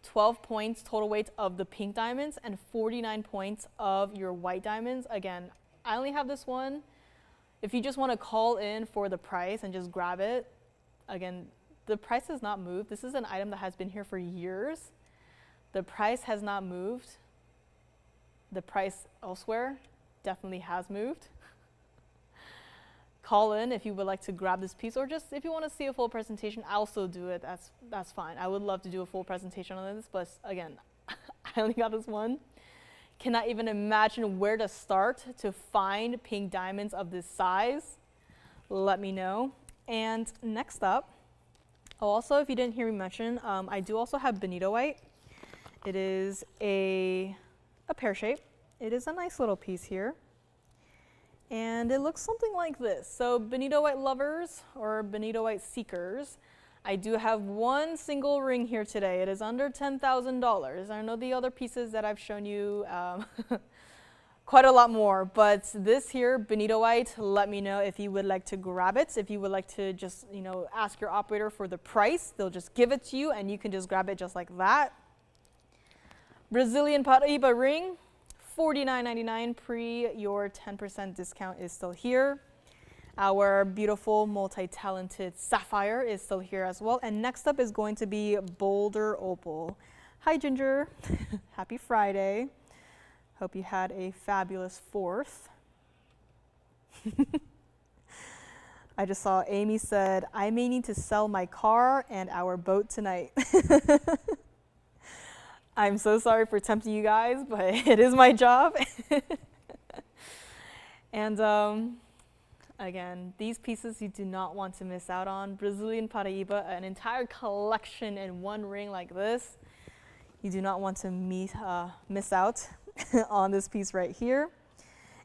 Speaker 1: 12 points total weight of the pink diamonds and 49 points of your white diamonds. Again, I only have this one. If you just want to call in for the price and just grab it, again, the price has not moved. This is an item that has been here for years. The price has not moved. The price elsewhere definitely has moved. Call in if you would like to grab this piece, or just if you want to see a full presentation, I'll also do it. That's fine. I would love to do a full presentation on this, but again, I only got this one. Cannot even imagine where to start to find pink diamonds of this size. Let me know. And next up, also, if you didn't hear me mention, I do also have bonitolite. It is a pear shape. It is a nice little piece here. And it looks something like this. So bonitolite lovers or bonitolite seekers, I do have one single ring here today. It is under $10,000. I know the other pieces that I've shown you quite a lot more, but this here, bonitolite, let me know if you would like to grab it. If you would like to just, ask your operator for the price, they'll just give it to you and you can just grab it just like that. Brazilian paraiba ring, $49.99 pre. Your 10% discount is still here. Our beautiful multi-talented sapphire is still here as well. And next up is going to be Boulder opal. Hi Ginger, happy Friday. Hope you had a fabulous 4th. I just saw Amy said, I may need to sell my car and our boat tonight. I'm so sorry for tempting you guys, but it is my job. And again, these pieces you do not want to miss out on. Brazilian paraiba, an entire collection in one ring like this. You do not want to miss out on this piece right here.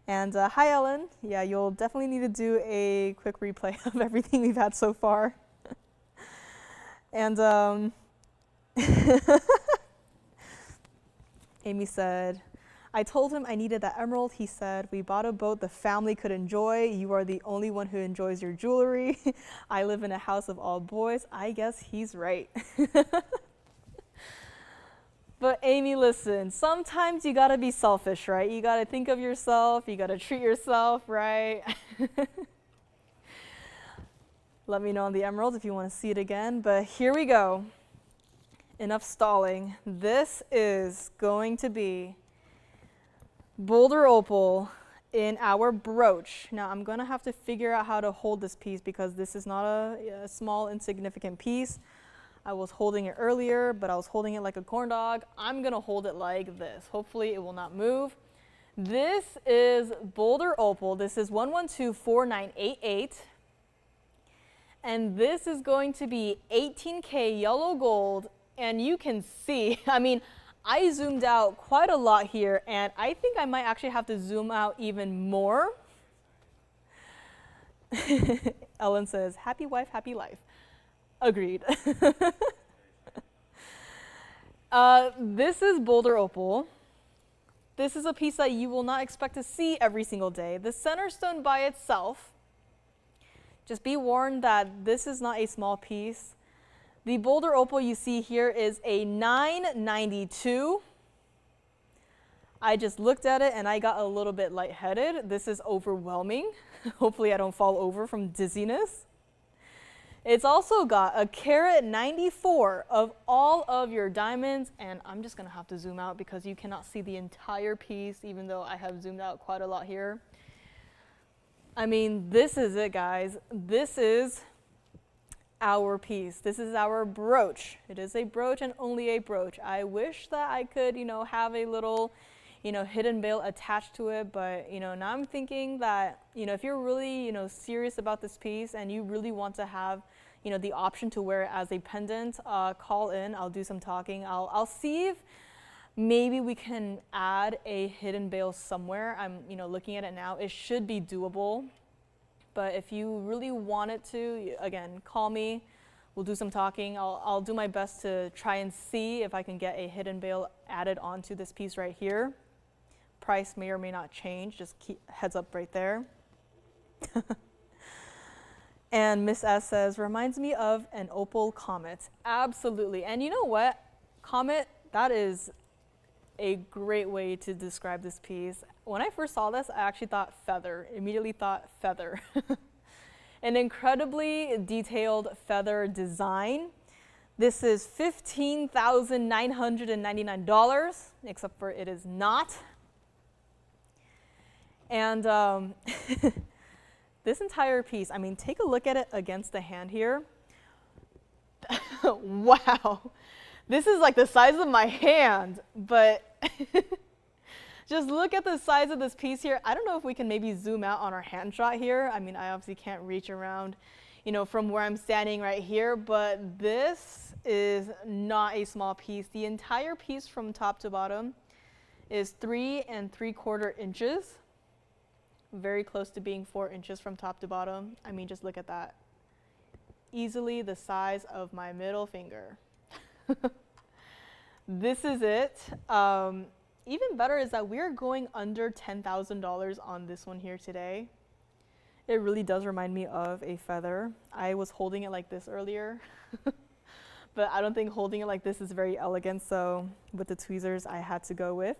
Speaker 1: And hi, Ellen. Yeah, you'll definitely need to do a quick replay of everything we've had so far. And Amy said, I told him I needed that emerald. He said, we bought a boat the family could enjoy. You are the only one who enjoys your jewelry. I live in a house of all boys. I guess he's right. But Amy, listen, sometimes you gotta be selfish, right? You gotta think of yourself, you gotta treat yourself, right? Let me know on the emerald if you wanna see it again, but here we go. Enough stalling. This is going to be Boulder opal in our brooch. Now I'm gonna have to figure out how to hold this piece because this is not a small insignificant piece. I was holding it earlier, but I was holding it like a corn dog. I'm gonna hold it like this. Hopefully it will not move. This is Boulder opal. This is 1124988. And this is going to be 18K yellow gold. And you can see, I mean, I zoomed out quite a lot here, and I think I might actually have to zoom out even more. Ellen says, happy wife, happy life. Agreed. This is Boulder opal. This is a piece that you will not expect to see every single day. The center stone by itself, just be warned that this is not a small piece. The Boulder opal you see here is a 992. I just looked at it and I got a little bit lightheaded. This is overwhelming. Hopefully I don't fall over from dizziness. It's also got a carat 94 of all of your diamonds, and I'm just gonna have to zoom out because you cannot see the entire piece, even though I have zoomed out quite a lot here. I mean, this is it, guys. This is our piece. This is our brooch. It is a brooch and only a brooch. I wish that I could, have a little, hidden veil attached to it, but, now I'm thinking that, if you're really, serious about this piece and you really want to have, the option to wear it as a pendant, call in. I'll do some talking. I'll see if maybe we can add a hidden veil somewhere. I'm, looking at it now. It should be doable. But if you really wanted to, again, call me. We'll do some talking. I'll do my best to try and see if I can get a hidden veil added onto this piece right here. Price may or may not change. Just keep heads up right there. And Miss S says, reminds me of an opal comet. Absolutely. And you know what? Comet, that is a great way to describe this piece. When I first saw this, I actually thought feather, immediately thought feather. An incredibly detailed feather design. This is $15,999, except for it is not. And this entire piece, I mean, take a look at it against the hand here. Wow. This is like the size of my hand, but just look at the size of this piece here. I don't know if we can maybe zoom out on our hand shot here. I mean, I obviously can't reach around, from where I'm standing right here, but this is not a small piece. The entire piece from top to bottom is 3 3/4 inches. Very close to being 4 inches from top to bottom. I mean, just look at that. Easily the size of my middle finger. This is it. Even better is that we're going under $10,000 on this one here today. It really does remind me of a feather. I was holding it like this earlier, but I don't think holding it like this is very elegant, so with the tweezers I had to go with.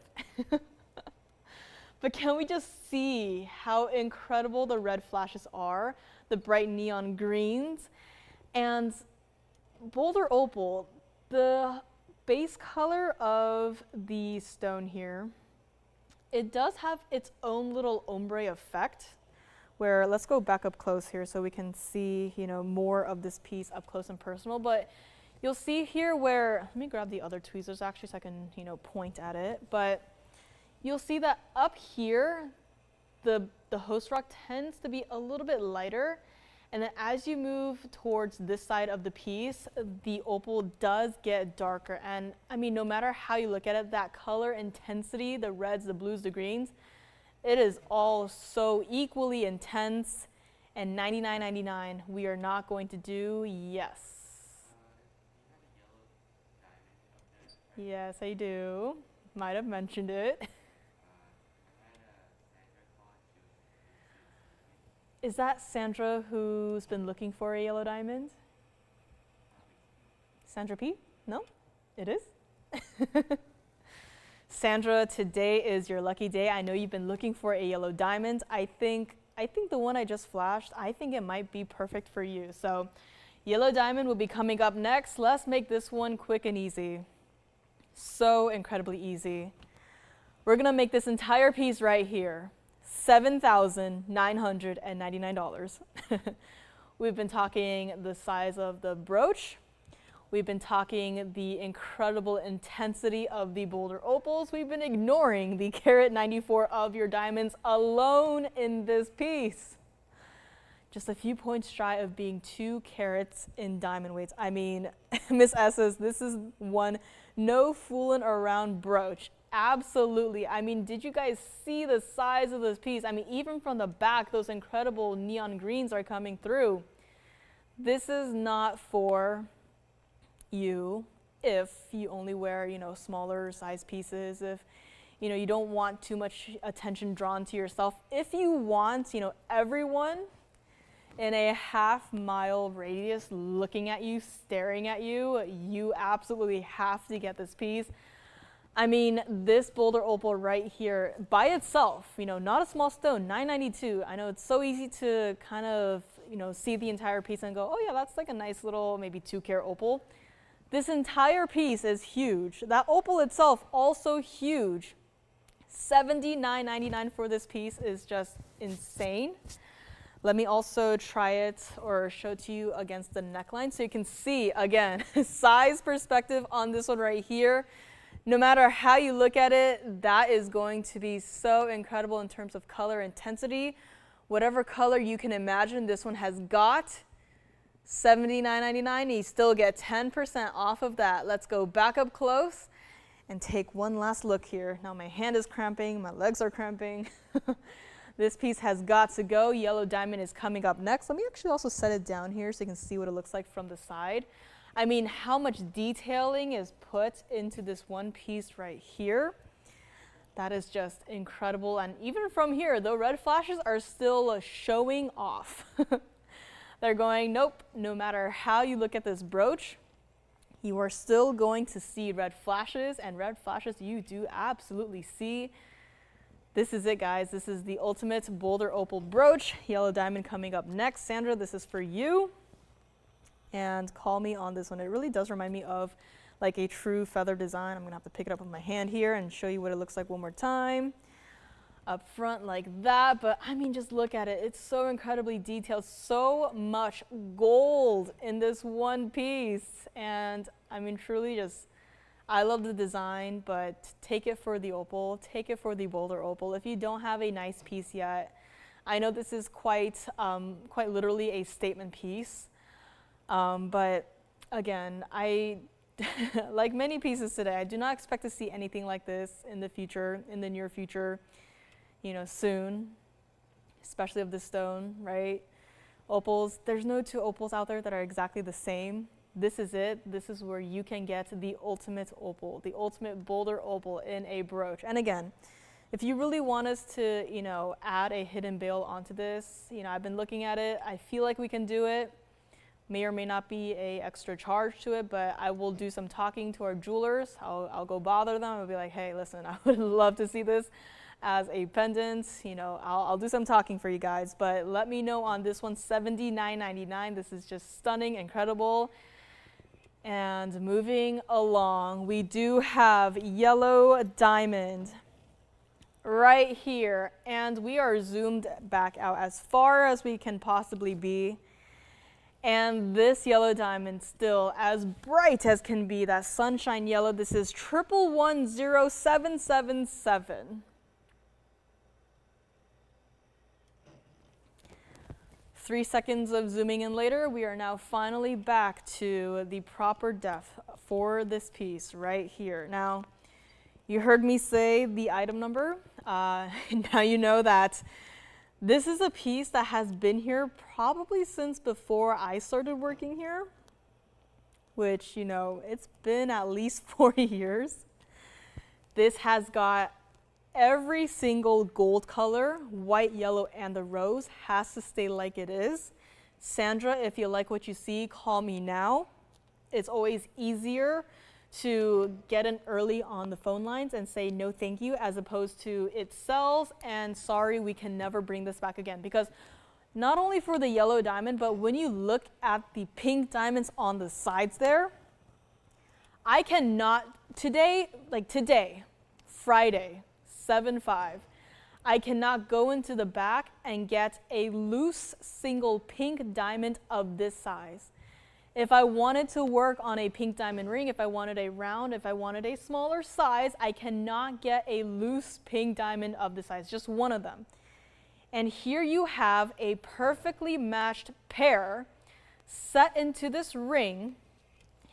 Speaker 1: But can we just see how incredible the red flashes are, the bright neon greens, and Boulder opal, the base color of the stone here, it does have its own little ombre effect, where let's go back up close here so we can see, you know, more of this piece up close and personal. But you'll see here where, let me grab the other tweezers actually so I can, you know, point at it. But you'll see that up here, the host rock tends to be a little bit lighter. And then as you move towards this side of the piece, the opal does get darker. And I mean, no matter how you look at it, that color intensity, the reds, the blues, the greens, it is all so equally intense. And $99.99, we are not going to do yes. Yes, I do. Might have mentioned it. Is that Sandra who's been looking for a yellow diamond? Sandra P? No? It is? Sandra, today is your lucky day. I know you've been looking for a yellow diamond. I think the one I just flashed, I think it might be perfect for you. So yellow diamond will be coming up next. Let's make this one quick and easy. So incredibly easy. We're gonna make this entire piece right here $7,999. We've been talking the size of the brooch. We've been talking the incredible intensity of the Boulder opals. We've been ignoring the carat 94 of your diamonds alone in this piece. Just a few points shy of being 2 carats in diamond weights. I mean, Miss S says this is one no fooling around brooch. Absolutely. I mean, did you guys see the size of this piece? I mean, even from the back, those incredible neon greens are coming through. This is not for you if you only wear, you know, smaller size pieces, if, you know, you don't want too much attention drawn to yourself. If you want, you know, everyone in a half-mile radius looking at you, staring at you, you absolutely have to get this piece. I mean, this Boulder opal right here by itself, you know, not a small stone, $9.92. I know it's so easy to kind of, you know, see the entire piece and go, oh yeah, that's like a nice little maybe 2-carat opal. This entire piece is huge. That opal itself also huge. $79.99 for this piece is just insane. Let me also try it or show to you against the neckline so you can see, again, size perspective on this one right here. No matter how you look at it, that is going to be so incredible in terms of color intensity. Whatever color you can imagine, this one has got. $79.99, you still get 10% off of that. Let's go back up close and take one last look here. Now my hand is cramping, my legs are cramping. This piece has got to go. Yellow diamond is coming up next. Let me actually also set it down here so you can see what it looks like from the side. I mean, how much detailing is put into this one piece right here. That is just incredible. And even from here, the red flashes are still showing off. They're going, nope, no matter how you look at this brooch, you are still going to see red flashes, and red flashes you do absolutely see. This is it, guys. This is the ultimate Boulder opal brooch. Yellow diamond coming up next. Sandra, this is for you. And call me on this one. It really does remind me of like a true feather design. I'm gonna have to pick it up with my hand here and show you what it looks like one more time. Up front like that, but I mean, just look at it. It's so incredibly detailed, so much gold in this one piece. And I mean, truly just, I love the design, but take it for the opal, take it for the Boulder opal. If you don't have a nice piece yet, I know this is quite literally a statement piece. But again, like many pieces today, I do not expect to see anything like this in the future, in the near future, you know, soon, especially of this stone, right? Opals, there's no 2 opals out there that are exactly the same. This is it. This is where you can get the ultimate opal, the ultimate Boulder opal in a brooch. And again, if you really want us to, you know, add a hidden bail onto this, you know, I've been looking at it. I feel like we can do it. May or may not be a extra charge to it, but I will do some talking to our jewelers. I'll go bother them. I'll be like, hey, listen, I would love to see this as a pendant. You know, I'll do some talking for you guys, but let me know on this one, $79.99. This is just stunning, incredible. And moving along, we do have yellow diamond right here, and we are zoomed back out as far as we can possibly be. And this yellow diamond still as bright as can be, that sunshine yellow. This is 110777. 3 seconds of zooming in later, we are now finally back to the proper depth for this piece right here. Now, you heard me say the item number. Now you know that this is a piece that has been here probably since before I started working here, which, you know, it's been at least 40 years. This has got every single gold color, white, yellow, and the rose has to stay like it is. Sandra, if you like what you see, call me now. It's always easier to get in early on the phone lines and say no thank you, as opposed to it sells and sorry, we can never bring this back again. Because not only for the yellow diamond, but when you look at the pink diamonds on the sides there, I cannot, today, Friday, 7/5, I cannot go into the back and get a loose single pink diamond of this size. If I wanted to work on a pink diamond ring, if I wanted a round, if I wanted a smaller size, I cannot get a loose pink diamond of this size, just one of them. And here you have a perfectly matched pair set into this ring.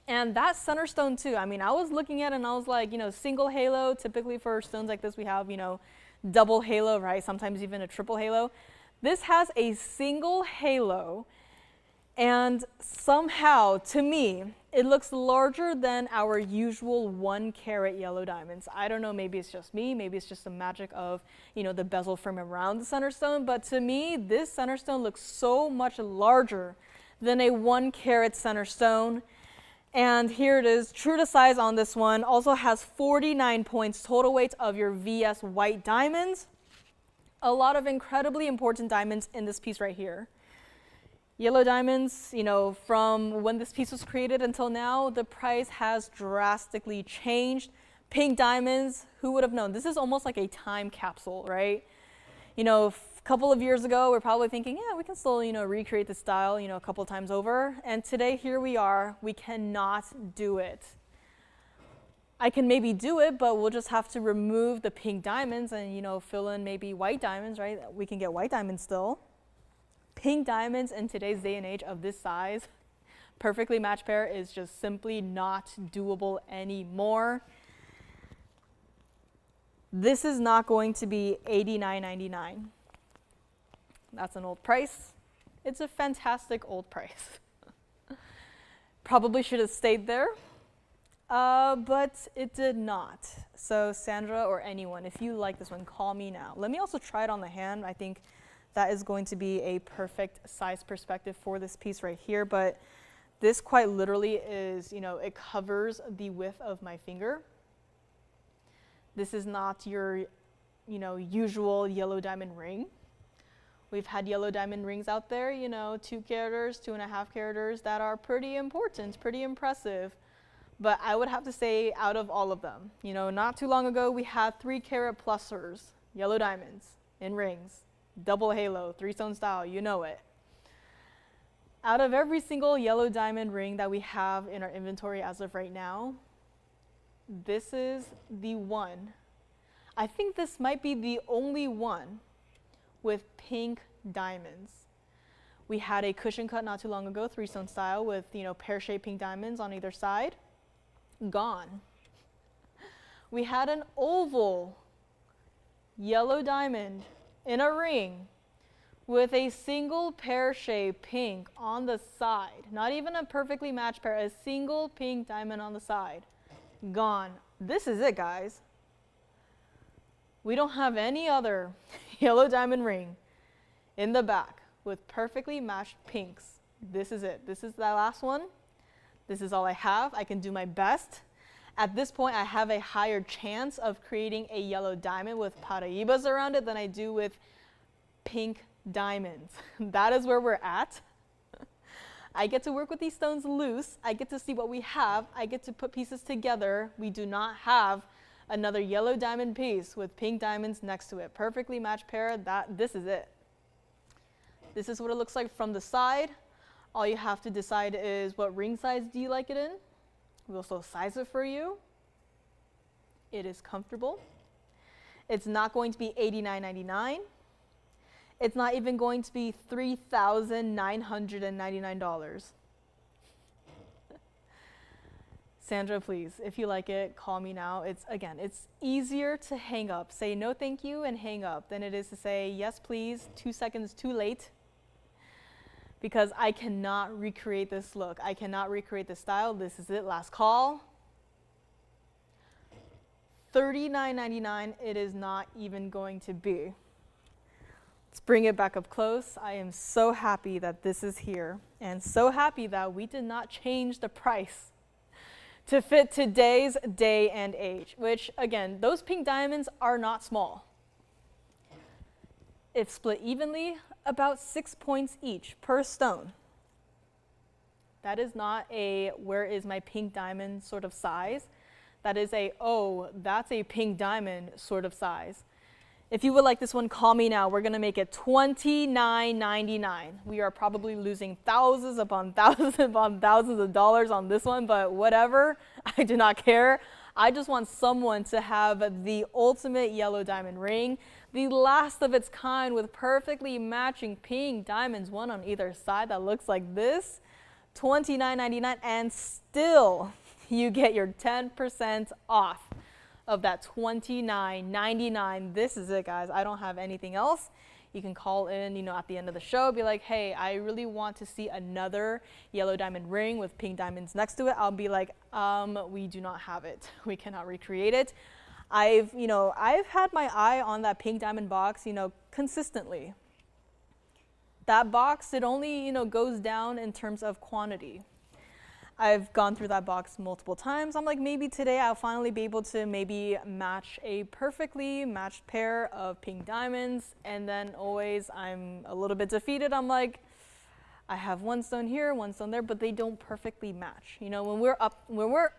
Speaker 1: And that center stone too, I mean, I was looking at it and I was like, you know, single halo, typically for stones like this we have, you know, double halo, right? Sometimes even a triple halo. This has a single halo, and somehow, to me, it looks larger than our usual 1 carat yellow diamonds. I don't know, maybe it's just me, maybe it's just the magic of, you know, the bezel frame around the center stone, but to me, this center stone looks so much larger than a 1 carat center stone. And here it is, true to size on this one. Also has 49 points total weight of your VS white diamonds. A lot of incredibly important diamonds in this piece right here. Yellow diamonds, you know, from when this piece was created until now, the price has drastically changed. Pink diamonds, who would have known? This is almost like a time capsule, right? You know, a couple of years ago, we're probably thinking, yeah, we can still, you know, recreate the style, you know, a couple of times over. And today, here we are. We cannot do it. I can maybe do it, but we'll just have to remove the pink diamonds and, you know, fill in maybe white diamonds, right? We can get white diamonds still. Pink diamonds in today's day and age of this size, perfectly matched pair, is just simply not doable anymore. This is not going to be $89.99. That's an old price. It's a fantastic old price. Probably should have stayed there, but it did not. So Sandra or anyone, if you like this one, call me now. Let me also try it on the hand. I think that is going to be a perfect size perspective for this piece right here, but this quite literally is, you know, it covers the width of my finger. This is not your, you know, usual yellow diamond ring. We've had yellow diamond rings out there, you know, 2 caraters, 2.5 caraters, that are pretty important, pretty impressive. But I would have to say, out of all of them, you know, not too long ago, we had 3 carat plusers, yellow diamonds in rings. Double halo, 3-stone style, you know it. Out of every single yellow diamond ring that we have in our inventory as of right now, this is the one. I think this might be the only one with pink diamonds. We had a cushion cut not too long ago, 3-stone style, with, you know, pear-shaped pink diamonds on either side. Gone. We had an oval yellow diamond in a ring with a single pear-shaped pink on the side. Not even a perfectly matched pair, a single pink diamond on the side. Gone. This is it, guys. We don't have any other yellow diamond ring in the back with perfectly matched pinks. This is it. This is that last one. This is all I have. I can do my best. At this point, I have a higher chance of creating a yellow diamond with paraibas around it than I do with pink diamonds. That is where we're at. I get to work with these stones loose. I get to see what we have. I get to put pieces together. We do not have another yellow diamond piece with pink diamonds next to it. Perfectly matched pair. This is it. This is what it looks like from the side. All you have to decide is what ring size do you like it in. We'll also size it for you. It is comfortable. It's not going to be $89.99. It's not even going to be $3,999. Sandra, please, if you like it, call me now. It's easier to hang up. Say no thank you and hang up than it is to say yes please, 2 seconds too late. Because I cannot recreate this look. I cannot recreate this style. This is it, last call. $39.99 it is not even going to be. Let's bring it back up close. I am so happy that this is here and so happy that we did not change the price to fit today's day and age, which again, those pink diamonds are not small. It's split evenly, about 6 points each per stone. That is not a where is my pink diamond sort of size. That is a, oh, that's a pink diamond sort of size. If you would like this one, call me now. We're gonna make it $29.99. We are probably losing thousands upon thousands upon thousands of dollars on this one, but whatever, I do not care. I just want someone to have the ultimate yellow diamond ring, the last of its kind with perfectly matching pink diamonds, one on either side that looks like this. $29.99, and still you get your 10% off of that $29.99. This is it, guys. I don't have anything else. You can call in, at the end of the show, be like, hey, I really want to see another yellow diamond ring with pink diamonds next to it. I'll be like, we do not have it. We cannot recreate it. I've had my eye on that pink diamond box, consistently. That box, it only, goes down in terms of quantity. I've gone through that box multiple times. I'm like, maybe today I'll finally be able to maybe match a perfectly matched pair of pink diamonds. And then always I'm a little bit defeated. I'm like, I have one stone here, one stone there, but they don't perfectly match. When we're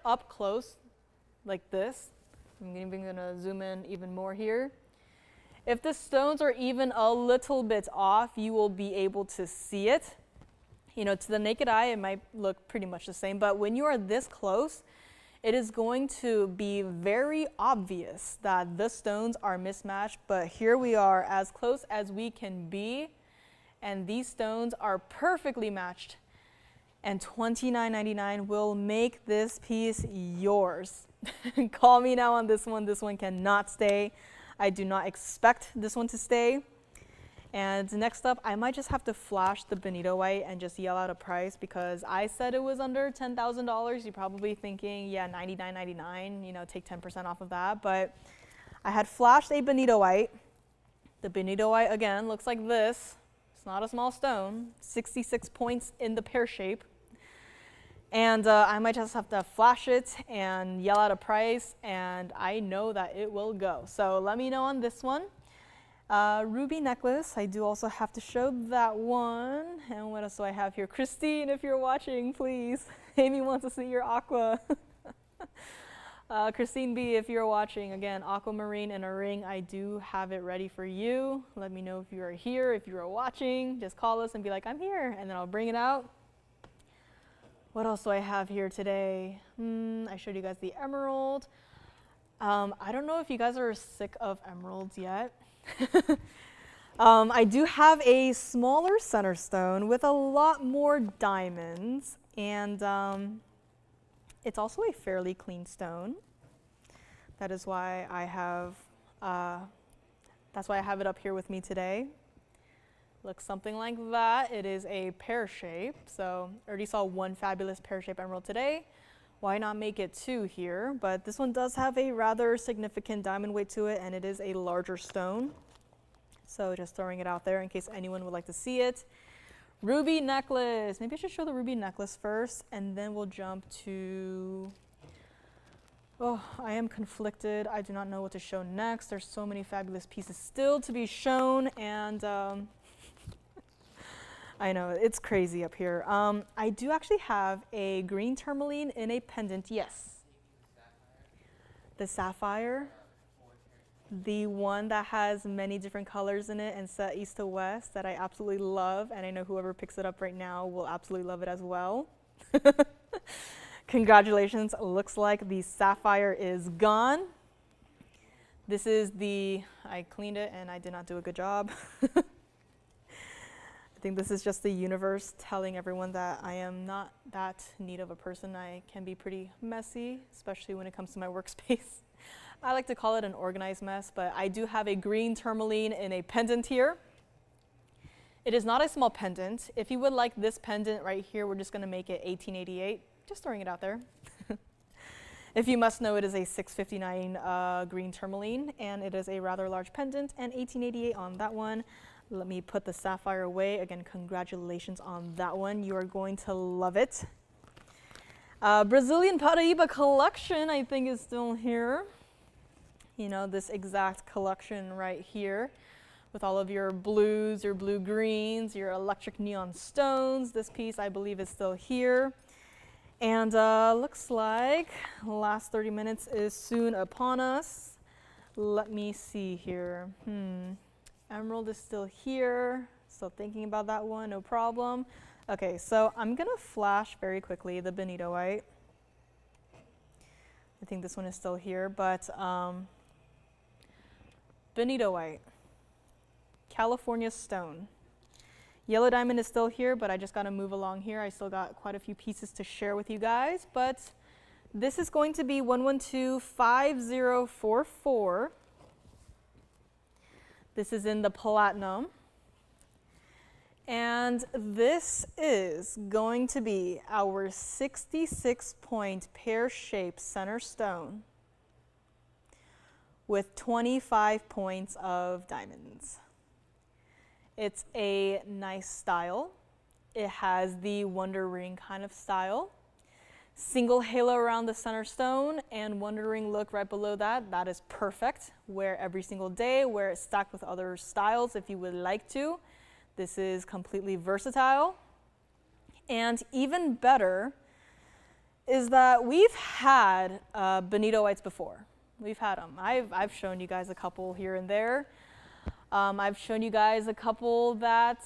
Speaker 1: up close like this, I'm even gonna zoom in even more here. If the stones are even a little bit off, you will be able to see it. To the naked eye, it might look pretty much the same, but when you are this close, it is going to be very obvious that the stones are mismatched, but here we are as close as we can be, and these stones are perfectly matched, and $29.99 will make this piece yours. Call me now on this one. This one cannot stay. I do not expect this one to stay. And next up, I might just have to flash the Benito-White and just yell out a price because I said it was under $10,000. You're probably thinking, yeah, $99.99, take 10% off of that. But I had flashed a Benito-White. The Benito-White, again, looks like this. It's not a small stone, 66 points in the pear shape. And I might just have to flash it and yell out a price, and I know that it will go. So let me know on this one. Ruby necklace, I do also have to show that one. And what else do I have here? Christine, if you're watching, please. Amy wants to see your aqua. Christine B, if you're watching, again, aquamarine and a ring, I do have it ready for you. Let me know if you are here, if you are watching. Just call us and be like, I'm here, and then I'll bring it out. What else do I have here today? I showed you guys the emerald. I don't know if you guys are sick of emeralds yet. I do have a smaller center stone with a lot more diamonds, and it's also a fairly clean stone. That is why I have it up here with me today. Looks something like that. It is a pear shape, so already saw one fabulous pear shape emerald today. Why not make it two here? But this one does have a rather significant diamond weight to it, and it is a larger stone. So just throwing it out there in case anyone would like to see it. Ruby necklace. Maybe I should show the ruby necklace first, and then we'll jump to Oh, I am conflicted. I do not know what to show next. There's so many fabulous pieces still to be shown, and I know, it's crazy up here. I do actually have a green tourmaline in a pendant, yes. The sapphire, the one that has many different colors in it and set east to west that I absolutely love, and I know whoever picks it up right now will absolutely love it as well. Congratulations, looks like the sapphire is gone. This is I cleaned it and I did not do a good job. I think this is just the universe telling everyone that I am not that neat of a person. I can be pretty messy, especially when it comes to my workspace. I like to call it an organized mess, but I do have a green tourmaline in a pendant here. It is not a small pendant. If you would like this pendant right here, we're just gonna make it 1888. Just throwing it out there. If you must know, it is a 659 green tourmaline, and it is a rather large pendant, and 1888 on that one. Let me put the sapphire away. Again, congratulations on that one. You are going to love it. Brazilian paraiba collection, I think, is still here. You know, this exact collection right here with all of your blues, your blue-greens, your electric neon stones. This piece, I believe, is still here. And looks like the last 30 minutes is soon upon us. Let me see here. Emerald is still here. Still thinking about that one, no problem. Okay, so I'm gonna flash very quickly the benitoite. I think this one is still here, but benitoite, California stone. Yellow diamond is still here, but I just gotta move along here. I still got quite a few pieces to share with you guys, but this is going to be 1125044. This is in the platinum. And this is going to be our 66-point pear-shaped center stone with 25 points of diamonds. It's a nice style. It has the Wonder Ring kind of style. Single halo around the center stone and Wonder Ring look right below that. That is perfect. Wear every single day. Wear it stacked with other styles if you would like to. This is completely versatile. And even better is that we've had benitoites before. We've had them. I've shown you guys a couple here and there. I've shown you guys a couple that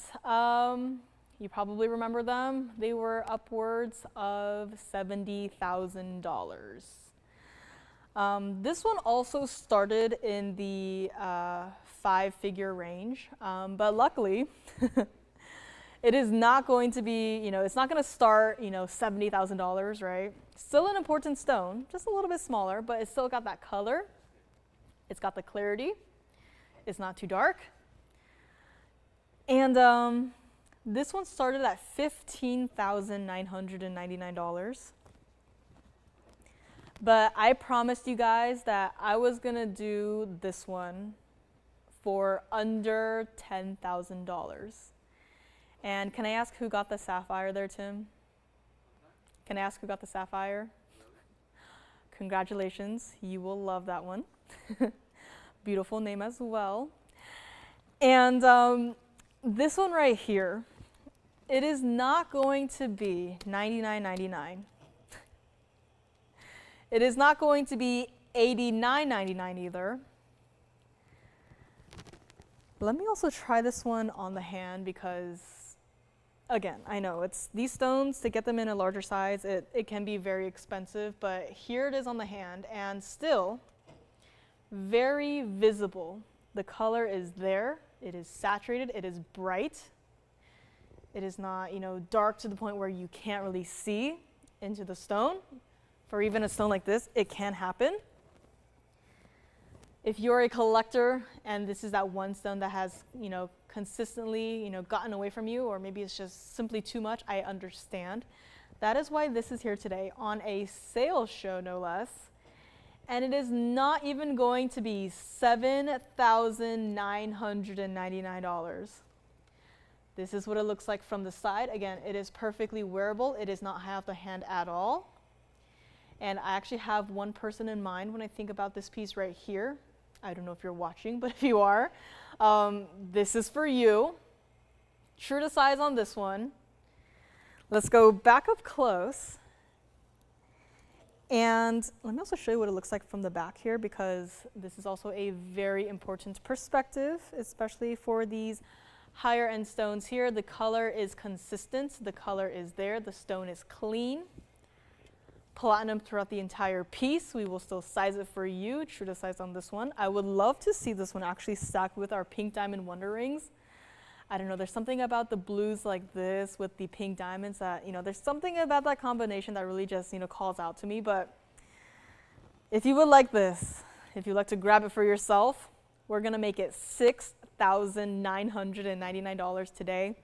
Speaker 1: you probably remember them. They were upwards of $70,000. This one also started in the 5-figure range, but luckily it is not going to be, it's not going to start, $70,000, right? Still an important stone, just a little bit smaller, but it's still got that color. It's got the clarity. It's not too dark. And this one started at $15,999. But I promised you guys that I was gonna do this one for under $10,000. And can I ask who got the sapphire there, Tim? Can I ask who got the sapphire? Congratulations, you will love that one. Beautiful name as well. And this one right here, it is not going to be $99.99. It is not going to be $89.99 either. Let me also try this one on the hand because, again, I know these stones, to get them in a larger size, it can be very expensive, but here it is on the hand, and still very visible. The color is there. It is saturated. It is bright. It is not, dark to the point where you can't really see into the stone. For even a stone like this, it can happen. If you're a collector and this is that one stone that has, consistently, gotten away from you, or maybe it's just simply too much, I understand. That is why this is here today on a sales show, no less. And it is not even going to be $7,999. This is what it looks like from the side. Again, it is perfectly wearable. It is not high off the hand at all. And I actually have one person in mind when I think about this piece right here. I don't know if you're watching, but if you are, this is for you. True to size on this one. Let's go back up close. And let me also show you what it looks like from the back here, because this is also a very important perspective, especially for these higher end stones here. The color is consistent, the color is there, the stone is clean. Platinum throughout the entire piece. We will still size it for you, true to size on this one. I would love to see this one actually stacked with our pink diamond wonder rings. I don't know, there's something about the blues like this with the pink diamonds that, there's something about that combination that really just, calls out to me. But if you would like this, if you'd like to grab it for yourself, we're gonna make it $6,999 today.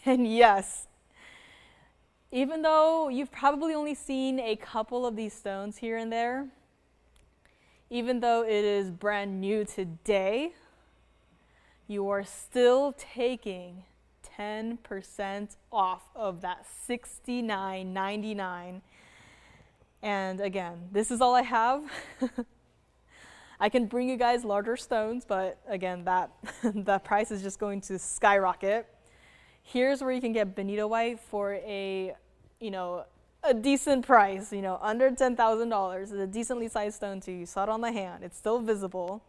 Speaker 1: And yes, even though you've probably only seen a couple of these stones here and there, even though it is brand new today, you are still taking 10% off of that $69.99. And again, this is all I have. I can bring you guys larger stones, but again, that price is just going to skyrocket. Here's where you can get bonitolite for a decent price, under $10,000. It's a decently sized stone too. You saw it on the hand. It's still visible.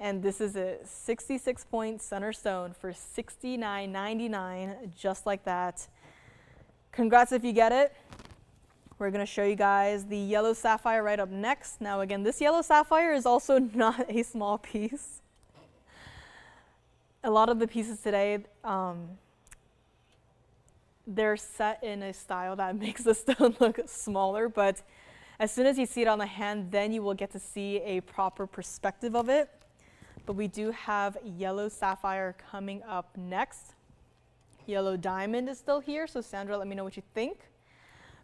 Speaker 1: And this is a 66-point center stone for $69.99, just like that. Congrats if you get it. We're going to show you guys the yellow sapphire right up next. Now again, this yellow sapphire is also not a small piece. A lot of the pieces today, they're set in a style that makes the stone look smaller, but as soon as you see it on the hand, then you will get to see a proper perspective of it. But we do have yellow sapphire coming up next. Yellow diamond is still here, so Sandra, let me know what you think.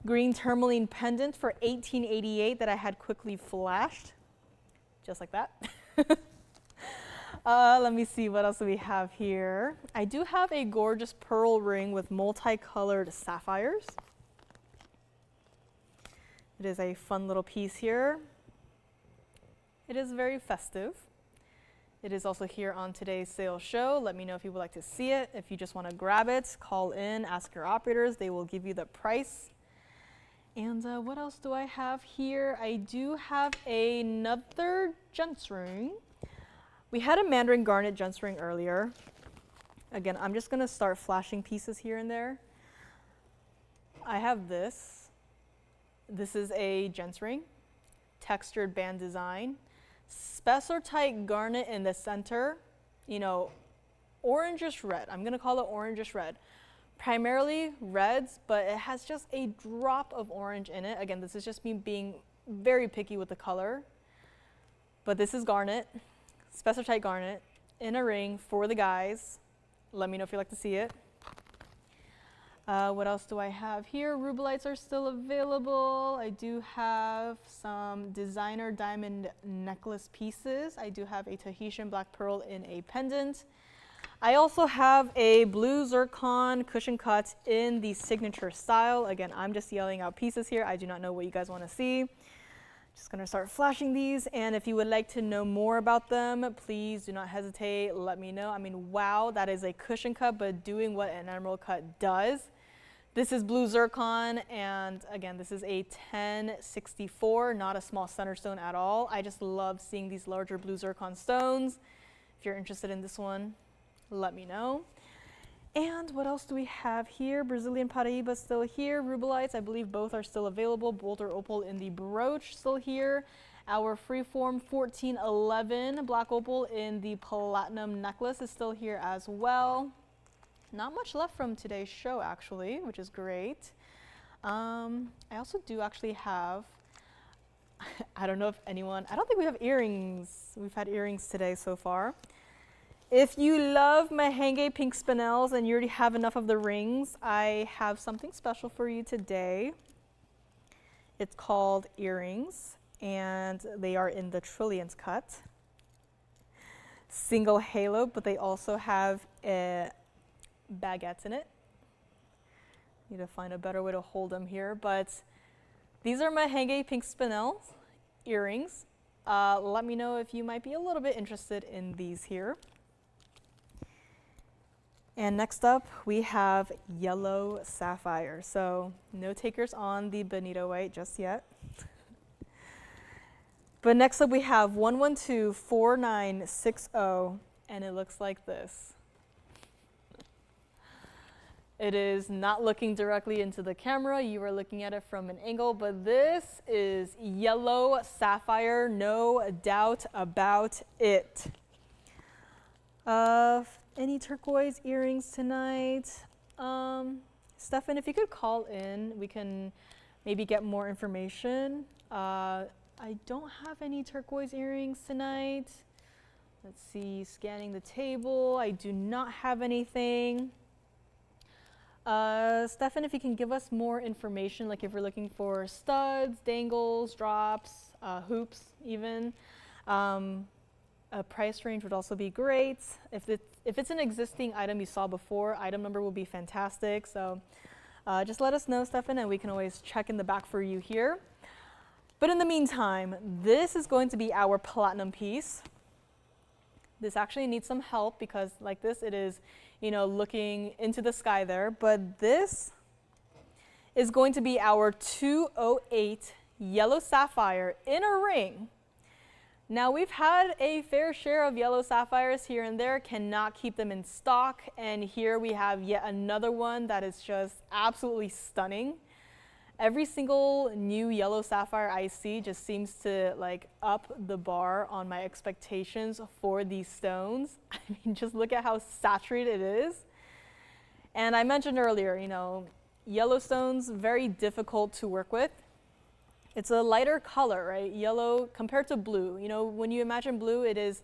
Speaker 1: Green tourmaline pendant for $18.88 that I had quickly flashed, just like that. Let me see what else we have here. I do have a gorgeous pearl ring with multicolored sapphires. It is a fun little piece here. It is very festive. It is also here on today's sale show. Let me know if you would like to see it. If you just want to grab it, call in, ask your operators. They will give you the price. And what else do I have here? I do have another gent ring. We had a Mandarin garnet gent ring earlier. Again, I'm just going to start flashing pieces here and there. I have this. This is a gent ring, textured band design. Spessartite garnet in the center, orangish red. I'm going to call it orangish red. Primarily reds, but it has just a drop of orange in it. Again, this is just me being very picky with the color. But this is garnet, spessartite garnet, in a ring for the guys. Let me know if you'd like to see it. What else do I have here? Rubellites are still available. I do have some designer diamond necklace pieces. I do have a Tahitian black pearl in a pendant. I also have a blue zircon cushion cut in the signature style. Again, I'm just yelling out pieces here. I do not know what you guys want to see. Just gonna start flashing these, and if you would like to know more about them, please do not hesitate, let me know. I mean, wow, that is a cushion cut, but doing what an emerald cut does. This is blue zircon, and again, this is a 1064, not a small center stone at all. I just love seeing these larger blue zircon stones. If you're interested in this one, let me know. And what else do we have here? Brazilian paraiba still here. Rubellites, I believe both are still available. Boulder opal in the brooch still here. Our freeform 1411 black opal in the platinum necklace is still here as well. Not much left from today's show actually, which is great. I also do actually have, I don't know if anyone, I don't think we have earrings. We've had earrings today so far. If you love Mahenge pink spinels and you already have enough of the rings, I have something special for you today. It's called earrings, and they are in the trillions cut. Single halo, but they also have baguettes in it. Need to find a better way to hold them here, but These are Mahenge pink spinel earrings. Let me know if you might be a little bit interested in these here. And next up, we have yellow sapphire. So no takers on the bonito white just yet. But next up, we have 1124960, and it looks like this. It is not looking directly into the camera. You are looking at it from an angle, but this is yellow sapphire, no doubt about it. Any turquoise earrings tonight? Stefan, if you could call in, we can maybe get more information. I don't have any turquoise earrings tonight. Let's see, scanning the table. I do not have anything. Stefan, if you can give us more information, like if we're looking for studs, dangles, drops, hoops even. A price range would also be great. If it's an existing item you saw before, item number will be fantastic. So just let us know, Stefan, and we can always check in the back for you here. But in the meantime, this is going to be our platinum piece. This actually needs some help because like this, it is, you know, looking into the sky there. But this is going to be our 208 yellow sapphire in a ring. Now we've had a fair share of yellow sapphires here and there, cannot keep them in stock. And here we have yet another one that is just absolutely stunning. Every single new yellow sapphire I see just seems to like up the bar on my expectations for these stones. I mean, just look at how saturated it is. And I mentioned earlier, you know, yellow stones, very difficult to work with. It's a lighter color, right? Yellow compared to blue. You know, when you imagine blue, it is,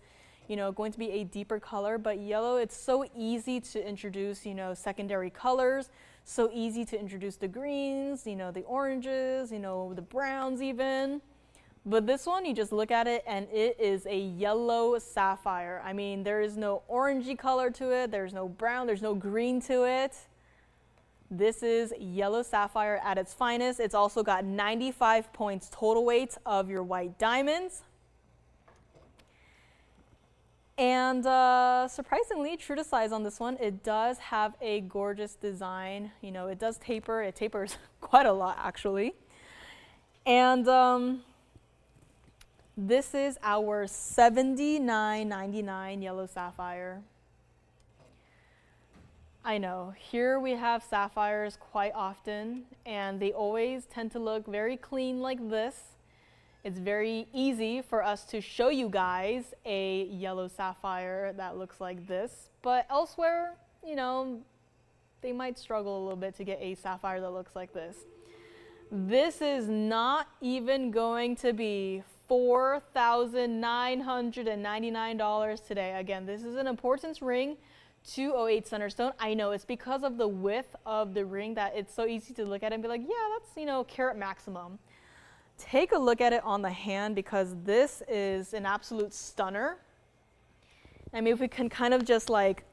Speaker 1: you know, going to be a deeper color, but yellow, it's so easy to introduce, you know, secondary colors. So easy to introduce the greens, you know, the oranges, you know, the browns even. But this one, you just look at it and it is a yellow sapphire. I mean, there is no orangey color to it. There's no brown, there's no green to it. This is yellow sapphire at its finest. It's also got 95 points total weight of your white diamonds. And surprisingly, true to size on this one, it does have a gorgeous design. You know, it does taper. It tapers quite a lot, actually. And this is our $79.99 yellow sapphire. I know, here we have sapphires quite often, and they always tend to look very clean like this. It's very easy for us to show you guys a yellow sapphire that looks like this, but elsewhere, you know, they might struggle a little bit to get a sapphire that looks like this. This is not even going to be $4,999 today. Again, this is an importance ring, 208 center stone. I know it's because of the width of the ring that it's so easy to look at it and be like, yeah, that's, you know, carat maximum. Take a look at it on the hand because this is an absolute stunner. I mean, if we can kind of just like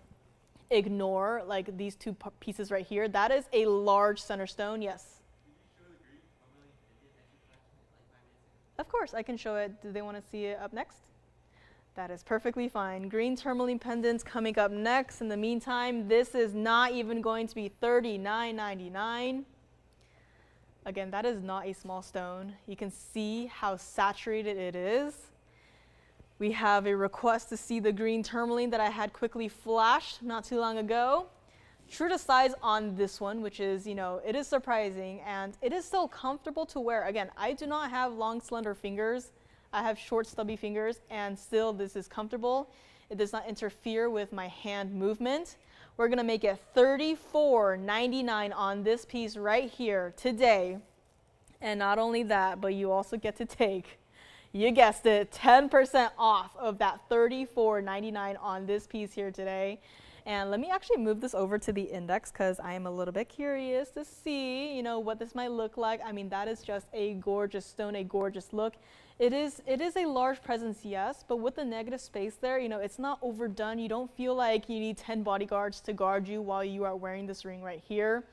Speaker 1: ignore like these two pieces right here, that is a large center stone, yes. Of course, I can show it. Do they want to see it up next? That is perfectly fine. Green tourmaline pendants coming up next. In the meantime, this is not even going to be $39.99. Again, that is not a small stone. You can see how saturated it is. We have a request to see the green tourmaline that I had quickly flashed not too long ago. True to size on this one, which is, you know, it is surprising and it is still comfortable to wear. Again, I do not have long, slender fingers. I have short, stubby fingers, and still this is comfortable. It does not interfere with my hand movement. We're gonna make it $34.99 on this piece right here today. And not only that, but you also get to take, you guessed it, 10% off of that $34.99 on this piece here today. And let me actually move this over to the index because I am a little bit curious to see, you know, what this might look like. I mean, that is just a gorgeous stone, a gorgeous look. It is a large presence, yes, but with the negative space there, you know, it's not overdone. You don't feel like you need 10 bodyguards to guard you while you are wearing this ring right here.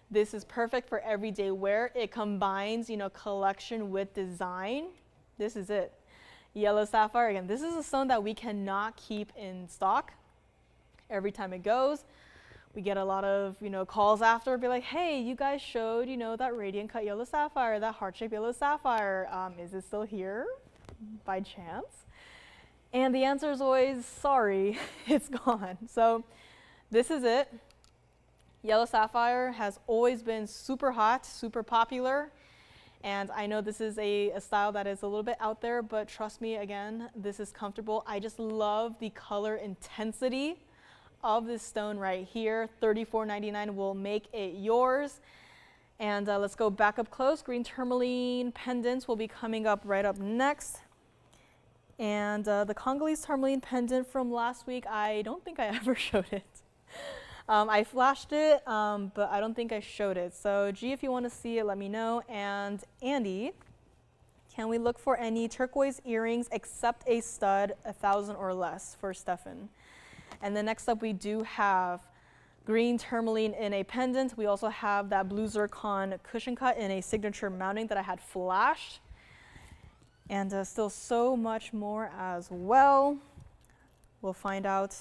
Speaker 1: This is perfect for everyday wear. It combines, you know, collection with design. This is it. Yellow sapphire, again, this is a stone that we cannot keep in stock. Every time it goes, we get a lot of, you know, calls after, be like, hey, you guys showed, you know, that radiant cut yellow sapphire, that heart-shaped yellow sapphire. Is it still here by chance? And the answer is always, sorry, it's gone. So this is it. Yellow sapphire has always been super hot, super popular. And I know this is a style that is a little bit out there, but trust me, again, this is comfortable. I just love the color intensity of this stone right here. $34.99 will make it yours. And let's go back up close. Green tourmaline pendants will be coming up right up next. And the Congolese tourmaline pendant from last week, I don't think I ever showed it. I flashed it, but I don't think I showed it. So G, if you want to see it, let me know. And Andy, can we look for any turquoise earrings except a stud, 1,000 or less for Stefan? And then next up, we do have green tourmaline in a pendant. We also have that blue zircon cushion cut in a signature mounting that I had flashed. And still so much more as well. We'll find out.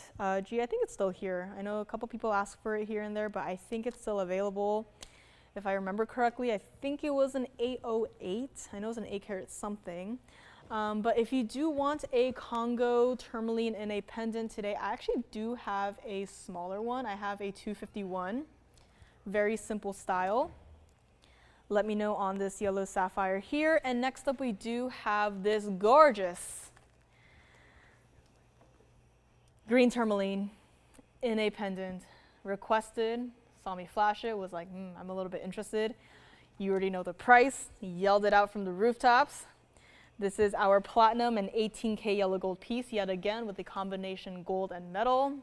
Speaker 1: Gee, I think it's still here. I know a couple people asked for it here and there, but I think it's still available. If I remember correctly, I think it was an 808. I know it's an 8 carat something. But if you do want a Congo tourmaline in a pendant today, I actually do have a smaller one. I have a 251. Very simple style. Let me know on this yellow sapphire here. And next up, we do have this gorgeous green tourmaline in a pendant. Requested, saw me flash it, was like, I'm a little bit interested. You already know the price, yelled it out from the rooftops. This is our platinum and 18K yellow gold piece, yet again with the combination gold and metal.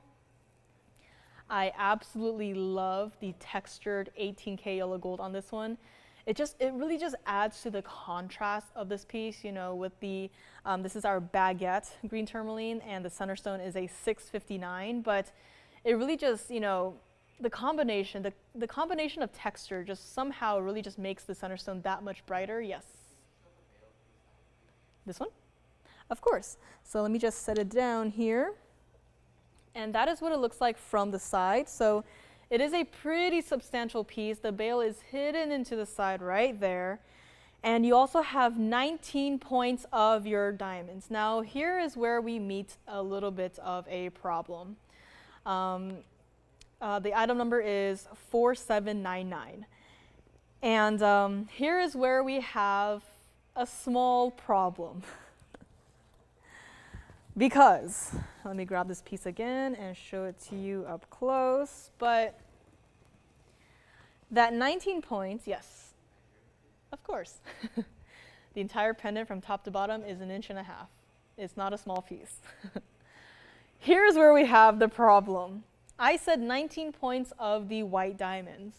Speaker 1: I absolutely love the textured 18K yellow gold on this one. It really just adds to the contrast of this piece, you know, with the, this is our baguette green tourmaline, and the center stone is a 659, but it really just, you know, the combination of texture just somehow really just makes the center stone that much brighter. Yes. This one? Of course. So let me just set it down here. And that is what it looks like from the side. So it is a pretty substantial piece. The bail is hidden into the side right there. And you also have 19 points of your diamonds. Now here is where we meet a little bit of a problem. The item number is 4799. And here is where we have a small problem. Because, let me grab this piece again and show it to you up close, but that 19 points, yes, of course. The entire pendant from top to bottom is 1.5 inches. It's not a small piece. Here's where we have the problem. I said 19 points of the white diamonds.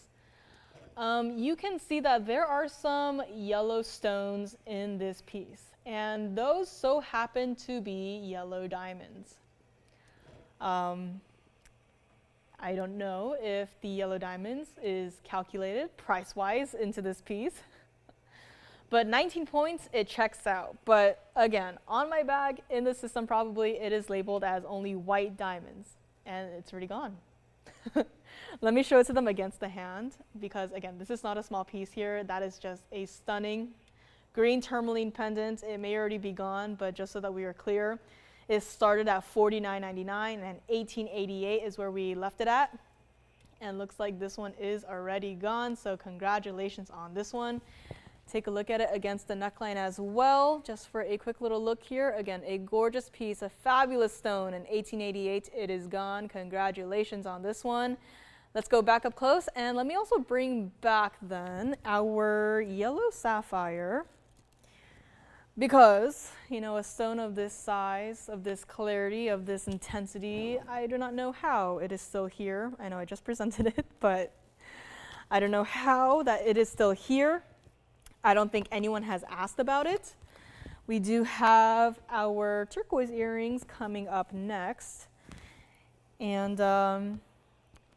Speaker 1: You can see that there are some yellow stones in this piece, and those so happen to be yellow diamonds. I don't know if the yellow diamonds is calculated price-wise into this piece, but 19 points, it checks out. But again, on my bag, in the system probably, it is labeled as only white diamonds, and it's already gone. Let me show it to them against the hand, because again, this is not a small piece here. That is just a stunning green tourmaline pendant. It may already be gone, but just so that we are clear, it started at $49.99 and $18.88 is where we left it at. And looks like this one is already gone, so congratulations on this one. Take a look at it against the neckline as well, just for a quick little look here. Again, a gorgeous piece, a fabulous stone, in $18.88. It is gone. Congratulations on this one. Let's go back up close, and let me also bring back then our yellow sapphire, because, you know, a stone of this size, of this clarity, of this intensity, I do not know how it is still here. I know I just presented it, but I don't know how that it is still here. I don't think anyone has asked about it. We do have our turquoise earrings coming up next. And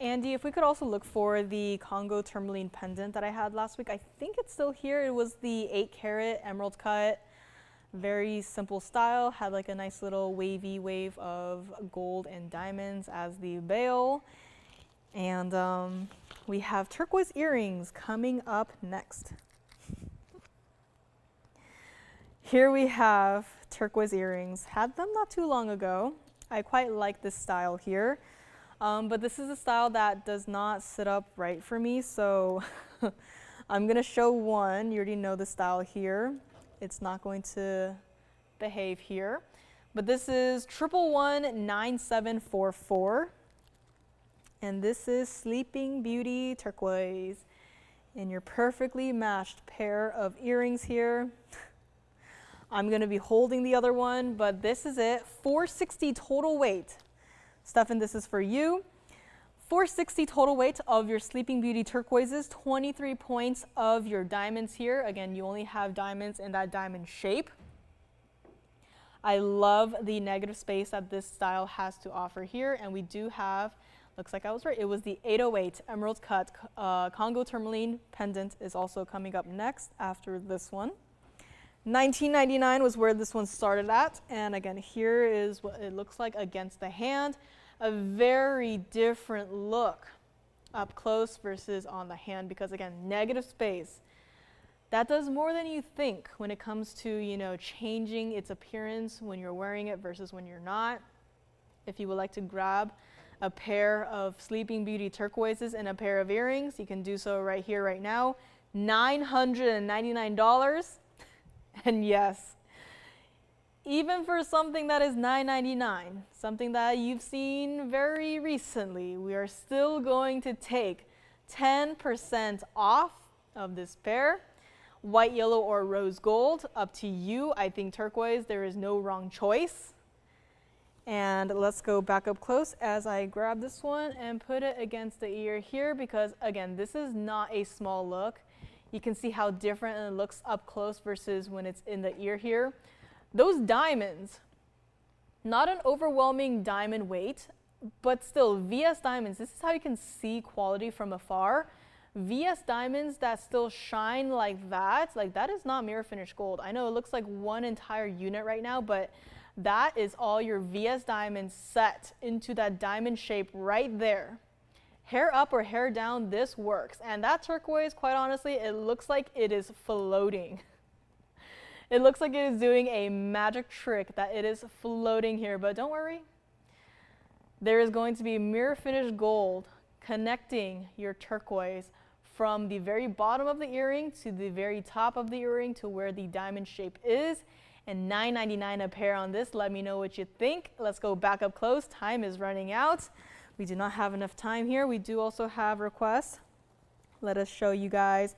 Speaker 1: Andy, if we could also look for the Congo tourmaline pendant that I had last week. I think it's still here. It was the 8-carat emerald cut. Very simple style. Had like a nice little wavy wave of gold and diamonds as the bail. And we have turquoise earrings coming up next. Here we have turquoise earrings. Had them not too long ago. I quite like this style here. But this is a style that does not sit up right for me, so I'm going to show one. You already know the style here. It's not going to behave here. But this is 1119744. And this is Sleeping Beauty Turquoise. And your perfectly matched pair of earrings here. I'm going to be holding the other one, but this is it. $460 total weight. Stefan, this is for you. $460 total weight of your Sleeping Beauty turquoises, 23 points of your diamonds here. Again, you only have diamonds in that diamond shape. I love the negative space that this style has to offer here. And we do have, looks like I was right, it was the 808 emerald cut Congo tourmaline pendant is also coming up next after this one. $19.99 was where this one started at. And again, here is what it looks like against the hand. A very different look up close versus on the hand because, again, negative space. That does more than you think when it comes to, you know, changing its appearance when you're wearing it versus when you're not. If you would like to grab a pair of Sleeping Beauty turquoises and a pair of earrings, you can do so right here, right now. $999. And yes, even for something that is $9.99, something that you've seen very recently, we are still going to take 10% off of this pair. White, yellow, or rose gold, up to you. I think turquoise, there is no wrong choice. And let's go back up close as I grab this one and put it against the ear here because, again, this is not a small look. You can see how different it looks up close versus when it's in the ear here. Those diamonds, not an overwhelming diamond weight, but still VS diamonds. This is how you can see quality from afar. VS diamonds that still shine like that is not mirror finished gold. I know it looks like one entire unit right now, but that is all your VS diamonds set into that diamond shape right there. Hair up or hair down, this works. And that turquoise, quite honestly, it looks like it is floating. It looks like it is doing a magic trick, that it is floating here, but don't worry. There is going to be mirror finished gold connecting your turquoise from the very bottom of the earring to the very top of the earring to where the diamond shape is. And $9.99 a pair on this. Let me know what you think. Let's go back up close. Time is running out. We do not have enough time here. We do also have requests. Let us show you guys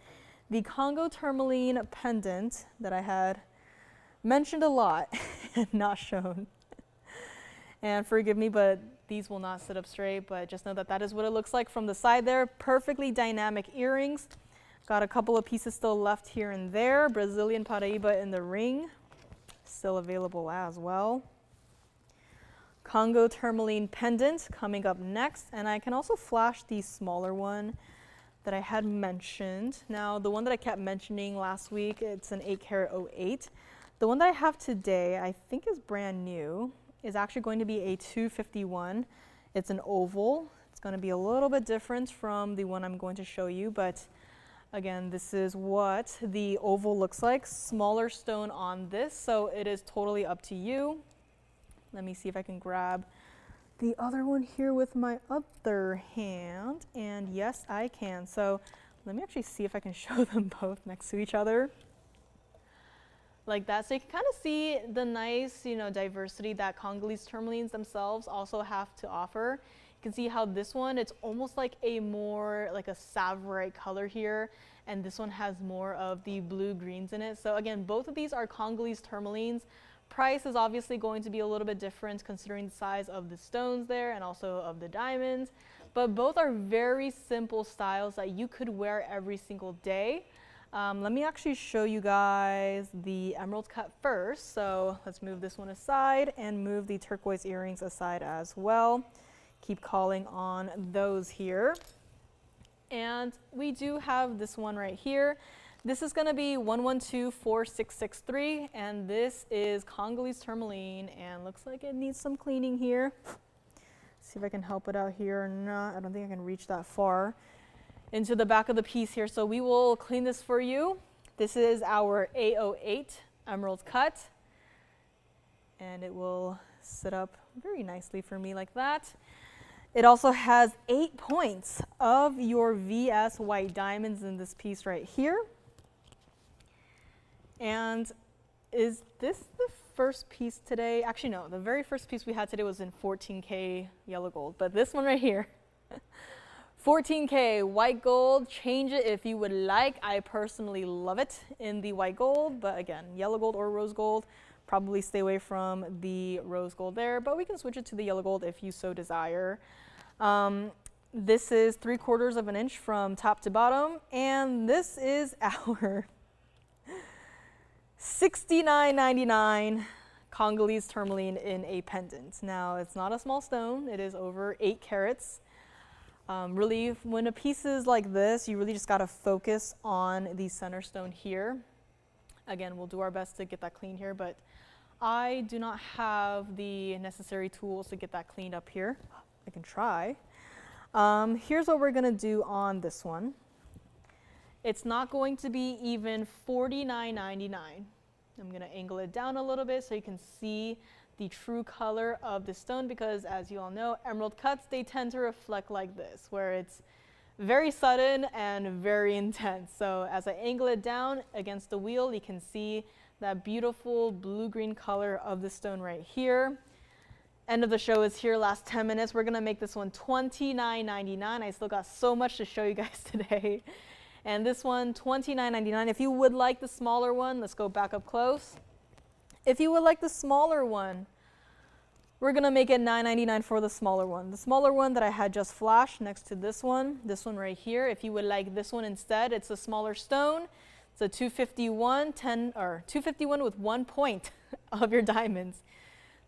Speaker 1: the Congo tourmaline pendant that I had mentioned a lot and not shown. And forgive me, but these will not sit up straight, but just know that that is what it looks like from the side there. Perfectly dynamic earrings. Got a couple of pieces still left here and there. Brazilian paraiba in the ring, still available as well. Congo tourmaline pendant coming up next, and I can also flash the smaller one that I had mentioned. Now, the one that I kept mentioning last week, it's an 8-carat 08. The one that I have today, I think is brand new, is actually going to be a 251. It's an oval. It's going to be a little bit different from the one I'm going to show you, but again, this is what the oval looks like. Smaller stone on this, so it is totally up to you. Let me see if I can grab the other one here with my other hand. And yes, I can. So let me actually see if I can show them both next to each other. Like that. So you can kind of see the nice, diversity that Congolese tourmalines themselves also have to offer. You can see how this one, it's almost like a more like a Savorite color here. And this one has more of the blue greens in it. So again, both of these are Congolese tourmalines. Price is obviously going to be a little bit different considering the size of the stones there and also of the diamonds, but both are very simple styles that you could wear every single day. Let me actually show you guys the emerald cut first. So let's move this one aside and move the turquoise earrings aside as well. keep calling on those here. And we do have this one right here. This is going to be 1124663, and this is Congolese tourmaline, and looks like it needs some cleaning here. See if I can help it out here or not. I don't think I can reach that far into the back of the piece here, so we will clean this for you. This is our A08 emerald cut, and it will sit up very nicely for me like that. It also has 8 points of your VS white diamonds in this piece right here. And is this the first piece today? Actually, no, the very first piece we had today was in 14K yellow gold, but this one right here, 14K white gold. Change it if you would like. I personally love it in the white gold, but again, yellow gold or rose gold, probably stay away from the rose gold there, but we can switch it to the yellow gold if you so desire. This is 3/4 of an inch from top to bottom, and this is our $69.99 Congolese tourmaline in a pendant. Now, it's not a small stone. It is over 8 carats. Really, when a piece is like this, you really just got to focus on the center stone here. Again, we'll do our best to get that clean here, but I do not have the necessary tools to get that cleaned up here. I can try. Here's what we're going to do on this one. It's not going to be even $49.99. I'm going to angle it down a little bit so you can see the true color of the stone, because as you all know, emerald cuts, they tend to reflect like this, where it's very sudden and very intense. So as I angle it down against the wheel, you can see that beautiful blue-green color of the stone right here. End of the show is here, last 10 minutes. We're going to make this one $29.99. I still got so much to show you guys today. And this one, $29.99. If you would like the smaller one, let's go back up close. If you would like the smaller one, we're going to make it $9.99 for the smaller one. The smaller one that I had just flashed next to this one right here. If you would like this one instead, it's a smaller stone. It's a 251, 251 with 1 point of your diamonds.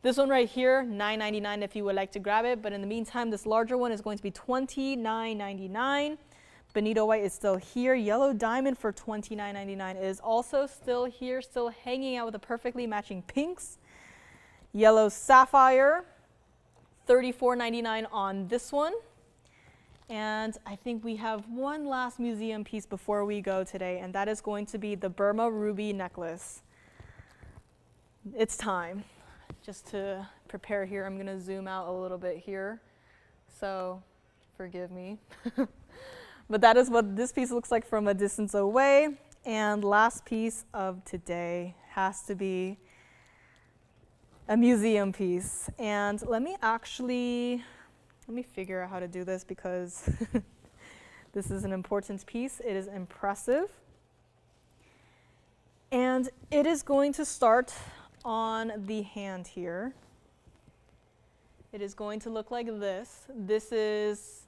Speaker 1: This one right here, $9.99 if you would like to grab it. But in the meantime, this larger one is going to be $29.99. Bonito white is still here. Yellow diamond for $29.99 is also still here, still hanging out with the perfectly matching pinks. Yellow sapphire, $34.99 on this one. And I think we have one last museum piece before we go today, and that is going to be the Burma ruby necklace. It's time. Just to prepare here, I'm going to zoom out a little bit here, so forgive me. But that is what this piece looks like from a distance away. And last piece of today has to be a museum piece. And let me figure out how to do this, because this is an important piece. It is impressive. And it is going to start on the hand here. It is going to look like this. This is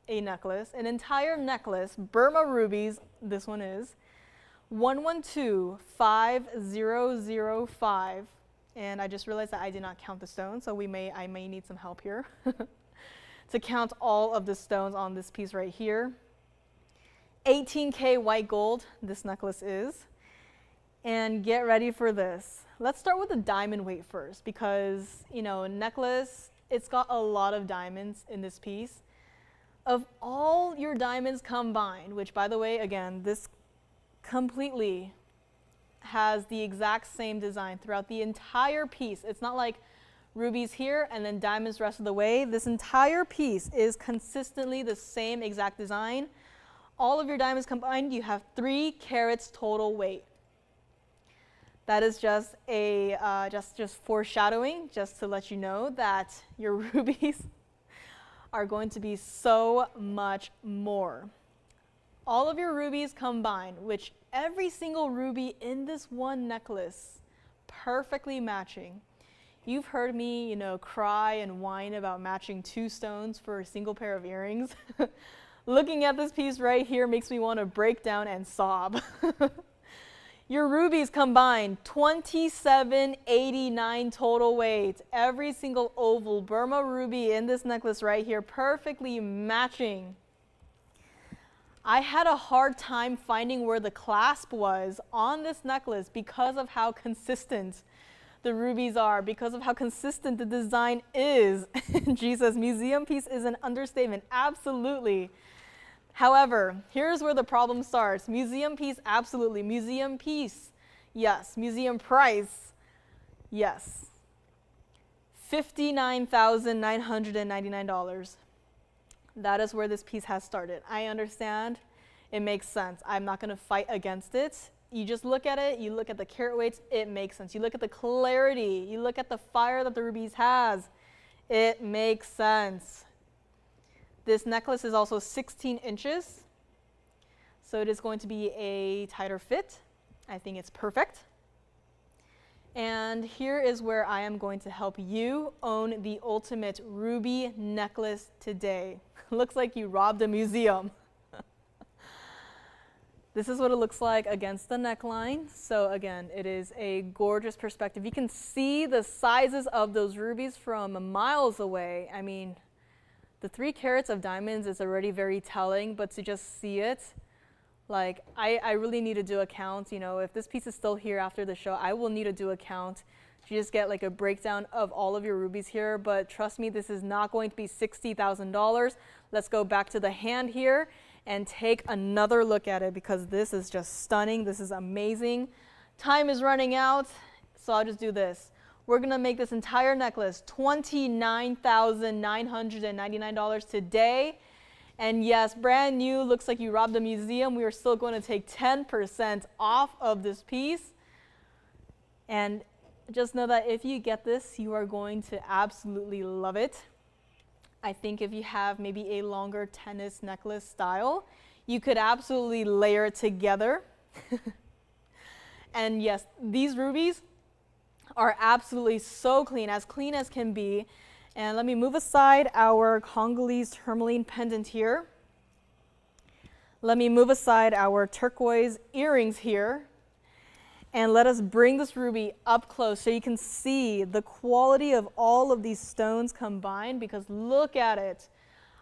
Speaker 1: a necklace, an entire necklace, Burma rubies, this one is 1125005, and I just realized that I did not count the stones, so I may need some help here to count all of the stones on this piece right here. 18K white gold this necklace is, and get ready for this. Let's start with the diamond weight first, because you know, a necklace, it's got a lot of diamonds in this piece. Of all your diamonds combined, which by the way, again, this completely has the exact same design throughout the entire piece. It's not like rubies here and then diamonds the rest of the way. This entire piece is consistently the same exact design. All of your diamonds combined, you have 3 carats total weight. That is just a just foreshadowing, just to let you know that your rubies are going to be so much more. All of your rubies combined, which every single ruby in this one necklace, perfectly matching. You've heard me, you know, cry and whine about matching 2 stones for a single pair of earrings. Looking at this piece right here makes me want to break down and sob. Your rubies combined, $27.89 total weight. Every single oval Burma ruby in this necklace right here, perfectly matching. I had a hard time finding where the clasp was on this necklace because of how consistent the rubies are, because of how consistent the design is. Jesus, museum piece is an understatement, absolutely. However, here's where the problem starts. Museum piece, absolutely. Museum piece, yes. Museum price, yes. $59,999. That is where this piece has started. I understand. It makes sense. I'm not going to fight against it. You just look at it. You look at the carat weights. It makes sense. You look at the clarity. You look at the fire that the rubies has. It makes sense. This necklace is also 16 inches. So it is going to be a tighter fit. I think it's perfect. And here is where I am going to help you own the ultimate ruby necklace today. Looks like you robbed a museum. This is what it looks like against the neckline. So again, it is a gorgeous perspective. You can see the sizes of those rubies from miles away. I mean, the 3 carats of diamonds is already very telling, but to just see it, like, I really need to do a count. You know, if this piece is still here after the show, I will need to do a count to just get like a breakdown of all of your rubies here. But trust me, this is not going to be $60,000. Let's go back to the hand here and take another look at it, because this is just stunning. This is amazing. Time is running out, so I'll just do this. We're gonna make this entire necklace $29,999 today. And yes, brand new, looks like you robbed a museum. We are still going to take 10% off of this piece. And just know that if you get this, you are going to absolutely love it. I think if you have maybe a longer tennis necklace style, you could absolutely layer it together. And yes, these rubies are absolutely so clean as can be. And let me move aside our Congolese tourmaline pendant here. Let me move aside our turquoise earrings here. And let us bring this ruby up close so you can see the quality of all of these stones combined, because look at it.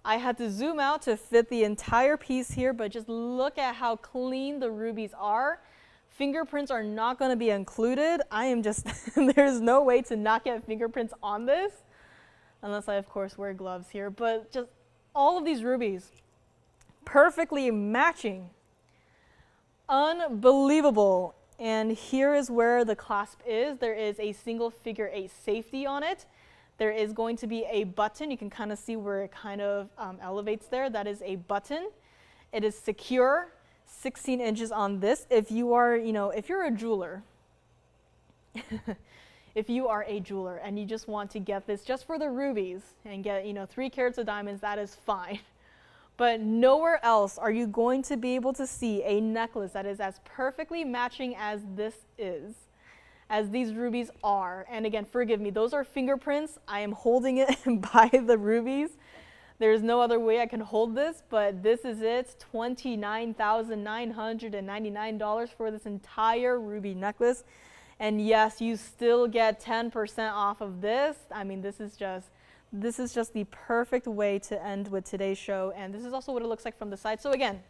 Speaker 1: I had to zoom out to fit the entire piece here, but just look at how clean the rubies are. Fingerprints are not going to be included. I am just, there's no way to not get fingerprints on this. Unless I, of course, wear gloves here. But just all of these rubies, perfectly matching. Unbelievable. And here is where the clasp is. There is a single figure 8 safety on it. There is going to be a button. You can kind of see where it kind of elevates there. That is a button. It is secure, 16 inches on this. If you are, if you're a jeweler, if you are a jeweler and you just want to get this just for the rubies and get, 3 carats of diamonds, that is fine. But nowhere else are you going to be able to see a necklace that is as perfectly matching as this is, as these rubies are. And again, forgive me, those are fingerprints. I am holding it by the rubies. There's no other way I can hold this, but this is it, $29,999 for this entire ruby necklace. And yes, you still get 10% off of this. I mean, this is just the perfect way to end with today's show. And this is also what it looks like from the side. So again,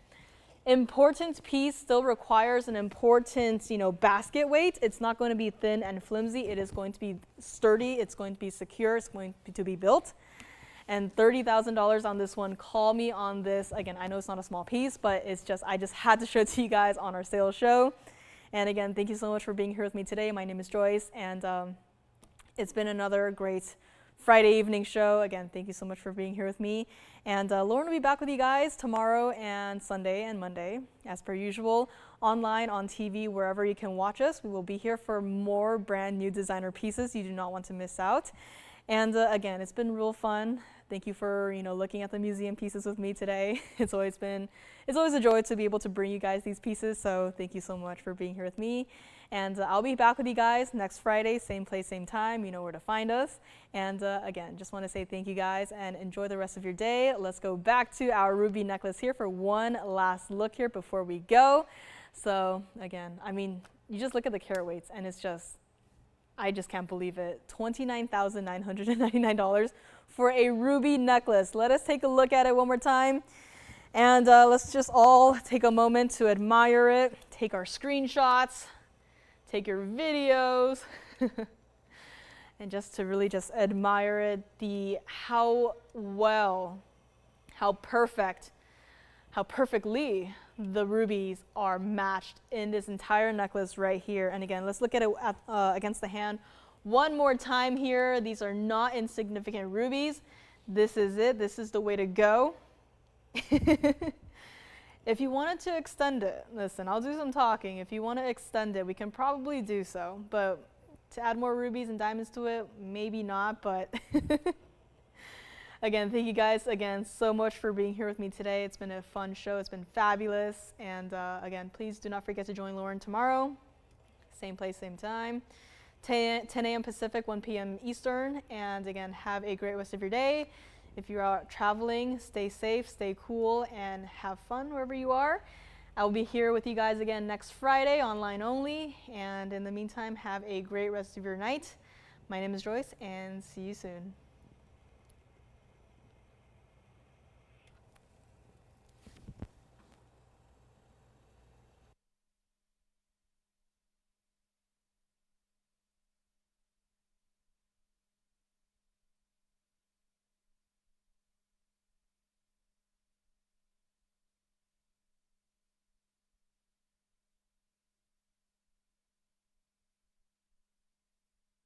Speaker 1: important piece still requires an important, basket weight. It's not going to be thin and flimsy. It is going to be sturdy. It's going to be secure. It's going to be built. And $30,000 on this one. Call me on this. Again, I know it's not a small piece, but I just had to show it to you guys on our sales show. And again, thank you so much for being here with me today. My name is Joyce, and it's been another great Friday evening show. Again, thank you so much for being here with me. And Lauren will be back with you guys tomorrow and Sunday and Monday, as per usual, online, on TV, wherever you can watch us. We will be here for more brand new designer pieces you do not want to miss out. And again, it's been real fun. Thank you for looking at the museum pieces with me today. It's always a joy to be able to bring you guys these pieces. So thank you so much for being here with me. And I'll be back with you guys next Friday, same place, same time. You know where to find us. And again, just want to say thank you guys and enjoy the rest of your day. Let's go back to our ruby necklace here for one last look here before we go. So again, you just look at the carat weights and it's just, I just can't believe it. $29,999 for a ruby necklace. Let us take a look at it one more time. And let's just all take a moment to admire it. Take our screenshots, take your videos, and just to really just admire it. How perfectly the rubies are matched in this entire necklace right here. And again, let's look at it against the hand one more time here. These are not insignificant rubies. This is it. This is the way to go. If you wanted to extend it, listen, I'll do some talking. If you want to extend it, we can probably do so. But to add more rubies and diamonds to it, maybe not, but again, thank you guys again so much for being here with me today. It's been a fun show. It's been fabulous. And again, please do not forget to join Lauren tomorrow. Same place, same time. 10 a.m. Pacific, 1 p.m. Eastern. And again, have a great rest of your day. If you're out traveling, stay safe, stay cool, and have fun wherever you are. I'll be here with you guys again next Friday, online only. And in the meantime, have a great rest of your night. My name is Joyce, and see you soon.